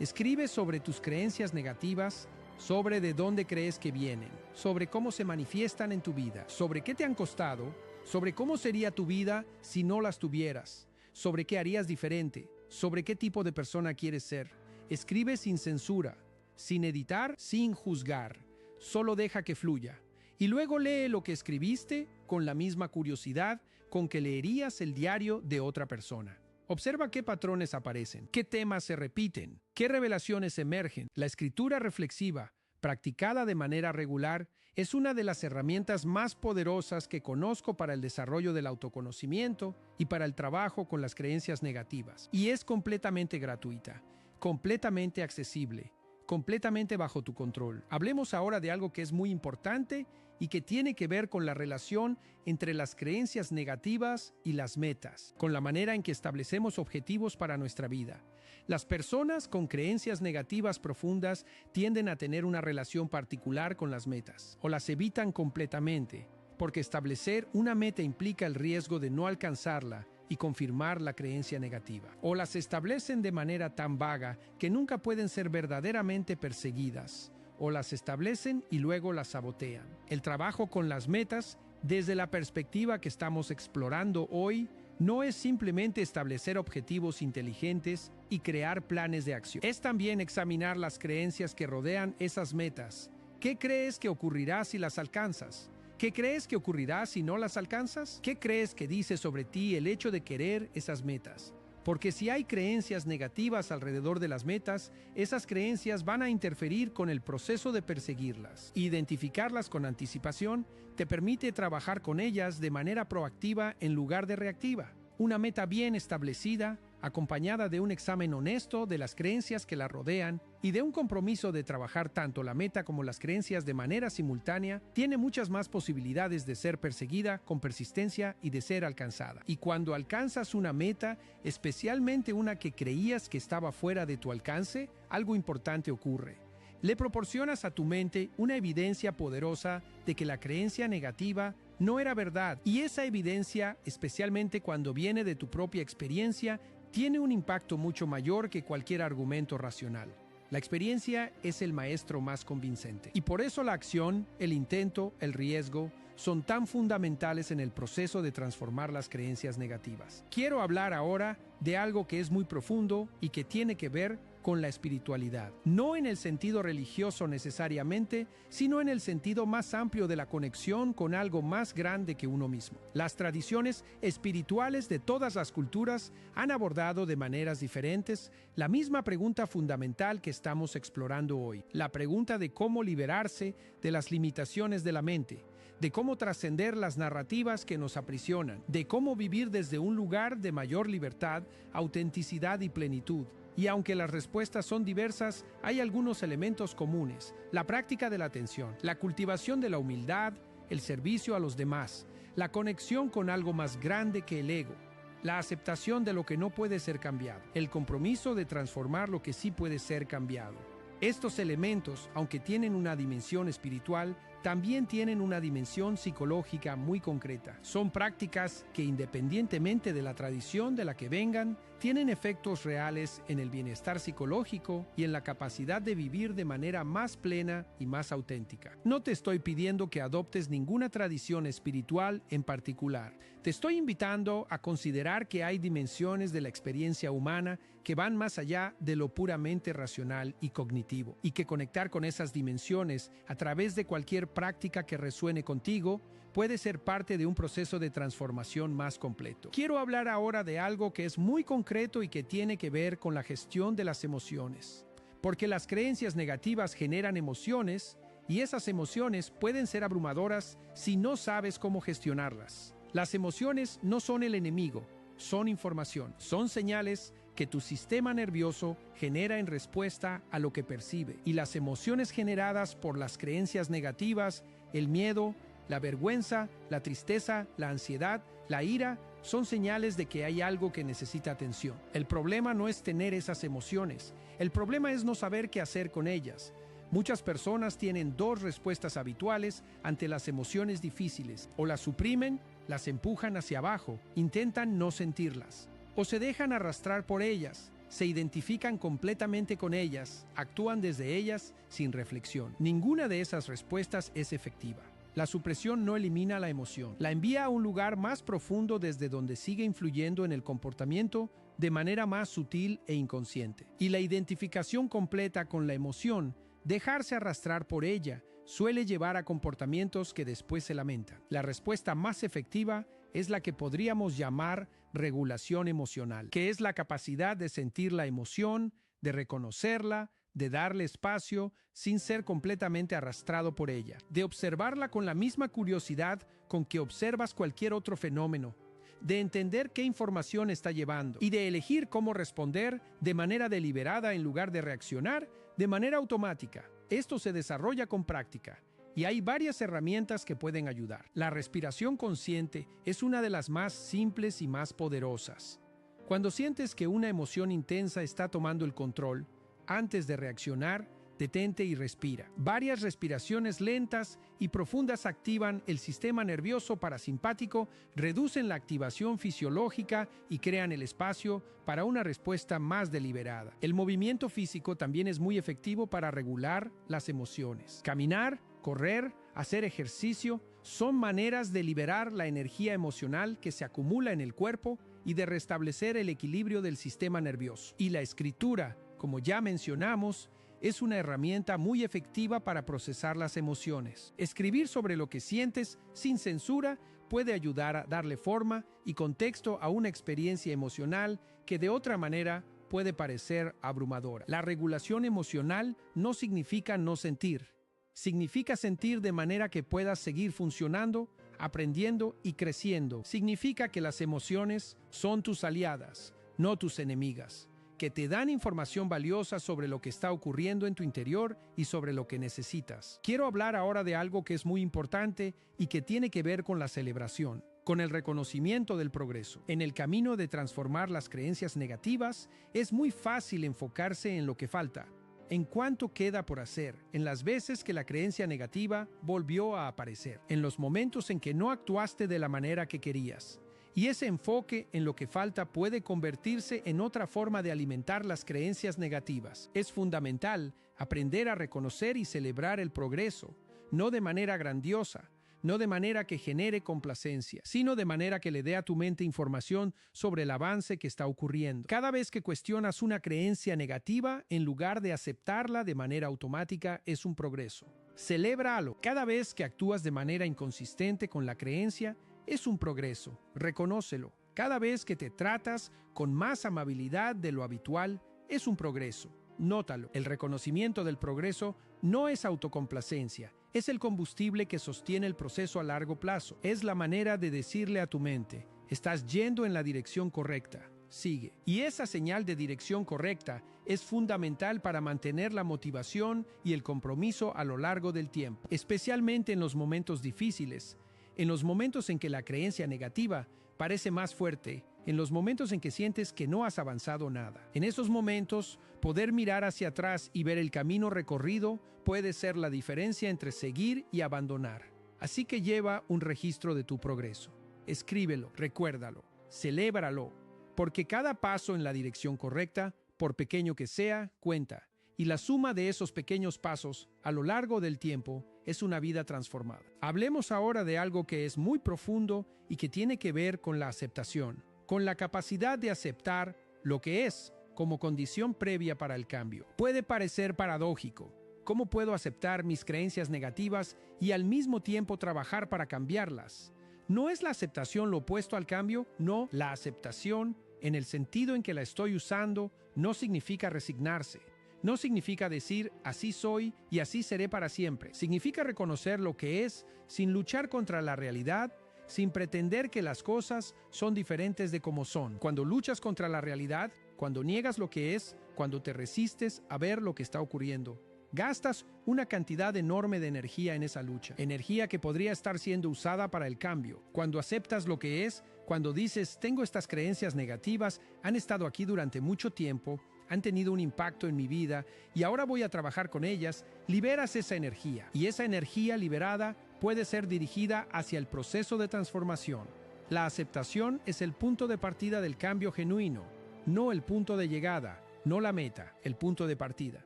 Escribe sobre tus creencias negativas, sobre de dónde crees que vienen, sobre cómo se manifiestan en tu vida, sobre qué te han costado, sobre cómo sería tu vida si no las tuvieras, sobre qué harías diferente, sobre qué tipo de persona quieres ser. Escribe sin censura, sin editar, sin juzgar. Solo deja que fluya. Y luego lee lo que escribiste con la misma curiosidad con que leerías el diario de otra persona. Observa qué patrones aparecen, qué temas se repiten, qué revelaciones emergen. La escritura reflexiva, practicada de manera regular, es una de las herramientas más poderosas que conozco para el desarrollo del autoconocimiento y para el trabajo con las creencias negativas. Y es completamente gratuita, completamente accesible, completamente bajo tu control. Hablemos ahora de algo que es muy importante y que tiene que ver con la relación entre las creencias negativas y las metas, con la manera en que establecemos objetivos para nuestra vida. Las personas con creencias negativas profundas tienden a tener una relación particular con las metas, o las evitan completamente, porque establecer una meta implica el riesgo de no alcanzarla y confirmar la creencia negativa. O las establecen de manera tan vaga que nunca pueden ser verdaderamente perseguidas, o las establecen y luego las sabotean. El trabajo con las metas, desde la perspectiva que estamos explorando hoy, no es simplemente establecer objetivos inteligentes y crear planes de acción. Es también examinar las creencias que rodean esas metas. ¿Qué crees que ocurrirá si las alcanzas? ¿Qué crees que ocurrirá si no las alcanzas? ¿Qué crees que dice sobre ti el hecho de querer esas metas? Porque si hay creencias negativas alrededor de las metas, esas creencias van a interferir con el proceso de perseguirlas. Identificarlas con anticipación te permite trabajar con ellas de manera proactiva en lugar de reactiva. Una meta bien establecida, acompañada de un examen honesto de las creencias que la rodean y de un compromiso de trabajar tanto la meta como las creencias de manera simultánea, tiene muchas más posibilidades de ser perseguida con persistencia y de ser alcanzada. Y cuando alcanzas una meta, especialmente una que creías que estaba fuera de tu alcance, algo importante ocurre. Le proporcionas a tu mente una evidencia poderosa de que la creencia negativa no era verdad, y esa evidencia, especialmente cuando viene de tu propia experiencia, tiene un impacto mucho mayor que cualquier argumento racional. La experiencia es el maestro más convincente. Y por eso la acción, el intento, el riesgo, son tan fundamentales en el proceso de transformar las creencias negativas. Quiero hablar ahora de algo que es muy profundo y que tiene que ver con la espiritualidad. No en el sentido religioso necesariamente, sino en el sentido más amplio de la conexión con algo más grande que uno mismo. Las tradiciones espirituales de todas las culturas han abordado de maneras diferentes la misma pregunta fundamental que estamos explorando hoy. La pregunta de cómo liberarse de las limitaciones de la mente, de cómo trascender las narrativas que nos aprisionan, de cómo vivir desde un lugar de mayor libertad, autenticidad y plenitud. Y aunque las respuestas son diversas, hay algunos elementos comunes: la práctica de la atención, la cultivación de la humildad, el servicio a los demás, la conexión con algo más grande que el ego, la aceptación de lo que no puede ser cambiado, el compromiso de transformar lo que sí puede ser cambiado. Estos elementos, aunque tienen una dimensión espiritual, también tienen una dimensión psicológica muy concreta. Son prácticas que, independientemente de la tradición de la que vengan, tienen efectos reales en el bienestar psicológico y en la capacidad de vivir de manera más plena y más auténtica. No te estoy pidiendo que adoptes ninguna tradición espiritual en particular. Te estoy invitando a considerar que hay dimensiones de la experiencia humana que van más allá de lo puramente racional y cognitivo, y que conectar con esas dimensiones a través de cualquier práctica que resuene contigo puede ser parte de un proceso de transformación más completo. Quiero hablar ahora de algo que es muy concreto y que tiene que ver con la gestión de las emociones, porque las creencias negativas generan emociones y esas emociones pueden ser abrumadoras si no sabes cómo gestionarlas. Las emociones no son el enemigo, son información, son señales que tu sistema nervioso genera en respuesta a lo que percibe. Y las emociones generadas por las creencias negativas, el miedo, la vergüenza, la tristeza, la ansiedad, la ira, son señales de que hay algo que necesita atención. El problema no es tener esas emociones, el problema es no saber qué hacer con ellas. Muchas personas tienen dos respuestas habituales ante las emociones difíciles: o las suprimen, las empujan hacia abajo, intentan no sentirlas, o se dejan arrastrar por ellas, se identifican completamente con ellas, actúan desde ellas sin reflexión. Ninguna de esas respuestas es efectiva. La supresión no elimina la emoción, la envía a un lugar más profundo desde donde sigue influyendo en el comportamiento de manera más sutil e inconsciente. Y la identificación completa con la emoción, dejarse arrastrar por ella, suele llevar a comportamientos que después se lamentan. La respuesta más efectiva es la que podríamos llamar regulación emocional, que es la capacidad de sentir la emoción, de reconocerla, de darle espacio sin ser completamente arrastrado por ella, de observarla con la misma curiosidad con que observas cualquier otro fenómeno, de entender qué información está llevando y de elegir cómo responder de manera deliberada en lugar de reaccionar de manera automática. Esto se desarrolla con práctica y hay varias herramientas que pueden ayudar. La respiración consciente es una de las más simples y más poderosas. Cuando sientes que una emoción intensa está tomando el control, antes de reaccionar, detente y respira. Varias respiraciones lentas y profundas activan el sistema nervioso parasimpático, reducen la activación fisiológica y crean el espacio para una respuesta más deliberada. El movimiento físico también es muy efectivo para regular las emociones. Caminar, correr, hacer ejercicio son maneras de liberar la energía emocional que se acumula en el cuerpo y de restablecer el equilibrio del sistema nervioso. Y la escritura, como ya mencionamos, es una herramienta muy efectiva para procesar las emociones. Escribir sobre lo que sientes sin censura puede ayudar a darle forma y contexto a una experiencia emocional que de otra manera puede parecer abrumadora. La regulación emocional no significa no sentir. Significa sentir de manera que puedas seguir funcionando, aprendiendo y creciendo. Significa que las emociones son tus aliadas, no tus enemigas, que te dan información valiosa sobre lo que está ocurriendo en tu interior y sobre lo que necesitas. Quiero hablar ahora de algo que es muy importante y que tiene que ver con la celebración, con el reconocimiento del progreso. En el camino de transformar las creencias negativas, es muy fácil enfocarse en lo que falta, en cuánto queda por hacer, en las veces que la creencia negativa volvió a aparecer, en los momentos en que no actuaste de la manera que querías, Y ese enfoque en lo que falta puede convertirse en otra forma de alimentar las creencias negativas. Es fundamental aprender a reconocer y celebrar el progreso, no de manera grandiosa, no de manera que genere complacencia, sino de manera que le dé a tu mente información sobre el avance que está ocurriendo. Cada vez que cuestionas una creencia negativa, en lugar de aceptarla de manera automática, es un progreso. Celébralo. Cada vez que actúas de manera inconsistente con la creencia, es un progreso. Reconócelo. Cada vez que te tratas con más amabilidad de lo habitual, es un progreso. Nótalo. El reconocimiento del progreso no es autocomplacencia. Es el combustible que sostiene el proceso a largo plazo. Es la manera de decirle a tu mente, estás yendo en la dirección correcta. Sigue. Y esa señal de dirección correcta es fundamental para mantener la motivación y el compromiso a lo largo del tiempo, especialmente en los momentos difíciles, en los momentos en que la creencia negativa parece más fuerte, en los momentos en que sientes que no has avanzado nada. En esos momentos, poder mirar hacia atrás y ver el camino recorrido puede ser la diferencia entre seguir y abandonar. Así que lleva un registro de tu progreso. Escríbelo, recuérdalo, celébralo, porque cada paso en la dirección correcta, por pequeño que sea, cuenta. Y la suma de esos pequeños pasos a lo largo del tiempo es una vida transformada. Hablemos ahora de algo que es muy profundo y que tiene que ver con la aceptación, con la capacidad de aceptar lo que es como condición previa para el cambio. Puede parecer paradójico. ¿Cómo puedo aceptar mis creencias negativas y al mismo tiempo trabajar para cambiarlas? ¿No es la aceptación lo opuesto al cambio? No, la aceptación, en el sentido en que la estoy usando, no significa resignarse. No significa decir, así soy y así seré para siempre. Significa reconocer lo que es sin luchar contra la realidad, sin pretender que las cosas son diferentes de como son. Cuando luchas contra la realidad, cuando niegas lo que es, cuando te resistes a ver lo que está ocurriendo, gastas una cantidad enorme de energía en esa lucha, energía que podría estar siendo usada para el cambio. Cuando aceptas lo que es, cuando dices, tengo estas creencias negativas, han estado aquí durante mucho tiempo, han tenido un impacto en mi vida y ahora voy a trabajar con ellas, liberas esa energía. Y esa energía liberada puede ser dirigida hacia el proceso de transformación. La aceptación es el punto de partida del cambio genuino, no el punto de llegada, no la meta, el punto de partida.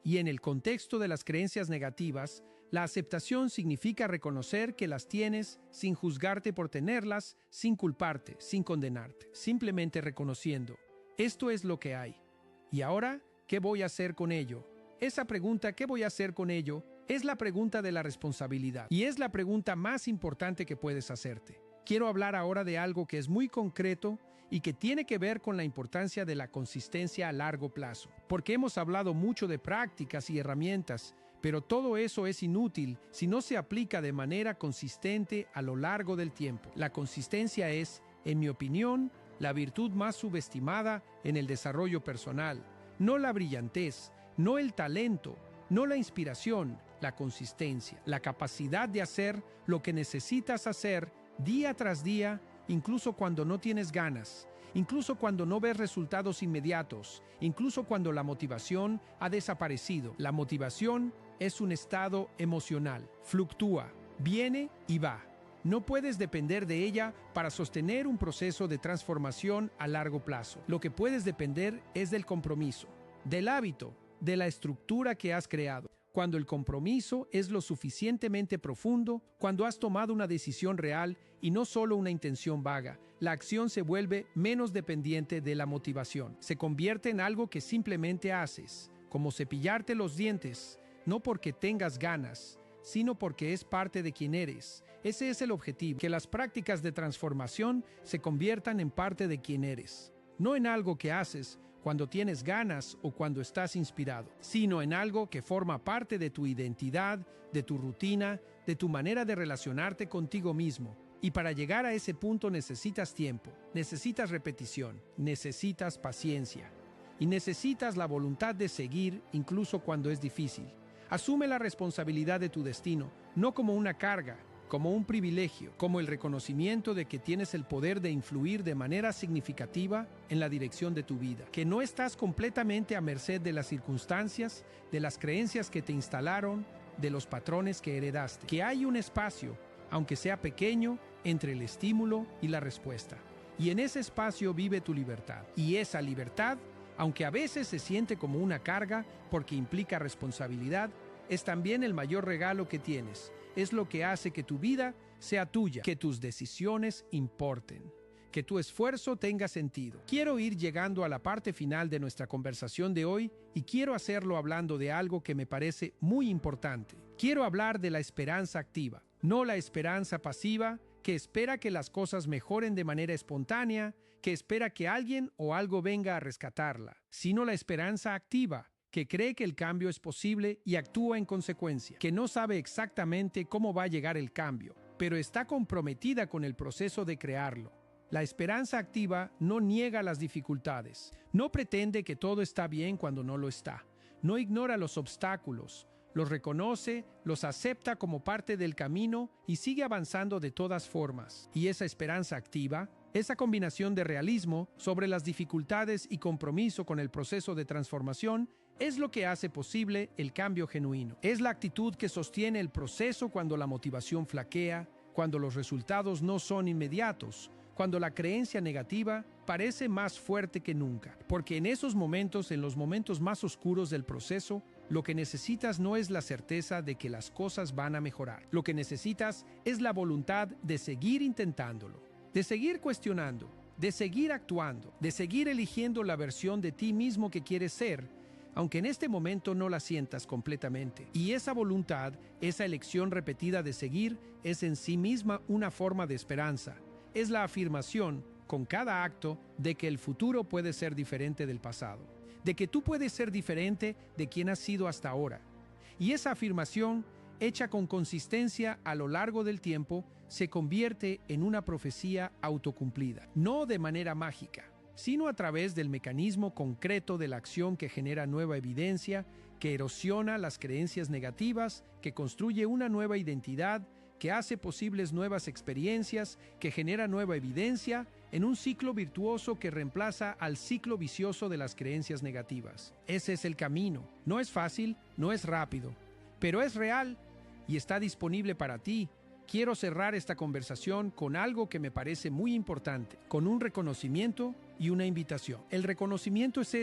Y en el contexto de las creencias negativas, la aceptación significa reconocer que las tienes sin juzgarte por tenerlas, sin culparte, sin condenarte, simplemente reconociendo, esto es lo que hay. ¿Y ahora qué voy a hacer con ello? Esa pregunta, ¿qué voy a hacer con ello?, es la pregunta de la responsabilidad y es la pregunta más importante que puedes hacerte. Quiero hablar ahora de algo que es muy concreto y que tiene que ver con la importancia de la consistencia a largo plazo. Porque hemos hablado mucho de prácticas y herramientas, pero todo eso es inútil si no se aplica de manera consistente a lo largo del tiempo. La consistencia es, en mi opinión, la virtud más subestimada en el desarrollo personal. No la brillantez, no el talento, no la inspiración, la consistencia, la capacidad de hacer lo que necesitas hacer día tras día, incluso cuando no tienes ganas, incluso cuando no ves resultados inmediatos, incluso cuando la motivación ha desaparecido. La motivación es un estado emocional, fluctúa, viene y va. No puedes depender de ella para sostener un proceso de transformación a largo plazo. Lo que puedes depender es del compromiso, del hábito, de la estructura que has creado. Cuando el compromiso es lo suficientemente profundo, cuando has tomado una decisión real y no solo una intención vaga, la acción se vuelve menos dependiente de la motivación. Se convierte en algo que simplemente haces, como cepillarte los dientes, no porque tengas ganas, sino porque es parte de quien eres. Ese es el objetivo, que las prácticas de transformación se conviertan en parte de quien eres, no en algo que haces cuando tienes ganas o cuando estás inspirado, sino en algo que forma parte de tu identidad, de tu rutina, de tu manera de relacionarte contigo mismo. Y para llegar a ese punto necesitas tiempo, necesitas repetición, necesitas paciencia y necesitas la voluntad de seguir incluso cuando es difícil. Asume la responsabilidad de tu destino, no como una carga, como un privilegio, como el reconocimiento de que tienes el poder de influir de manera significativa en la dirección de tu vida, que no estás completamente a merced de las circunstancias, de las creencias que te instalaron, de los patrones que heredaste, que hay un espacio, aunque sea pequeño, entre el estímulo y la respuesta. Y en ese espacio vive tu libertad. Y esa libertad, aunque a veces se siente como una carga porque implica responsabilidad, es también el mayor regalo que tienes. Es lo que hace que tu vida sea tuya, que tus decisiones importen, que tu esfuerzo tenga sentido. Quiero ir llegando a la parte final de nuestra conversación de hoy y quiero hacerlo hablando de algo que me parece muy importante. Quiero hablar de la esperanza activa, no la esperanza pasiva que espera que las cosas mejoren de manera espontánea, que espera que alguien o algo venga a rescatarla, sino la esperanza activa, que cree que el cambio es posible y actúa en consecuencia, que no sabe exactamente cómo va a llegar el cambio, pero está comprometida con el proceso de crearlo. La esperanza activa no niega las dificultades, no pretende que todo está bien cuando no lo está, no ignora los obstáculos, los reconoce, los acepta como parte del camino y sigue avanzando de todas formas. Y esa esperanza activa, esa combinación de realismo sobre las dificultades y compromiso con el proceso de transformación, es lo que hace posible el cambio genuino. Es la actitud que sostiene el proceso cuando la motivación flaquea, cuando los resultados no son inmediatos, cuando la creencia negativa parece más fuerte que nunca. Porque en esos momentos, en los momentos más oscuros del proceso, lo que necesitas no es la certeza de que las cosas van a mejorar. Lo que necesitas es la voluntad de seguir intentándolo, de seguir cuestionando, de seguir actuando, de seguir eligiendo la versión de ti mismo que quieres ser, aunque en este momento no la sientas completamente. Y esa voluntad, esa elección repetida de seguir, es en sí misma una forma de esperanza. Es la afirmación, con cada acto, de que el futuro puede ser diferente del pasado, de que tú puedes ser diferente de quien has sido hasta ahora. Y esa afirmación, hecha con consistencia a lo largo del tiempo, se convierte en una profecía autocumplida, no de manera mágica, sino a través del mecanismo concreto de la acción que genera nueva evidencia, que erosiona las creencias negativas, que construye una nueva identidad, que hace posibles nuevas experiencias, que genera nueva evidencia, en un ciclo virtuoso que reemplaza al ciclo vicioso de las creencias negativas. Ese es el camino. No es fácil, no es rápido, pero es real y está disponible para ti. Quiero cerrar esta conversación con algo que me parece muy importante, con un reconocimiento y una invitación. El reconocimiento es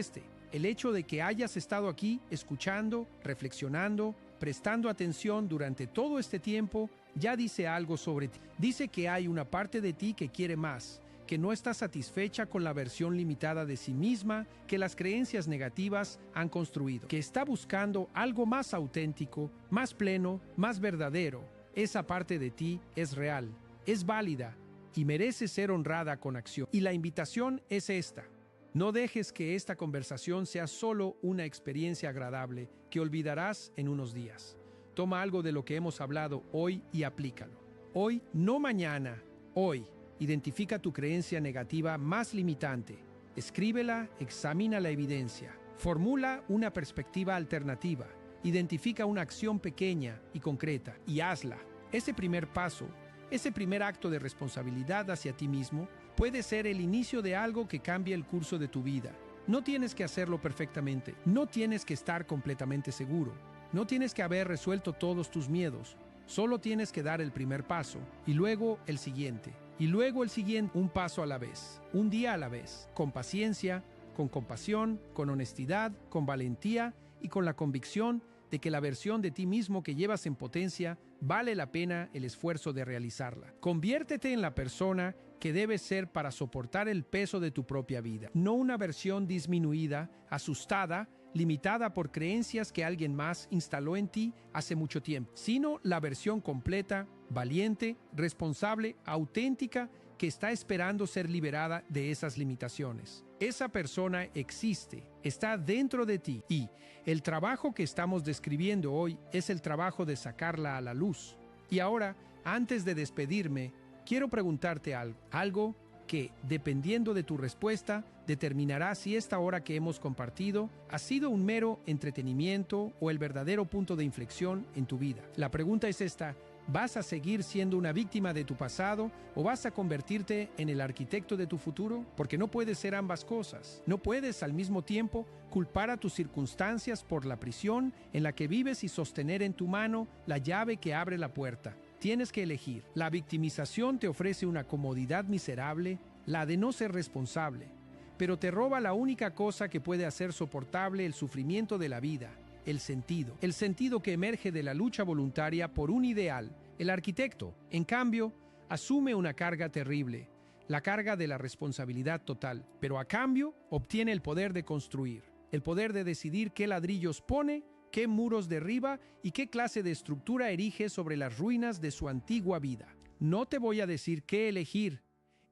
el hecho de que hayas estado aquí escuchando, reflexionando, prestando atención durante todo este tiempo, ya dice algo sobre ti. Dice que hay una parte de ti que quiere más, que no está satisfecha con la versión limitada de sí misma que las creencias negativas han construido, que está buscando algo más auténtico, más pleno, más verdadero. Esa parte de ti es real, es válida y merece ser honrada con acción. Y la invitación es esta. No dejes que esta conversación sea solo una experiencia agradable que olvidarás en unos días. Toma algo de lo que hemos hablado hoy y aplícalo. Hoy, no mañana, hoy. Identifica tu creencia negativa más limitante. Escríbela, examina la evidencia. Formula una perspectiva alternativa. Identifica una acción pequeña y concreta y hazla. Ese primer paso, ese primer acto de responsabilidad hacia ti mismo, puede ser el inicio de algo que cambie el curso de tu vida. No tienes que hacerlo perfectamente. No tienes que estar completamente seguro. No tienes que haber resuelto todos tus miedos. Solo tienes que dar el primer paso y luego el siguiente. Y luego el siguiente, un paso a la vez, un día a la vez, con paciencia, con compasión, con honestidad, con valentía y con la convicción de que la versión de ti mismo que llevas en potencia vale la pena el esfuerzo de realizarla. Conviértete en la persona que debes ser para soportar el peso de tu propia vida, no una versión disminuida, asustada, limitada por creencias que alguien más instaló en ti hace mucho tiempo, sino la versión completa, valiente, responsable, auténtica, que está esperando ser liberada de esas limitaciones. Esa persona existe, está dentro de ti y el trabajo que estamos describiendo hoy es el trabajo de sacarla a la luz. Y ahora, antes de despedirme, quiero preguntarte algo que, dependiendo de tu respuesta, determinará si esta hora que hemos compartido ha sido un mero entretenimiento o el verdadero punto de inflexión en tu vida. La pregunta es esta: ¿vas a seguir siendo una víctima de tu pasado o vas a convertirte en el arquitecto de tu futuro? Porque no puedes ser ambas cosas. No puedes al mismo tiempo culpar a tus circunstancias por la prisión en la que vives y sostener en tu mano la llave que abre la puerta. Tienes que elegir. La victimización te ofrece una comodidad miserable, la de no ser responsable, pero te roba la única cosa que puede hacer soportable el sufrimiento de la vida, el sentido que emerge de la lucha voluntaria por un ideal. El arquitecto, en cambio, asume una carga terrible, la carga de la responsabilidad total, pero a cambio obtiene el poder de construir, el poder de decidir qué ladrillos pone, qué muros derriba y qué clase de estructura erige sobre las ruinas de su antigua vida. No te voy a decir qué elegir.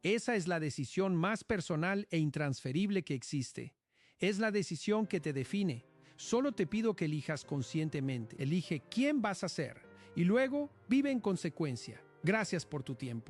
Esa es la decisión más personal e intransferible que existe. Es la decisión que te define. Solo te pido que elijas conscientemente. Elige quién vas a ser y luego vive en consecuencia. Gracias por tu tiempo.